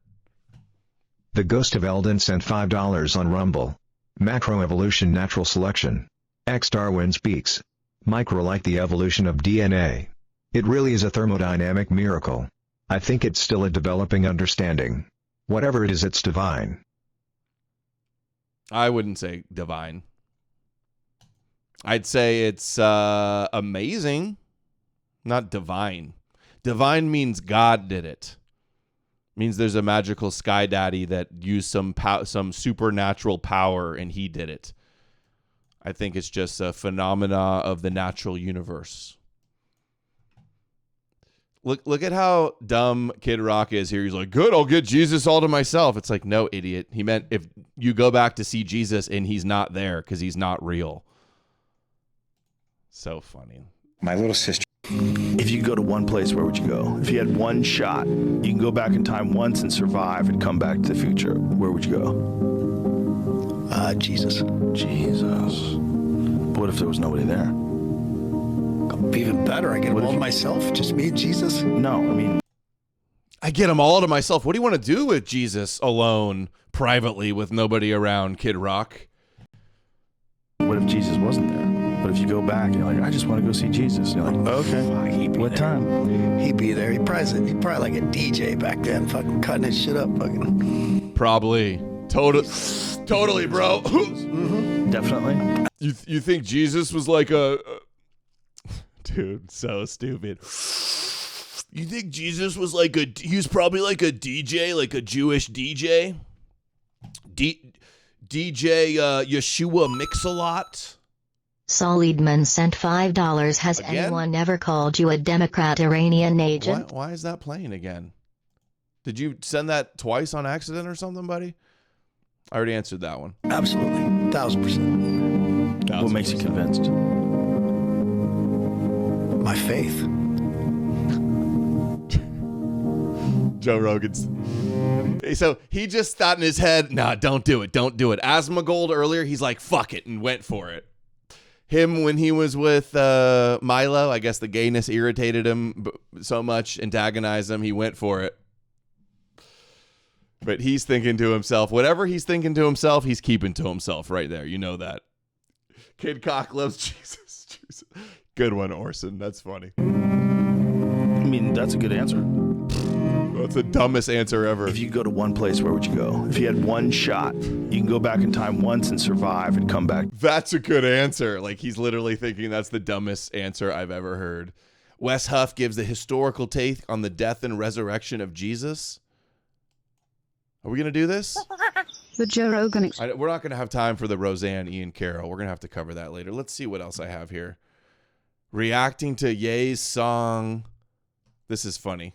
The Ghost of Eldon sent $5 on Rumble. Macroevolution natural selection. X Darwin speaks. Micro like the evolution of DNA. It really is a thermodynamic miracle. I think it's still a developing understanding. Whatever it is, it's divine. I wouldn't say divine. I'd say it's amazing, not divine. Divine means God did it. Means there's a magical sky daddy that used some supernatural power and he did it. I think it's just a phenomena of the natural universe. Look at how dumb Kid Rock is here. He's like, good, I'll get Jesus all to myself. It's like, no, idiot. He meant if you go back to see Jesus and he's not there because he's not real. So funny. My little sister. If you could go to one place, where would you go? If you had one shot, you can go back in time once and survive and come back to the future. Where would you go? Jesus. What if there was nobody there? Even better, I get it all myself, just me and Jesus? No, I mean... I get them all to myself. What do you want to do with Jesus alone, privately, with nobody around, Kid Rock? What if Jesus wasn't there? What if you go back and you're like, I just want to go see Jesus? And you're like, okay, what time? He'd be there. He'd probably like a DJ back then, fucking cutting his shit up. Fucking. Probably. Totally, bro. Mm-hmm. Definitely. You think Jesus was like a... Dude, so stupid. You think Jesus was like he was probably like a DJ, like a Jewish DJ? DJ Yeshua Mix-a-Lot? Solidman sent $5. Has anyone ever called you a Democrat Iranian agent? Why is that playing again? Did you send that twice on accident or something, buddy? I already answered that one. Absolutely. 1000%. What makes you convinced? My faith. Joe Rogan's. So he just thought in his head, nah, don't do it. Asmongold earlier, he's like, fuck it, and went for it. Him, when he was with Milo, I guess the gayness irritated him so much, antagonized him, he went for it. But he's thinking to himself, whatever he's thinking to himself, he's keeping to himself right there. You know that. Kid Cock loves Jesus. Good one, Orson. That's funny. I mean, that's a good answer. That's the dumbest answer ever. If you could go to one place, where would you go? If you had one shot, you can go back in time once and survive and come back. That's a good answer. Like, he's literally thinking that's the dumbest answer I've ever heard. Wes Huff gives the historical take on the death and resurrection of Jesus. Are we going to do this? The Joe Rogan We're not going to have time for the Roseanne Ian Carroll. We're going to have to cover that later. Let's see what else I have here. Reacting to Ye's song. This is funny.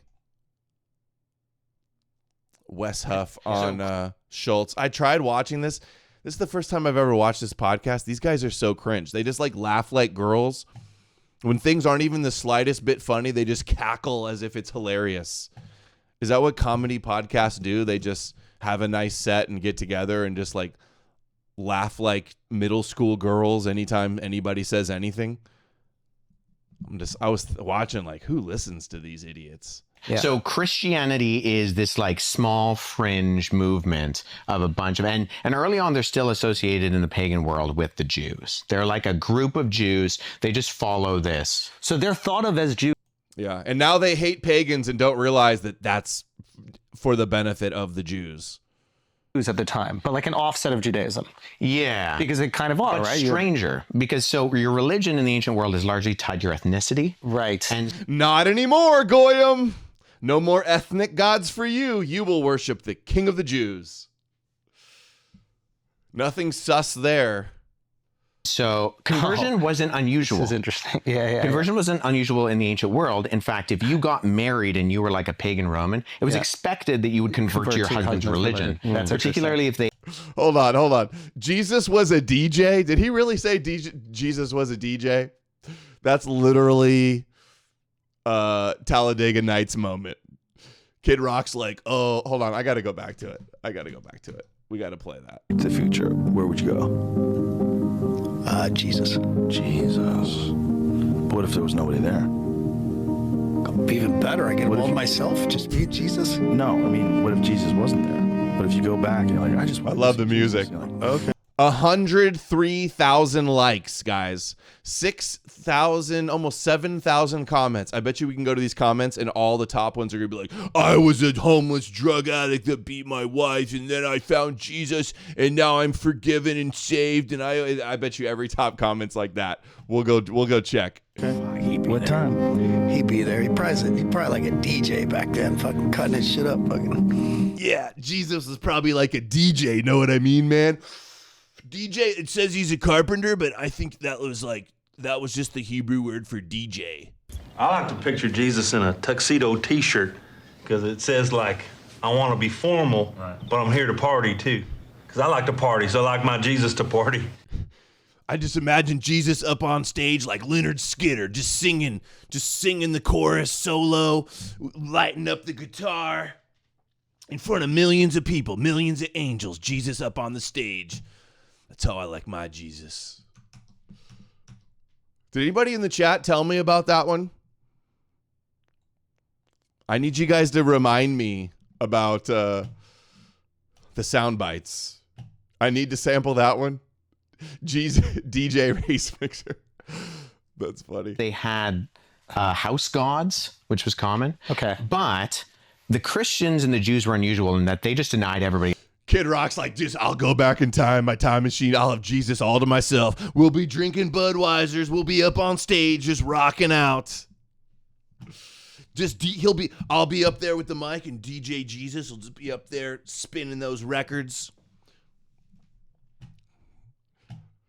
Wes Huff on Schultz. I tried watching this. This is the first time I've ever watched this podcast. These guys are so cringe. They just like laugh like girls. When things aren't even the slightest bit funny, they just cackle as if it's hilarious. Is that what comedy podcasts do? They just have a nice set and get together and just like laugh like middle school girls anytime anybody says anything? I was watching like, who listens to these idiots? Yeah. So Christianity is this like small fringe movement of a bunch of, and early on they're still associated in the pagan world with the Jews. They're like a group of Jews. They just follow this. So they're thought of as Jews. Yeah. And now they hate pagans and don't realize that that's for the benefit of the Jews. At the time, but like an offset of Judaism. Yeah. Because they kind of are, but right? Stranger. Because so your religion in the ancient world is largely tied to your ethnicity. Right. And not anymore, Goyim. No more ethnic gods for you. You will worship the King of the Jews. Nothing sus there. So conversion wasn't unusual. This is interesting. Yeah. Conversion wasn't unusual in the ancient world. In fact, if you got married and you were like a pagan Roman, it was expected that you would convert to your husband's religion. That's particularly if they... Hold on. Jesus was a DJ? Did he really say Jesus was a DJ? That's literally Talladega Nights moment. Kid Rock's like, oh, hold on. I got to go back to it. We got to play that. The future, where would you go? Jesus. What if there was nobody there? Even better, I get all myself. Just be Jesus. No, I mean, what if Jesus wasn't there? What if you go back and you're like, I love the music. Okay. 103,000 likes, guys. 6,000, almost 7,000 comments. I bet you we can go to these comments and all the top ones are going to be like, I was a homeless drug addict that beat my wife and then I found Jesus and now I'm forgiven and saved. And I bet you every top comment's like that. We'll go check. Okay. What time? He'd be there. He'd probably like a DJ back then, fucking cutting his shit up. Fucking. Yeah, Jesus was probably like a DJ. Know what I mean, man? DJ, it says he's a carpenter, but I think that was just the Hebrew word for DJ. I like to picture Jesus in a tuxedo t-shirt because it says like, I want to be formal, but I'm here to party too. Because I like to party, so I like my Jesus to party. I just imagine Jesus up on stage like Leonard Skinner, just singing the chorus solo, lighting up the guitar in front of millions of people, millions of angels, Jesus up on the stage. That's how I like my Jesus. Did anybody in the chat tell me about that one? I need you guys to remind me about the sound bites. I need to sample that one. DJ Race Mixer. That's funny. They had house gods, which was common. Okay. But the Christians and the Jews were unusual in that they just denied everybody. Kid Rock's like, just I'll go back in time, my time machine. I'll have Jesus all to myself. We'll be drinking Budweisers. We'll be up on stage just rocking out. I'll be up there with the mic and DJ Jesus will just be up there spinning those records.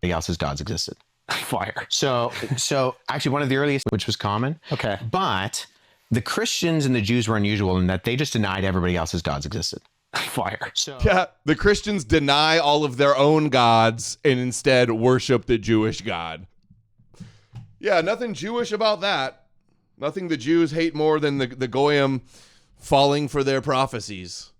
Everybody else's gods existed. Fire. So actually one of the earliest, which was common. Okay. But the Christians and the Jews were unusual in that they just denied everybody else's gods existed. Fire. So yeah, the Christians deny all of their own gods and instead worship the Jewish God. Yeah, nothing Jewish about that. Nothing the Jews hate more than the Goyim falling for their prophecies.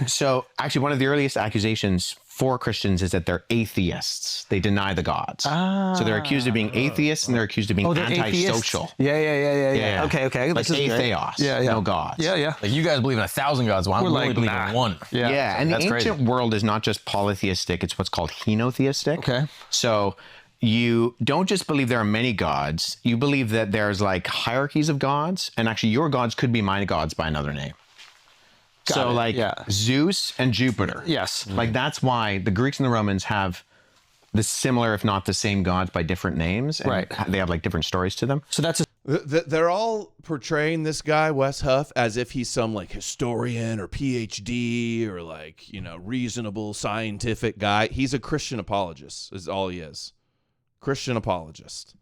So actually one of the earliest accusations for Christians is that they're atheists. They deny the gods. So they're accused of being atheists and they're accused of being antisocial. Yeah. Okay. Like atheos. No gods. Yeah. Like you guys believe in 1,000 gods. Why don't we believe in one? Yeah. And the ancient world is not just polytheistic. It's what's called henotheistic. Okay. So you don't just believe there are many gods. You believe that there's like hierarchies of gods. And actually your gods could be my gods by another name. Zeus and Jupiter. Yes. Like that's why the Greeks and the Romans have the similar, if not the same gods by different names. And they have like different stories to them. So that's they're all portraying this guy, Wes Huff, as if he's some like historian or PhD or like, reasonable scientific guy. He's a Christian apologist is all he is. Christian apologist.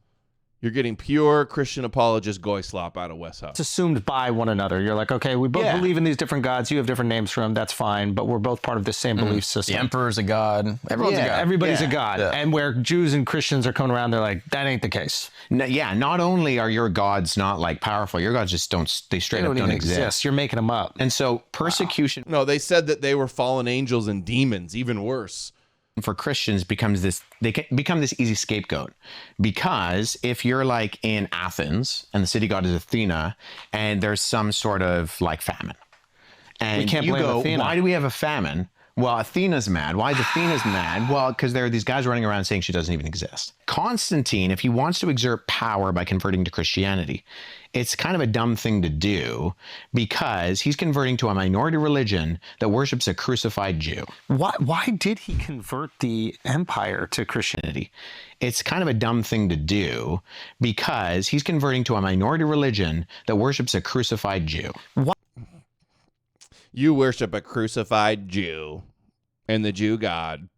You're getting pure Christian apologist goy slop out of Wes Huff. It's assumed by one another. You're like, okay, we both believe in these different gods. You have different names for them. That's fine. But we're both part of the same belief system. The emperor's a god. Everyone's a god. Everybody's a god. Yeah. And where Jews and Christians are coming around, they're like, that ain't the case. Not only are your gods not like powerful, your gods just they straight up don't exist. You're making them up. And so persecution. No, they said that they were fallen angels and demons, even worse. For Christians become this easy scapegoat, because if you're like in Athens and the city god is Athena and there's some sort of like famine, and we can't you blame go, Athena. why do we have a famine? Well, Athena's mad. Why is Athena's mad? Well, because there are these guys running around saying she doesn't even exist. Constantine, if he wants to exert power by converting to Christianity, it's kind of a dumb thing to do, because he's converting to a minority religion that worships a crucified Jew. Why did he convert the empire to Christianity? It's kind of a dumb thing to do, because he's converting to a minority religion that worships a crucified Jew. You worship a crucified Jew and the Jew God.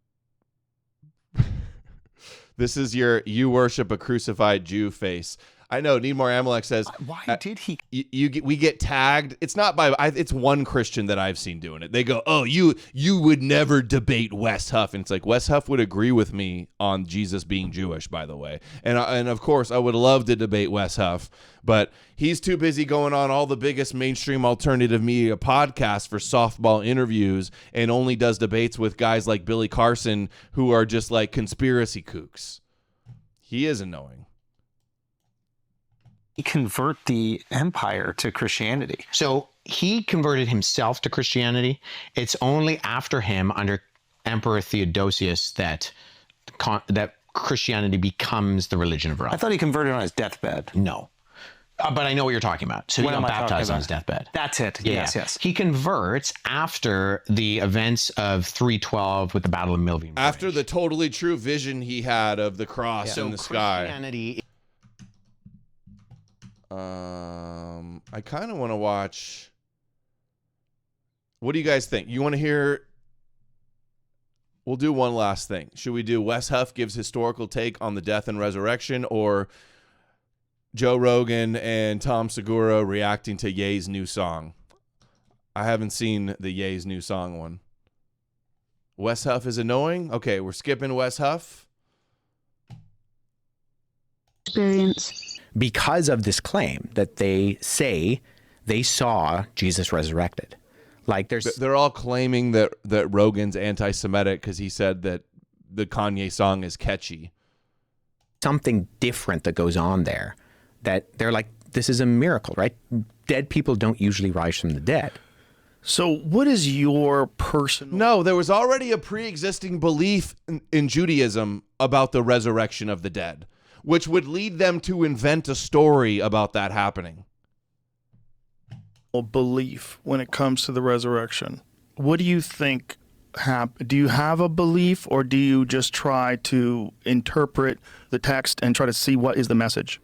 This is your you worship a crucified Jew face. I know. Need More Amalek says, why did he? We get tagged. It's not by. It's one Christian that I've seen doing it. They go, "Oh, you would never debate Wes Huff," and it's like Wes Huff would agree with me on Jesus being Jewish, by the way. And of course, I would love to debate Wes Huff, but he's too busy going on all the biggest mainstream alternative media podcasts for softball interviews, and only does debates with guys like Billy Carson, who are just like conspiracy kooks. He is annoying. Convert the empire to Christianity. So he converted himself to Christianity. It's only after him, under Emperor Theodosius, that Christianity becomes the religion of Rome. I thought he converted on his deathbed. No. But I know what you're talking about. So he got baptized on his deathbed. That's it. Yeah. Yes. He converts after the events of 312 with the Battle of Milvian. After the totally true vision he had of the cross in the sky. Christianity. I kind of want to watch. What do you guys think? You want to hear? We'll do one last thing. Should we do Wes Huff gives historical take on the death and resurrection, or Joe Rogan and Tom Segura reacting to Ye's new song? I haven't seen the Ye's new song one. Wes Huff is annoying? Okay, we're skipping Wes Huff. Experience. Because of this claim that they say they saw Jesus resurrected. Like they're all claiming that Rogan's anti-Semitic because he said that the Kanye song is catchy. Something different that goes on there, that they're like, this is a miracle, right? Dead people don't usually rise from the dead. So what is your personal... No, there was already a pre-existing belief in Judaism about the resurrection of the dead, which would lead them to invent a story about that happening. Belief when it comes to the resurrection. What do you think do you have a belief, or do you just try to interpret the text and try to see what is the message?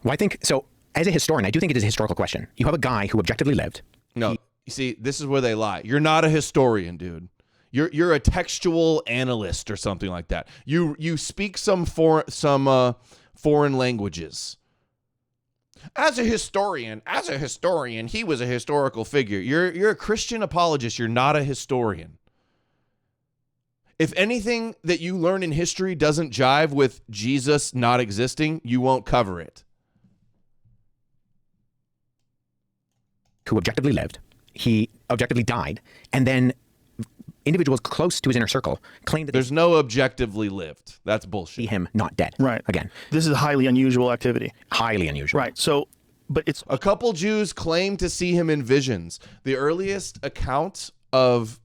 Well, I think, so as a historian, I do think it is a historical question. You have a guy who objectively lived. No, you see, this is where they lie. You're not a historian, dude. You're a textual analyst or something like that. You speak some foreign languages. As a historian, he was a historical figure. You're a Christian apologist. You're not a historian. If anything that you learn in history doesn't jive with Jesus not existing, you won't cover it. Who objectively lived, he objectively died, and then individuals close to his inner circle claimed that there's no objectively lived. That's bullshit. See him not dead. Right. Again, this is a highly unusual activity. Highly unusual. Right. So, but it's a couple Jews claim to see him in visions. The earliest account of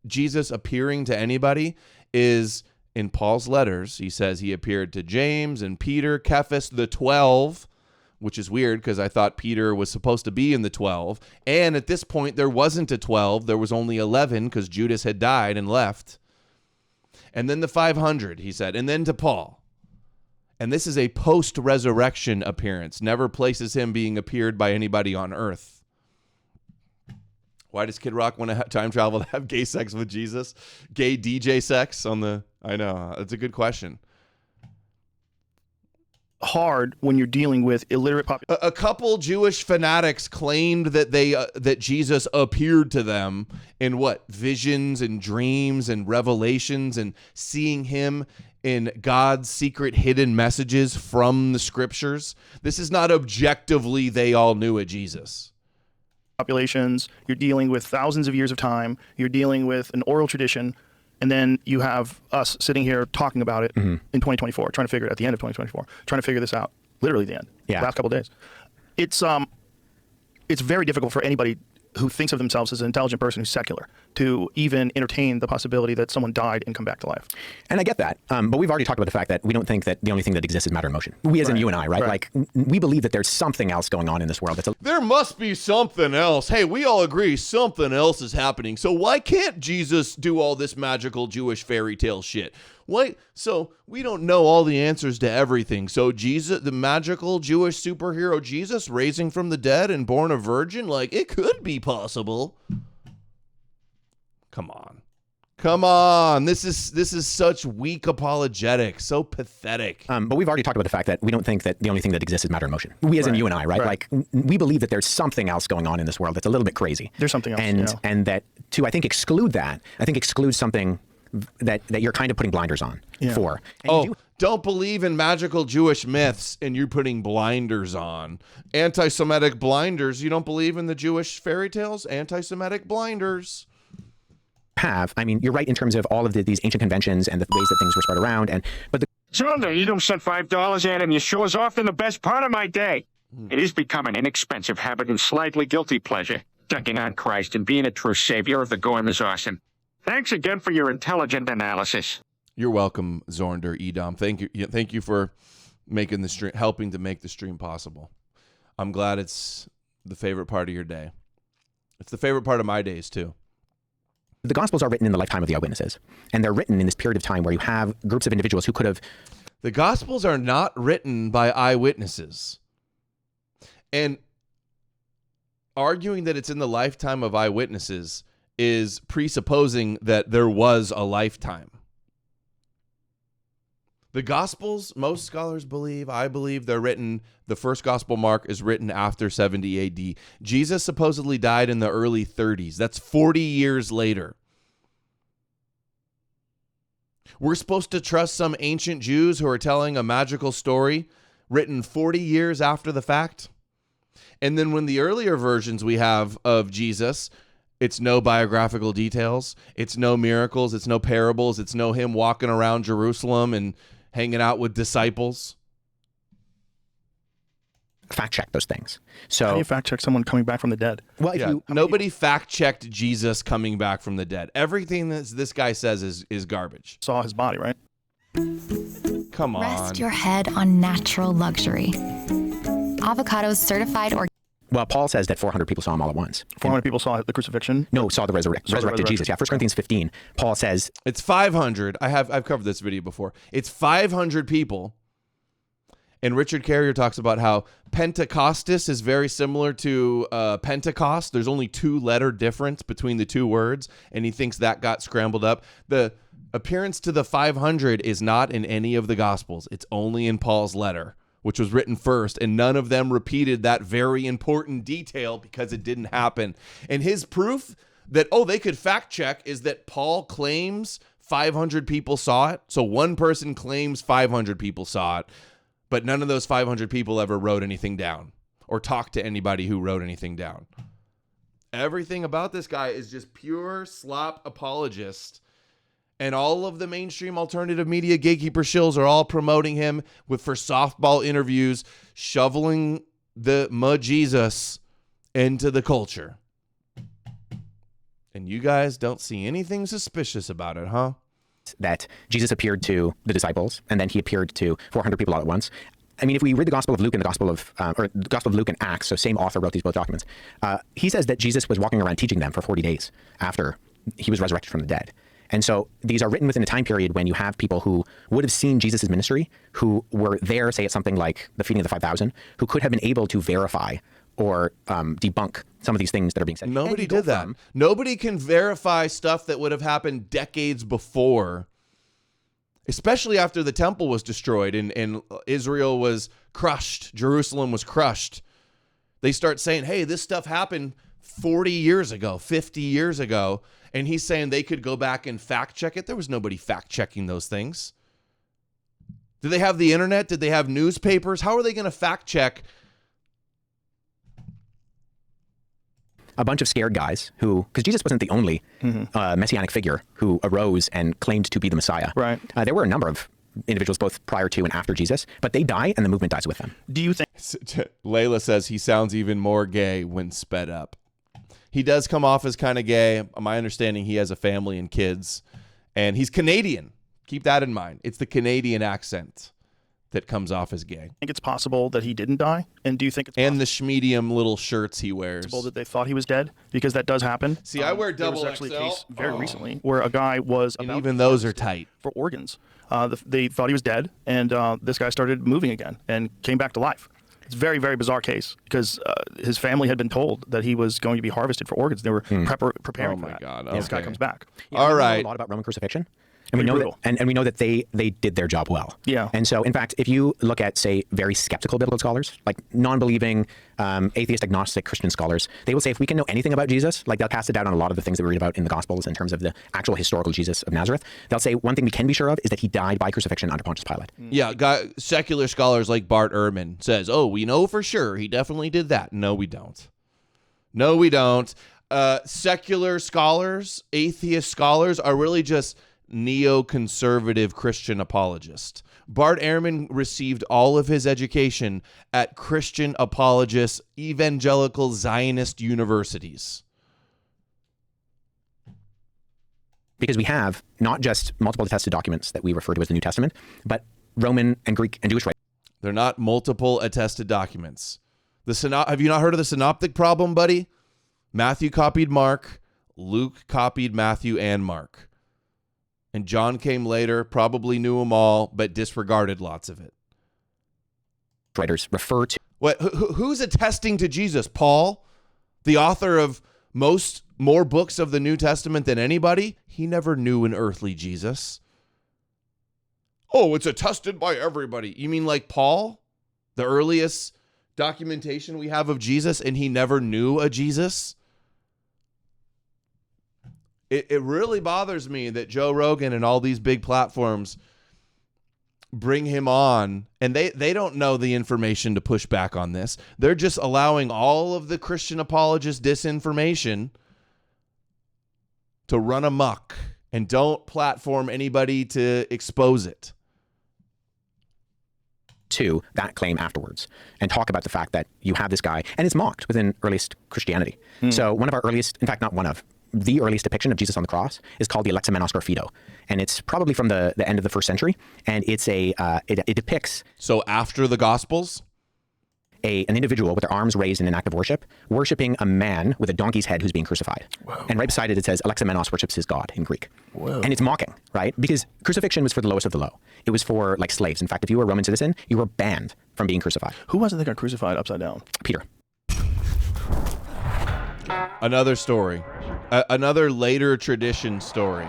Jesus appearing to anybody is in Paul's letters. He says he appeared to James and Peter, Cephas, the 12, which is weird because I thought Peter was supposed to be in the 12. And at this point, there wasn't a 12. There was only 11 because Judas had died and left. And then the 500, he said, and then to Paul. And this is a post-resurrection appearance. Never places him being appeared by anybody on earth. Why does Kid Rock want to time travel to have gay sex with Jesus? Gay DJ sex on the... I know. It's a good question. hard when you're dealing with illiterate population. A couple Jewish fanatics claimed that that Jesus appeared to them in visions and dreams and revelations, and seeing him in God's secret hidden messages from the scriptures. This is not objectively they all knew a Jesus. Populations, you're dealing with thousands of years of time, you're dealing with an oral tradition, and then you have us sitting here talking about it in 2024, trying to figure it at the end of 2024, trying to figure this out, literally the end, last couple of days. It's very difficult for anybody who thinks of themselves as an intelligent person who's secular to even entertain the possibility that someone died and come back to life. And I get that, but we've already talked about the fact that we don't think that the only thing that exists is matter and motion. We as in you and I, right? Like, we believe that there's something else going on in this world. There must be something else. Hey, we all agree something else is happening. So why can't Jesus do all this magical Jewish fairy tale shit? Why? So we don't know all the answers to everything. So Jesus, the magical Jewish superhero Jesus, raising from the dead and born a virgin, like, it could be possible. Come on. This is such weak apologetics, so pathetic. But we've already talked about the fact that we don't think that the only thing that exists is matter and motion. We as in you and I, right? Like, we believe that there's something else going on in this world that's a little bit crazy. There's something else. And that to, I think, exclude that, excludes something that you're kind of putting blinders on for. And don't believe in magical Jewish myths and you're putting blinders on. Anti-Semitic blinders. You don't believe in the Jewish fairy tales? Anti-Semitic blinders. You're right in terms of all of these ancient conventions and the ways that things were spread around. Zonda, you don't send $5 at him. You sure is often the best part of my day. It has become an inexpensive habit and slightly guilty pleasure. Dunking on Christ and being a true savior of the Goyim is awesome. Thanks again for your intelligent analysis. You're welcome, Zornder Edom. Thank you for making the stream, helping to make the stream possible. I'm glad it's the favorite part of your day. It's the favorite part of my days too. The Gospels are written in the lifetime of the eyewitnesses, and they're written in this period of time where you have groups of individuals who could have. The Gospels are not written by eyewitnesses, and arguing that it's in the lifetime of eyewitnesses is presupposing that there was a lifetime. The Gospels, most scholars believe, I believe, they're written, the first Gospel, Mark, is written after 70 AD. Jesus supposedly died in the early 30s. That's 40 years later. We're supposed to trust some ancient Jews who are telling a magical story written 40 years after the fact? And then when the earlier versions we have of Jesus, it's no biographical details, it's no miracles, it's no parables, it's no him walking around Jerusalem and hanging out with disciples. Fact check those things. So how do you fact check someone coming back from the dead? Well, nobody fact checked Jesus coming back from the dead. Everything that this guy says is garbage. Saw his body, right? Come on. Rest your head on natural luxury. Avocados certified or. Well, Paul says that 400 people saw him all at once. 400 people saw the crucifixion? No, saw the resurrected Jesus. Yeah, 1 Corinthians 15. Paul says it's 500. I've covered this video before. It's 500 people. And Richard Carrier talks about how Pentecostus is very similar to Pentecost. There's only 2-letter difference between the two words, and he thinks that got scrambled up. The appearance to the 500 is not in any of the Gospels. It's only in Paul's letter, which was written first, and none of them repeated that very important detail because it didn't happen. And his proof that, they could fact check is that Paul claims 500 people saw it. So one person claims 500 people saw it, but none of those 500 people ever wrote anything down or talked to anybody who wrote anything down. Everything about this guy is just pure slop apologist. And all of the mainstream alternative media gatekeeper shills are all promoting him for softball interviews, shoveling the mud Jesus into the culture. And you guys don't see anything suspicious about it, huh? That Jesus appeared to the disciples, and then he appeared to 400 people all at once. I mean, if we read the Gospel of Luke and the Gospel of Luke and Acts, so same author wrote these both documents, he says that Jesus was walking around teaching them for 40 days after he was resurrected from the dead. And so these are written within a time period when you have people who would have seen Jesus' ministry, who were there, say, at something like the feeding of the 5,000, who could have been able to verify or debunk some of these things that are being said. Nobody did that. Nobody can verify stuff that would have happened decades before especially after the temple was destroyed and Israel was crushed, Jerusalem was crushed. They start saying, hey, this stuff happened 40 years ago, 50 years ago. And he's saying they could go back and fact check it. There was nobody fact checking those things. Did they have the internet? Did they have newspapers? How are they going to fact check? A bunch of scared guys who, because Jesus wasn't the only messianic figure who arose and claimed to be the Messiah. Right. There were a number of individuals both prior to and after Jesus, but they die and the movement dies with them. Do you think... Layla says he sounds even more gay when sped up. He does come off as kind of gay. My understanding, he has a family and kids, and he's Canadian. Keep that in mind. It's the Canadian accent that comes off as gay. Think it's possible that he didn't die? And do you think it's and the schmedium little shirts he wears? Possible that they thought he was dead? Because that does happen. See, I wear double there was actually XL. A case very recently where a guy was and even those are tight for organs. They thought he was dead, and this guy started moving again and came back to life. It's a very, very bizarre case because his family had been told that he was going to be harvested for organs. They were preparing for that. God. And this guy comes back. All right. We know a lot about Roman crucifixion. And we know that, and we know that they did their job well. Yeah. And so, in fact, if you look at, say, very skeptical biblical scholars, like non-believing, atheist, agnostic Christian scholars, they will say if we can know anything about Jesus, like they'll cast it down on a lot of the things that we read about in the Gospels in terms of the actual historical Jesus of Nazareth. They'll say one thing we can be sure of is that he died by crucifixion under Pontius Pilate. Yeah, secular scholars like Bart Ehrman says, oh, we know for sure he definitely did that. No, we don't. No, we don't. Secular scholars, atheist scholars are really just neoconservative Christian apologist. Bart Ehrman received all of his education at Christian apologist evangelical Zionist universities. Because we have not just multiple attested documents that we refer to as the New Testament, but Roman and Greek and Jewish writers. They're not multiple attested documents. Have you not heard of the synoptic problem, buddy? Matthew copied Mark, Luke copied Matthew and Mark. And John came later, probably knew them all, but disregarded lots of it. Writers refer to... What? Who's attesting to Jesus? Paul, the author of more books of the New Testament than anybody? He never knew an earthly Jesus. Oh, it's attested by everybody. You mean like Paul, the earliest documentation we have of Jesus, and he never knew a Jesus? It really bothers me that Joe Rogan and all these big platforms bring him on, and they don't know the information to push back on this. They're just allowing all of the Christian apologist disinformation to run amok and don't platform anybody to expose it. To that claim afterwards and talk about the fact that you have this guy, and it's mocked within earliest Christianity. So one of our earliest, in fact, not one of, the earliest depiction of Jesus on the cross is called the Alexamenos Graphido, and it's probably from the end of the first century, and it's it depicts... So after the Gospels? An individual with their arms raised in an act of worship, worshiping a man with a donkey's head who's being crucified. Whoa. And right beside it, it says, Alexamenos worships his God in Greek. Whoa. And it's mocking, right? Because crucifixion was for the lowest of the low. It was for, like, slaves. In fact, if you were a Roman citizen, you were banned from being crucified. Who was it that got crucified upside down? Peter. Another story. Another later tradition story.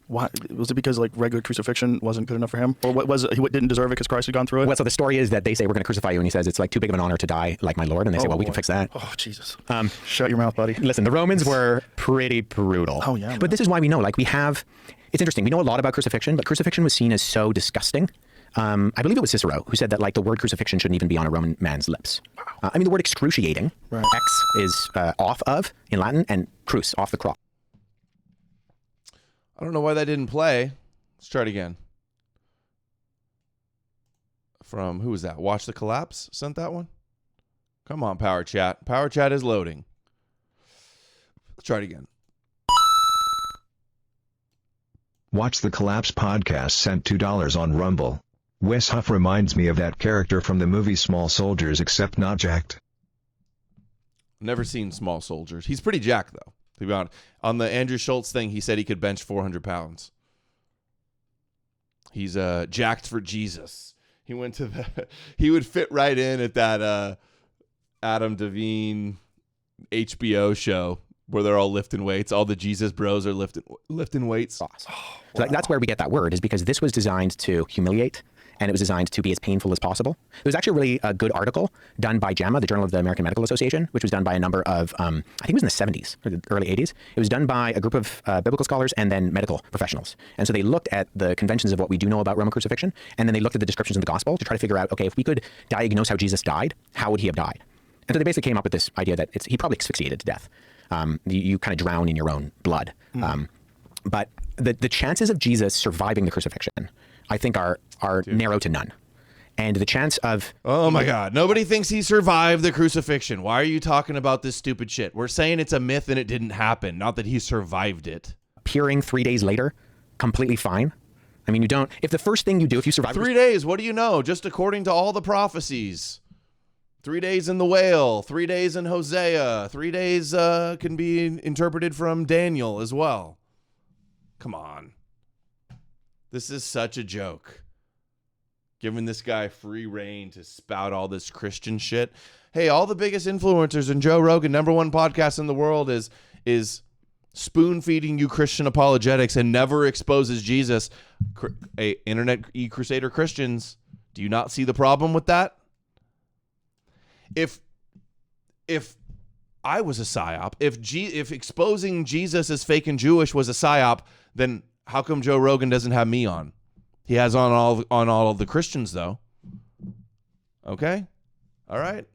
Why was it? Because like regular crucifixion wasn't good enough for him, or what was it? He didn't deserve it because Christ had gone through it. Well, so the story is that they say we're going to crucify you, and he says it's like too big of an honor to die like my Lord, and they say, well, we can fix that. Oh Jesus! Shut your mouth, buddy. Listen, the Romans were pretty brutal. Oh yeah. But this is why we know. Like we have, it's interesting. We know a lot about crucifixion, but crucifixion was seen as so disgusting. I believe it was Cicero who said that like the word crucifixion shouldn't even be on a Roman man's lips. Wow. I mean, the word excruciating, right. Ex is off of in Latin, and crus, off the cross. I don't know why that didn't play. Let's try it again. From, who was that? Watch the Collapse sent that one? Come on, Power Chat. Power Chat is loading. Let's try it again. Watch the Collapse podcast sent $2 on Rumble. Wes Huff reminds me of that character from the movie Small Soldiers, except not jacked. Never seen Small Soldiers. He's pretty jacked, though, to be honest. On the Andrew Schultz thing, he said he could bench 400 pounds. He's jacked for Jesus. He went to the... He would fit right in at that Adam Devine HBO show, where they're all lifting weights. All the Jesus bros are lifting weights. So that's where we get that word, is because this was designed to humiliate, and it was designed to be as painful as possible. There was actually a really good article done by JAMA, the Journal of the American Medical Association, which was done by a number of, I think it was in the 70s, or the early 80s. It was done by a group of biblical scholars and then medical professionals. And so they looked at the conventions of what we do know about Roman crucifixion, and then they looked at the descriptions in the gospel to try to figure out, okay, if we could diagnose how Jesus died, how would he have died? And so they basically came up with this idea that he probably asphyxiated to death. You kind of drown in your own blood. But the chances of Jesus surviving the crucifixion, I think, are narrow to none. And the chance of... Oh my God. Nobody thinks he survived the crucifixion. Why are you talking about this stupid shit? We're saying it's a myth and it didn't happen, not that he survived it. Appearing 3 days later, completely fine. I mean, you don't... If the first thing you do, if you survive... 3 days, what do you know? Just according to all the prophecies. 3 days in the whale, 3 days in Hosea, 3 days can be interpreted from Daniel as well. Come on. This is such a joke. Giving this guy free reign to spout all this Christian shit. Hey, all the biggest influencers in Joe Rogan, #1 podcast in the world, is spoon-feeding you Christian apologetics and never exposes Jesus. Internet e-crusader Christians, do you not see the problem with that? If I was a psyop, if exposing Jesus as fake and Jewish was a psyop, then how come Joe Rogan doesn't have me on? He has on all of the Christians, though. Okay? All right.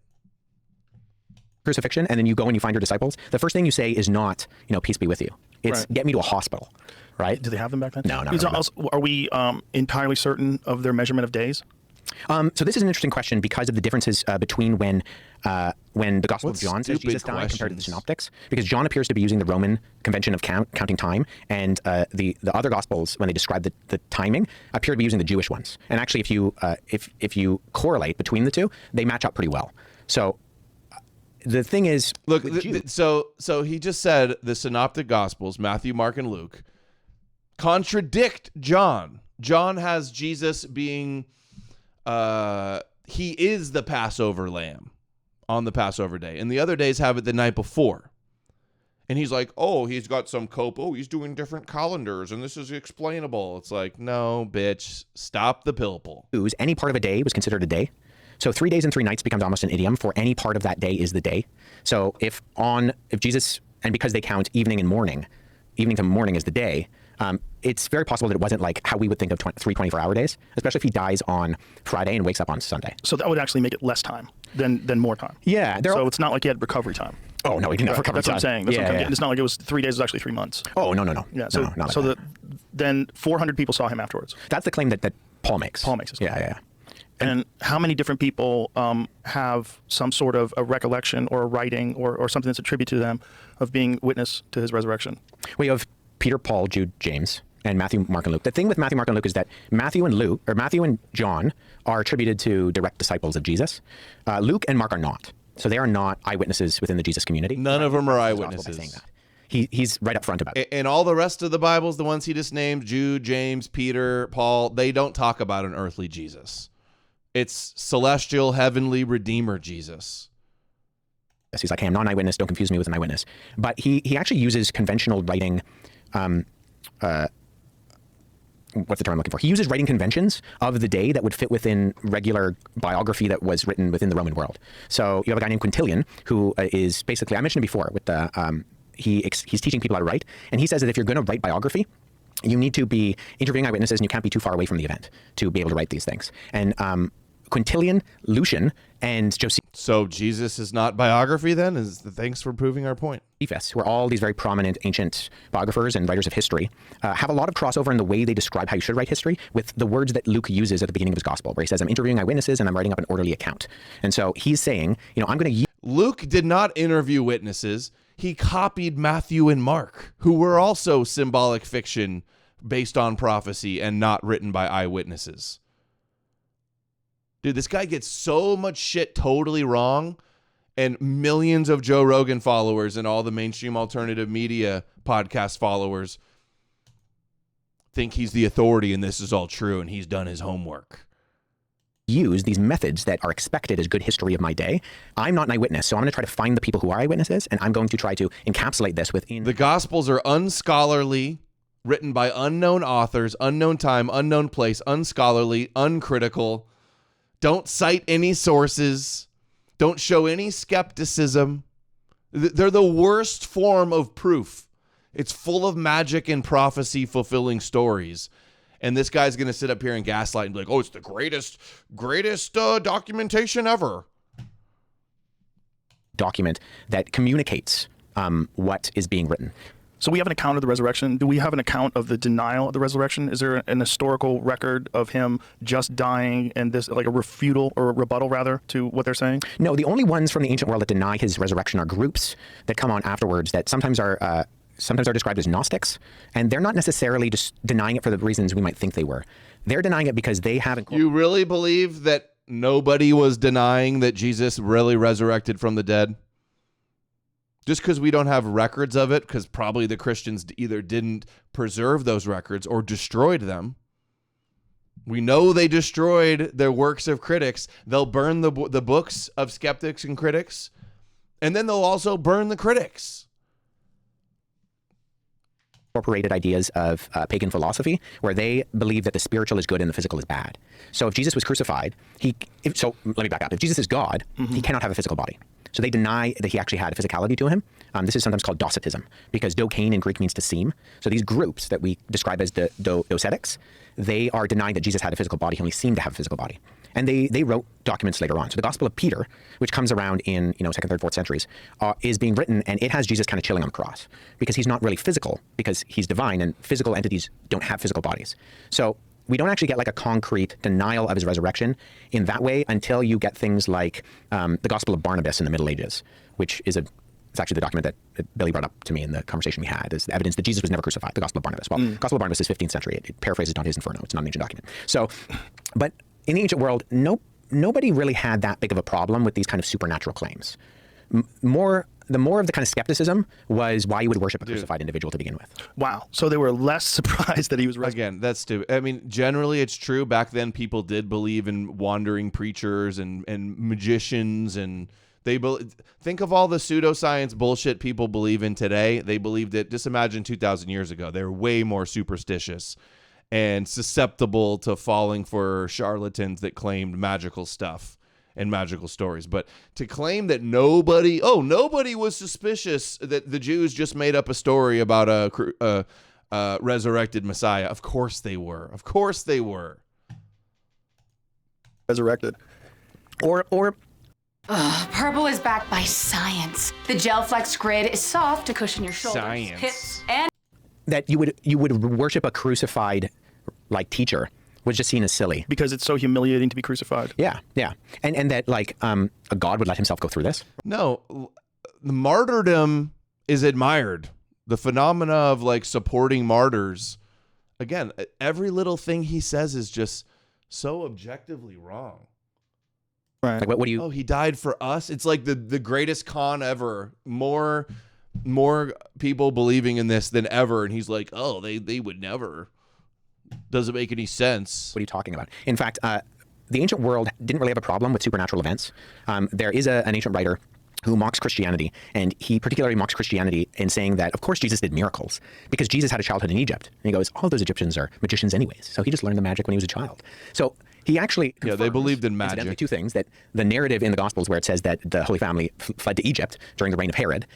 Crucifixion, and then you go and you find your disciples. The first thing you say is not, peace be with you. It's get me to a hospital, right? Do they have them back then? No, not Are we entirely certain of their measurement of days? So this is an interesting question because of the differences between when the Gospel of John says Jesus died compared to the Synoptics. Because John appears to be using the Roman convention of counting time, and the other Gospels, when they describe the timing, appear to be using the Jewish ones. And actually, if you correlate between the two, they match up pretty well. So the thing is, look, so he just said the Synoptic Gospels, Matthew, Mark, and Luke, contradict John. John has Jesus being... he is the Passover lamb on the Passover day, and the other days have it the night before. And he's like, oh, he's got some cope. Oh, he's doing different calendars, and this is explainable. It's like, no, bitch, stop the pilpul. Any part of a day was considered a day. So 3 days and 3 nights becomes almost an idiom for any part of that day is the day. So if Jesus, and because they count evening and morning, evening to morning is the day, it's very possible that it wasn't like how we would think of 3 24-hour days, especially if he dies on Friday and wakes up on Sunday. So that would actually make it less time than more time. Yeah. So it's not like he had recovery time. Oh, no, he didn't have recovery time. That's what I'm saying. It's not like it was 3 days, it was actually 3 months. Oh, no. Yeah, so then 400 people saw him afterwards. That's the claim that Paul makes. Paul makes his claim. Yeah. And how many different people have some sort of a recollection or a writing or something that's attributed to them of being witness to his resurrection? We have Peter, Paul, Jude, James, and Matthew, Mark, and Luke. The thing with Matthew, Mark, and Luke is that Matthew and John are attributed to direct disciples of Jesus. Luke and Mark are not. So they are not eyewitnesses within the Jesus community. None of them are eyewitnesses. He's right up front about it. And all the rest of the Bibles, the ones he just named, Jude, James, Peter, Paul, they don't talk about an earthly Jesus. It's celestial, heavenly, redeemer Jesus. He's like, hey, I'm not an eyewitness. Don't confuse me with an eyewitness. But he actually uses conventional writing. What's the term I'm looking for? He uses writing conventions of the day that would fit within regular biography that was written within the Roman world. So you have a guy named Quintilian who is basically, I mentioned it before, with the he's teaching people how to write, and he says that if you're going to write biography, you need to be interviewing eyewitnesses, and you can't be too far away from the event to be able to write these things. And Quintilian, Lucian, and Josephus. So Jesus is not biography then? Thanks for proving our point. Who are all these very prominent ancient biographers and writers of history, have a lot of crossover in the way they describe how you should write history with the words that Luke uses at the beginning of his gospel, where he says, I'm interviewing eyewitnesses and I'm writing up an orderly account. And so he's saying, I'm going to... Luke did not interview witnesses. He copied Matthew and Mark, who were also symbolic fiction based on prophecy and not written by eyewitnesses. Dude, this guy gets so much shit totally wrong, and millions of Joe Rogan followers and all the mainstream alternative media podcast followers think he's the authority and this is all true and he's done his homework. use these methods that are expected as good history of my day. I'm not an eyewitness, so I'm going to try to find the people who are eyewitnesses, and I'm going to try to encapsulate this within. The Gospels are unscholarly, written by unknown authors, unknown time, unknown place, unscholarly, uncritical, don't cite any sources, don't show any skepticism. They're the worst form of proof. It's full of magic and prophecy fulfilling stories. And this guy's going to sit up here and gaslight and be like, oh, it's the greatest documentation ever. Document that communicates what is being written. So we have an account of the resurrection. Do we have an account of the denial of the resurrection? Is there an historical record of him just dying and this like a rebuttal rather to what they're saying? No, the only ones from the ancient world that deny his resurrection are groups that come on afterwards that sometimes are described as Gnostics, and they're not necessarily just denying it for the reasons we might think they were. They're denying it because they haven't. You really believe that nobody was denying that Jesus really resurrected from the dead? Just because we don't have records of it, because probably the Christians either didn't preserve those records or destroyed them. We know they destroyed their works of critics. They'll burn the books of skeptics and critics, and then they'll also burn the critics. Incorporated ideas of pagan philosophy where they believe that the spiritual is good and the physical is bad. So if Jesus was crucified, let me back up. If Jesus is God, he cannot have a physical body. So they deny that he actually had a physicality to him. This is sometimes called Docetism, because dokein in Greek means to seem. So these groups that we describe as the docetics, they are denying that Jesus had a physical body. He only seemed to have a physical body. And they wrote documents later on. So the Gospel of Peter, which comes around in 2nd, 3rd, 4th centuries, is being written, and it has Jesus kind of chilling on the cross because he's not really physical, because he's divine, and physical entities don't have physical bodies. So we don't actually get like a concrete denial of his resurrection in that way until you get things like the Gospel of Barnabas in the Middle Ages, which is it's actually the document that Billy brought up to me in the conversation we had, is the evidence that Jesus was never crucified, the Gospel of Barnabas. Well, Gospel of Barnabas is 15th century. It paraphrases Dante's Inferno. It's not an ancient document. So, but in the ancient world, nobody really had that big of a problem with these kind of supernatural claims. The more of the kind of skepticism was why you would worship a crucified individual to begin with. Wow. So they were less surprised that he was resurrected. Again, that's stupid. I mean, generally it's true. Back then people did believe in wandering preachers and magicians, and think of all the pseudoscience bullshit people believe in today. They believed it. Just imagine 2,000 years ago. They were way more superstitious and susceptible to falling for charlatans that claimed magical stuff and magical stories. But to claim that nobody was suspicious that the Jews just made up a story about a resurrected Messiah. Of course they were. Of course they were. Resurrected. Purple is backed by science. The gel flex grid is soft to cushion your shoulders, hips, and that you would worship a crucified like teacher was just seen as silly because it's so humiliating to be crucified. Yeah, and that like a God would let himself go through this. No, the martyrdom is admired. The phenomena of like supporting martyrs. Again, every little thing he says is just so objectively wrong. Right. Like what do you? Oh, he died for us. It's like the greatest con ever. More people believing in this than ever, and he's like, oh, they would never. Doesn't make any sense. What are you talking about? In fact, the ancient world didn't really have a problem with supernatural events. There is an ancient writer who mocks Christianity, and he particularly mocks Christianity in saying that, of course, Jesus did miracles because Jesus had a childhood in Egypt. And he goes, all those Egyptians are magicians anyways, so he just learned the magic when he was a child. So he actually they believed in magic. Incidentally, two things: that the narrative in the Gospels where it says that the Holy Family fled to Egypt during the reign of Herod,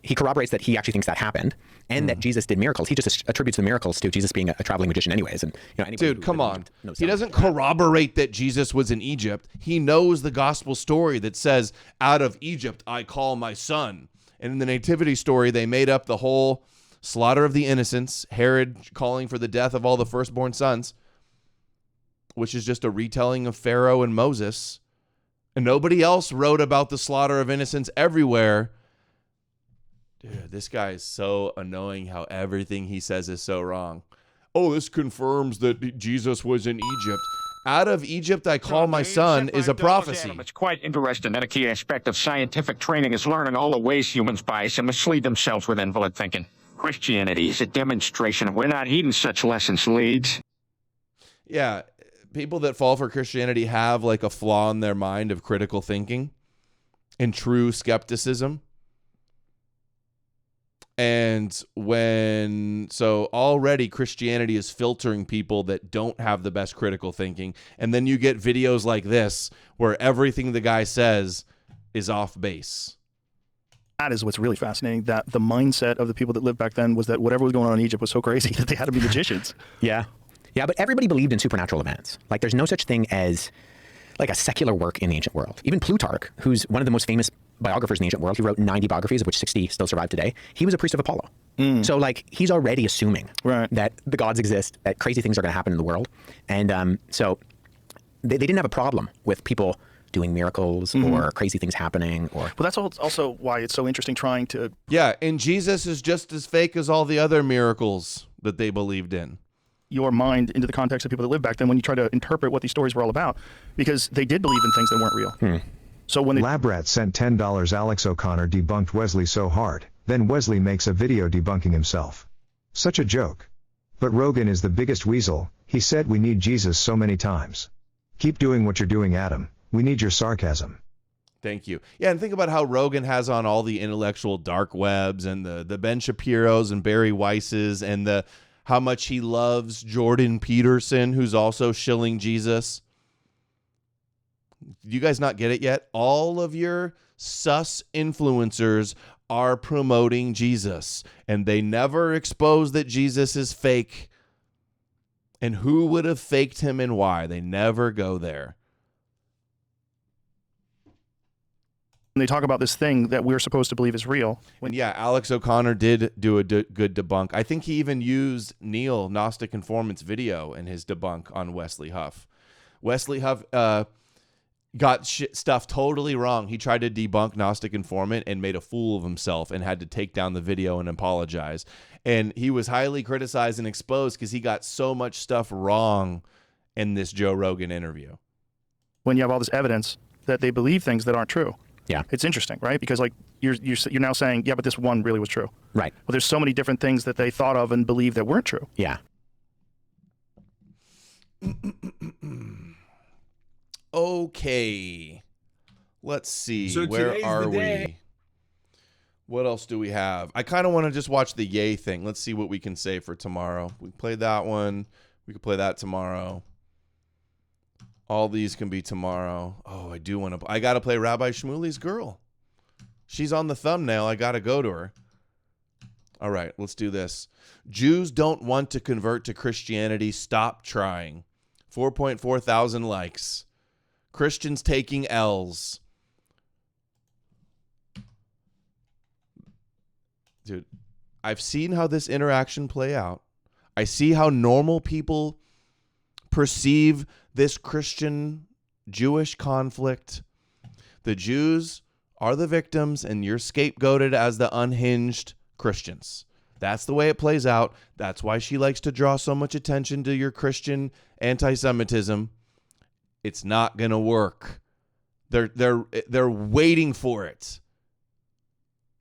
he corroborates that he actually thinks that happened, and that Jesus did miracles. He just attributes the miracles to Jesus being a traveling magician anyways. And dude, come on. He doesn't corroborate that Jesus was in Egypt. He knows the gospel story that says, out of Egypt I call my son. And in the nativity story, they made up the whole slaughter of the innocents, Herod calling for the death of all the firstborn sons, which is just a retelling of Pharaoh and Moses. And nobody else wrote about the slaughter of innocents everywhere. Dude, this guy is so annoying how everything he says is so wrong. Oh, this confirms that Jesus was in Egypt. Out of Egypt I call my son is a prophecy. It's quite interesting that a key aspect of scientific training is learning all the ways humans bias and mislead themselves with invalid thinking. Christianity is a demonstration of where not heeding such lessons leads. Yeah, people that fall for Christianity have like a flaw in their mind of critical thinking and true skepticism. And so already Christianity is filtering people that don't have the best critical thinking. And then you get videos like this where everything the guy says is off base. That is what's really fascinating, that the mindset of the people that lived back then was that whatever was going on in Egypt was so crazy that they had to be magicians. Yeah. Yeah, but everybody believed in supernatural events. Like, there's no such thing as like a secular work in the ancient world. Even Plutarch, who's one of the most famous biographers in the ancient world, he wrote 90 biographies, of which 60 still survive today. He was a priest of Apollo. So like, he's already assuming that the gods exist, that crazy things are going to happen in the world. And so they didn't have a problem with people doing miracles or crazy things happening. Well, that's also why it's so interesting trying to... Yeah, and Jesus is just as fake as all the other miracles that they believed in. Your mind into the context of people that lived back then when you try to interpret what these stories were all about, because they did believe in things that weren't real. So when Labrat sent $10. Alex O'Connor debunked Wesley so hard, then Wesley makes a video debunking himself. Such a joke. But Rogan is the biggest weasel. He said we need Jesus so many times. Keep doing what you're doing, Adam. We need your sarcasm. Thank you. Yeah, and think about how Rogan has on all the intellectual dark webs and the Ben Shapiro's and Barry Weiss's and how much he loves Jordan Peterson, who's also shilling Jesus. Do you guys not get it yet? All of your sus influencers are promoting Jesus, and they never expose that Jesus is fake. And who would have faked him and why? They never go there. They talk about this thing that we're supposed to believe is real. And yeah, Alex O'Connor did do a good debunk. I think he even used Neil, Gnostic Informant's video in his debunk on Wesley Huff. Wesley Huff got stuff totally wrong. He tried to debunk Gnostic Informant and made a fool of himself and had to take down the video and apologize. And he was highly criticized and exposed because he got so much stuff wrong in this Joe Rogan interview. When you have all this evidence that they believe things that aren't true. Yeah, it's interesting, right? Because like you're now saying, yeah, but this one really was true. Right. Well, there's so many different things that they thought of and believed that weren't true. Yeah. Okay. Let's see. So where are we? What else do we have? I kind of want to just watch the Yay thing. Let's see what we can say for tomorrow. We played that one. We could play that tomorrow. All these can be tomorrow. Oh, I do want to. I got to play Rabbi Shmuley's girl. She's on the thumbnail. I got to go to her. All right, let's do this. Jews don't want to convert to Christianity. Stop trying. 4.4 thousand likes. Christians taking L's. Dude, I've seen how this interaction play out. I see how normal people perceive this Christian-Jewish conflict. The Jews are the victims, and you're scapegoated as the unhinged Christians. That's the way it plays out. That's why she likes to draw so much attention to your Christian anti-Semitism. It's not going to work. They're waiting for it.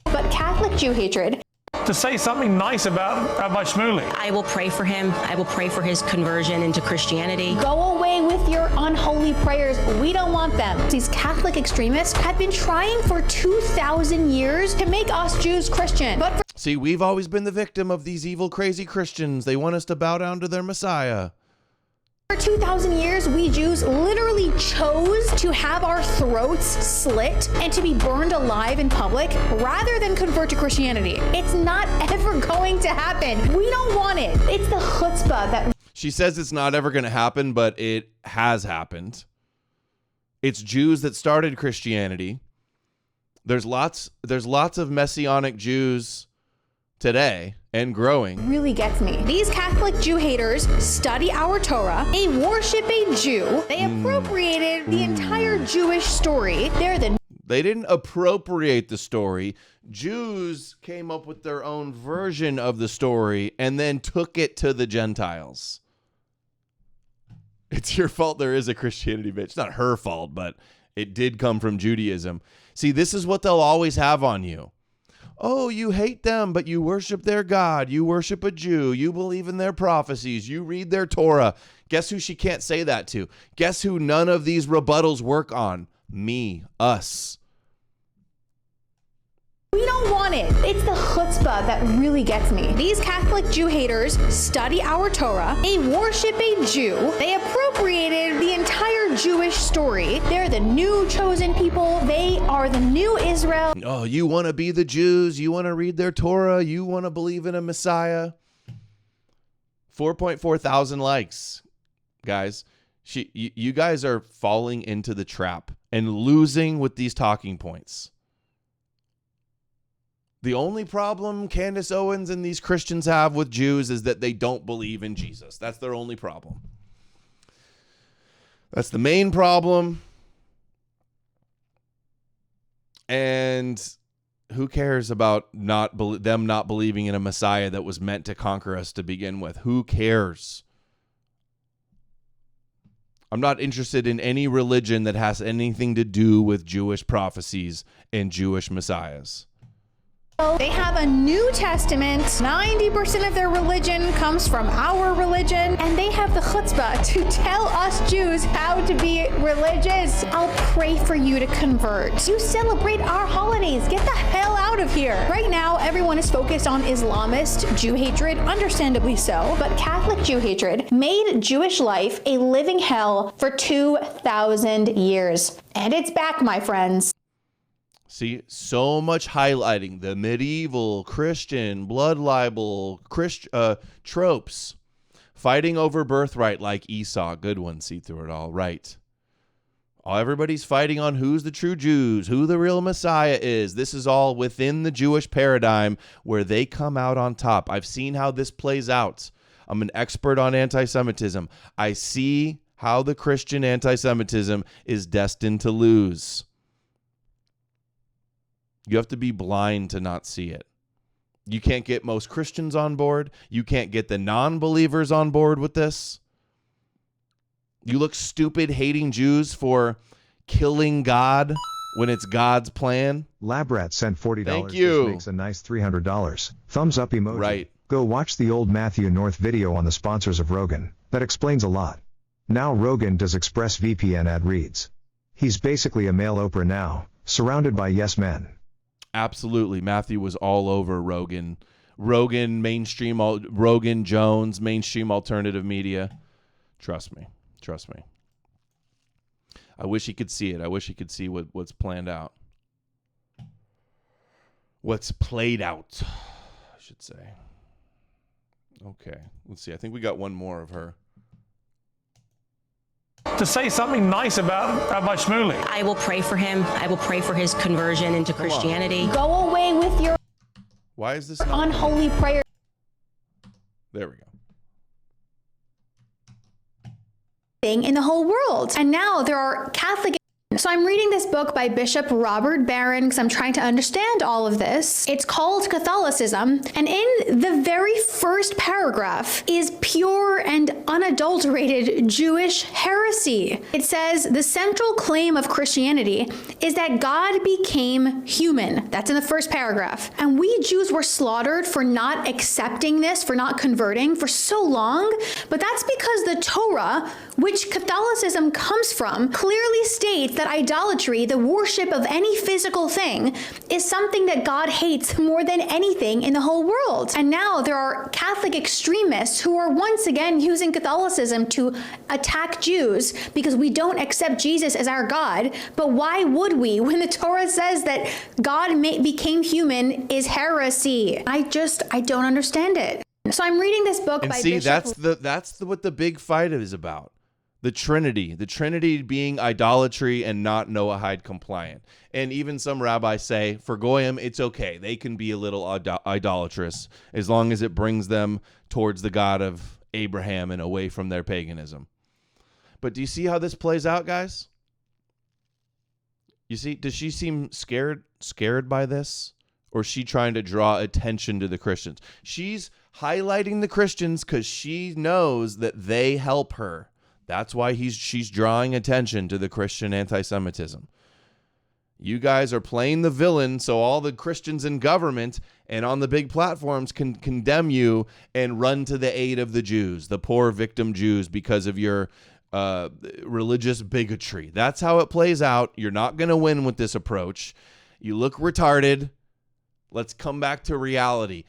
But Catholic Jew hatred. To say something nice about Rabbi Shmuley. I will pray for him. I will pray for his conversion into Christianity. Go away with your unholy prayers. We don't want them. These Catholic extremists have been trying for 2,000 years to make us Jews Christian. But see, we've always been the victim of these evil, crazy Christians. They want us to bow down to their Messiah. For 2,000 years, we Jews literally chose to have our throats slit and to be burned alive in public rather than convert to Christianity. It's not ever going to happen. We don't want it. It's the chutzpah that... She says it's not ever going to happen, but it has happened. It's Jews that started Christianity. There's lots of Messianic Jews today and growing. Really gets me. These Catholic Jew haters study our Torah. They worship a Jew. They appropriated the entire Jewish story. They didn't appropriate the story. Jews came up with their own version of the story and then took it to the Gentiles. It's your fault there is a Christianity bitch. It's not her fault, but it did come from Judaism. See, this is what they'll always have on you. Oh, you hate them, but you worship their God. You worship a Jew. You believe in their prophecies. You read their Torah. Guess who she can't say that to? Guess who none of these rebuttals work on? Me, us. We don't want it. It's the chutzpah that really gets me. These Catholic Jew haters study our Torah. They worship a Jew. They appropriated the entire Jewish story. They're the new chosen people. They are the new Israel. Oh, you want to be the Jews? You want to read their Torah? You want to believe in a Messiah? 4.4 thousand likes, guys. You guys are falling into the trap and losing with these talking points. The only problem Candace Owens and these Christians have with Jews is that they don't believe in Jesus. That's their only problem. That's the main problem. And who cares about them not believing in a Messiah that was meant to conquer us to begin with? Who cares? I'm not interested in any religion that has anything to do with Jewish prophecies and Jewish messiahs. They have a New Testament. 90% of their religion comes from our religion, and they have the chutzpah to tell us Jews how to be religious. I'll pray for you to convert. You celebrate our holidays. Get the hell out of here. Right now, everyone is focused on Islamist Jew hatred, understandably so, but Catholic Jew hatred made Jewish life a living hell for 2,000 years. And it's back, my friends. See, so much highlighting the medieval Christian blood libel tropes, fighting over birthright like Esau. Good one, see through it all. Right. Everybody's fighting on who's the true Jews, who the real Messiah is. This is all within the Jewish paradigm where they come out on top. I've seen how this plays out. I'm an expert on anti-Semitism. I see how the Christian anti-Semitism is destined to lose. You have to be blind to not see it. You can't get most Christians on board. You can't get the non-believers on board with this. You look stupid hating Jews for killing God when it's God's plan. Labrat sent $40. Thank you. This makes a nice $300. Thumbs up emoji. Right. Go watch the old Matthew North video on the sponsors of Rogan. That explains a lot. Now Rogan does ExpressVPN ad reads. He's basically a male Oprah now, surrounded by yes men. Absolutely. Matthew was all over Rogan. Rogan Jones, mainstream alternative media. Trust me. I wish he could see it. I wish he could see what's planned out. What's played out, I should say. Okay, let's see. I think we got one more of her. To say something nice about my Shmuley. I will pray for him. I will pray for his conversion into Christianity. Go away with your Why is this unholy prayer. There we go. Thing in the whole world. And now there are Catholic. So I'm reading this book by Bishop Robert Barron because I'm trying to understand all of this. It's called Catholicism. And in the very first paragraph is pure and unadulterated Jewish heresy. It says the central claim of Christianity is that God became human. That's in the first paragraph. And we Jews were slaughtered for not accepting this, for not converting for so long. But that's because the Torah, which Catholicism comes from, clearly states that idolatry, the worship of any physical thing, is something that God hates more than anything in the whole world. And now there are Catholic extremists who are once again using Catholicism to attack Jews because we don't accept Jesus as our God. But why would we when the Torah says that God became human is heresy? I don't understand it. So I'm reading this book by Bishop. That's what the big fight is about. The Trinity being idolatry and not Noahide compliant. And even some rabbis say, for Goyim, it's okay. They can be a little idolatrous as long as it brings them towards the God of Abraham and away from their paganism. But do you see how this plays out, guys? You see, does she seem scared by this? Or is she trying to draw attention to the Christians? She's highlighting the Christians because she knows that they help her. That's why she's drawing attention to the Christian anti-Semitism. You guys are playing the villain, so all the Christians in government and on the big platforms can condemn you and run to the aid of the Jews, the poor victim Jews, because of your religious bigotry. That's how it plays out. You're not going to win with this approach. You look retarded. Let's come back to reality.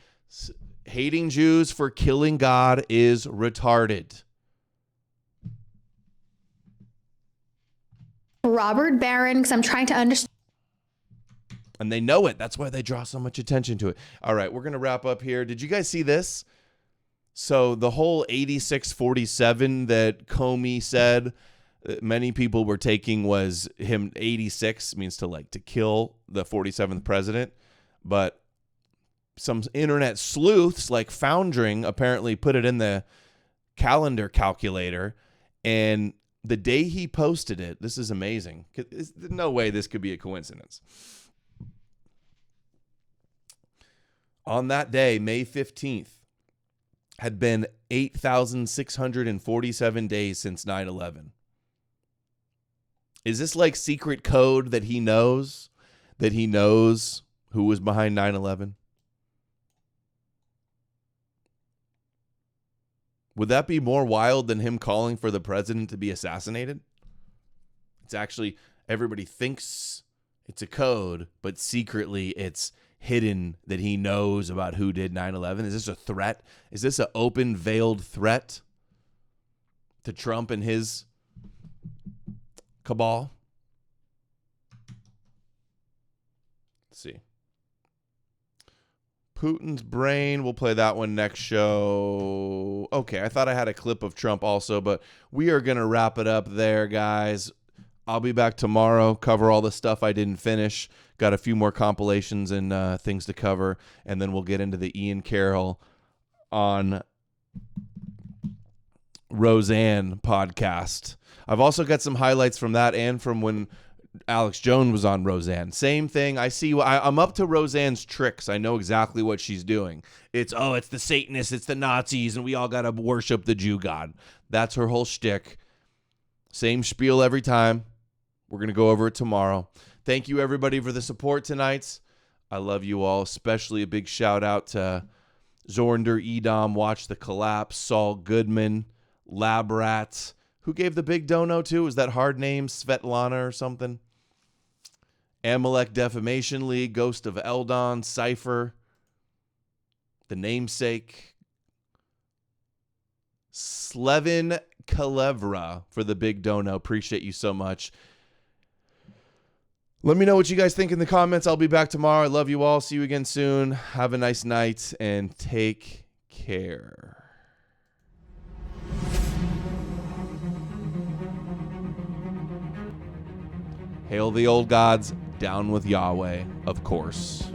Hating Jews for killing God is retarded. Robert Barron, because I'm trying to understand. And they know it. That's why they draw so much attention to it. All right, we're going to wrap up here. Did you guys see this? So the whole 86-47 that Comey said that many people were taking was him 86 means to kill the 47th president. But some internet sleuths like Foundering apparently put it in the calendar calculator. And the day he posted it, this is amazing. There's no way this could be a coincidence. On that day, May 15th, had been 8,647 days since 9/11. Is this like secret code that he knows? That he knows who was behind 9/11? Would that be more wild than him calling for the president to be assassinated? It's actually, everybody thinks it's a code, but secretly it's hidden that he knows about who did 9/11. Is this a threat? Is this an open, veiled threat to Trump and his cabal? Let's see. Putin's brain. We'll play that one next show. Okay, I thought I had a clip of Trump also, but we are going to wrap it up there, guys. I'll be back tomorrow, cover all the stuff I didn't finish. Got a few more compilations and things to cover, and then we'll get into the Ian Carroll on Roseanne podcast. I've also got some highlights from that and from when Alex Jones was on Roseanne. Same thing. I'm up to Roseanne's tricks. I know exactly what she's doing. It's the Satanists, it's the Nazis, and we all got to worship the Jew God. That's her whole shtick. Same spiel every time. We're going to go over it tomorrow. Thank you, everybody, for the support tonight. I love you all, especially a big shout out to Zornder, Edom, Watch the Collapse, Saul Goodman, Lab Rats. Who gave the big dono to? Was that hard name? Svetlana or something? Amalek Defamation League, Ghost of Eldon, Cypher, The Namesake, Slevin Kalevra for the big dono. Appreciate you so much. Let me know what you guys think in the comments. I'll be back tomorrow. I love you all. See you again soon. Have a nice night and take care. Hail the old gods, down with Yahweh, of course.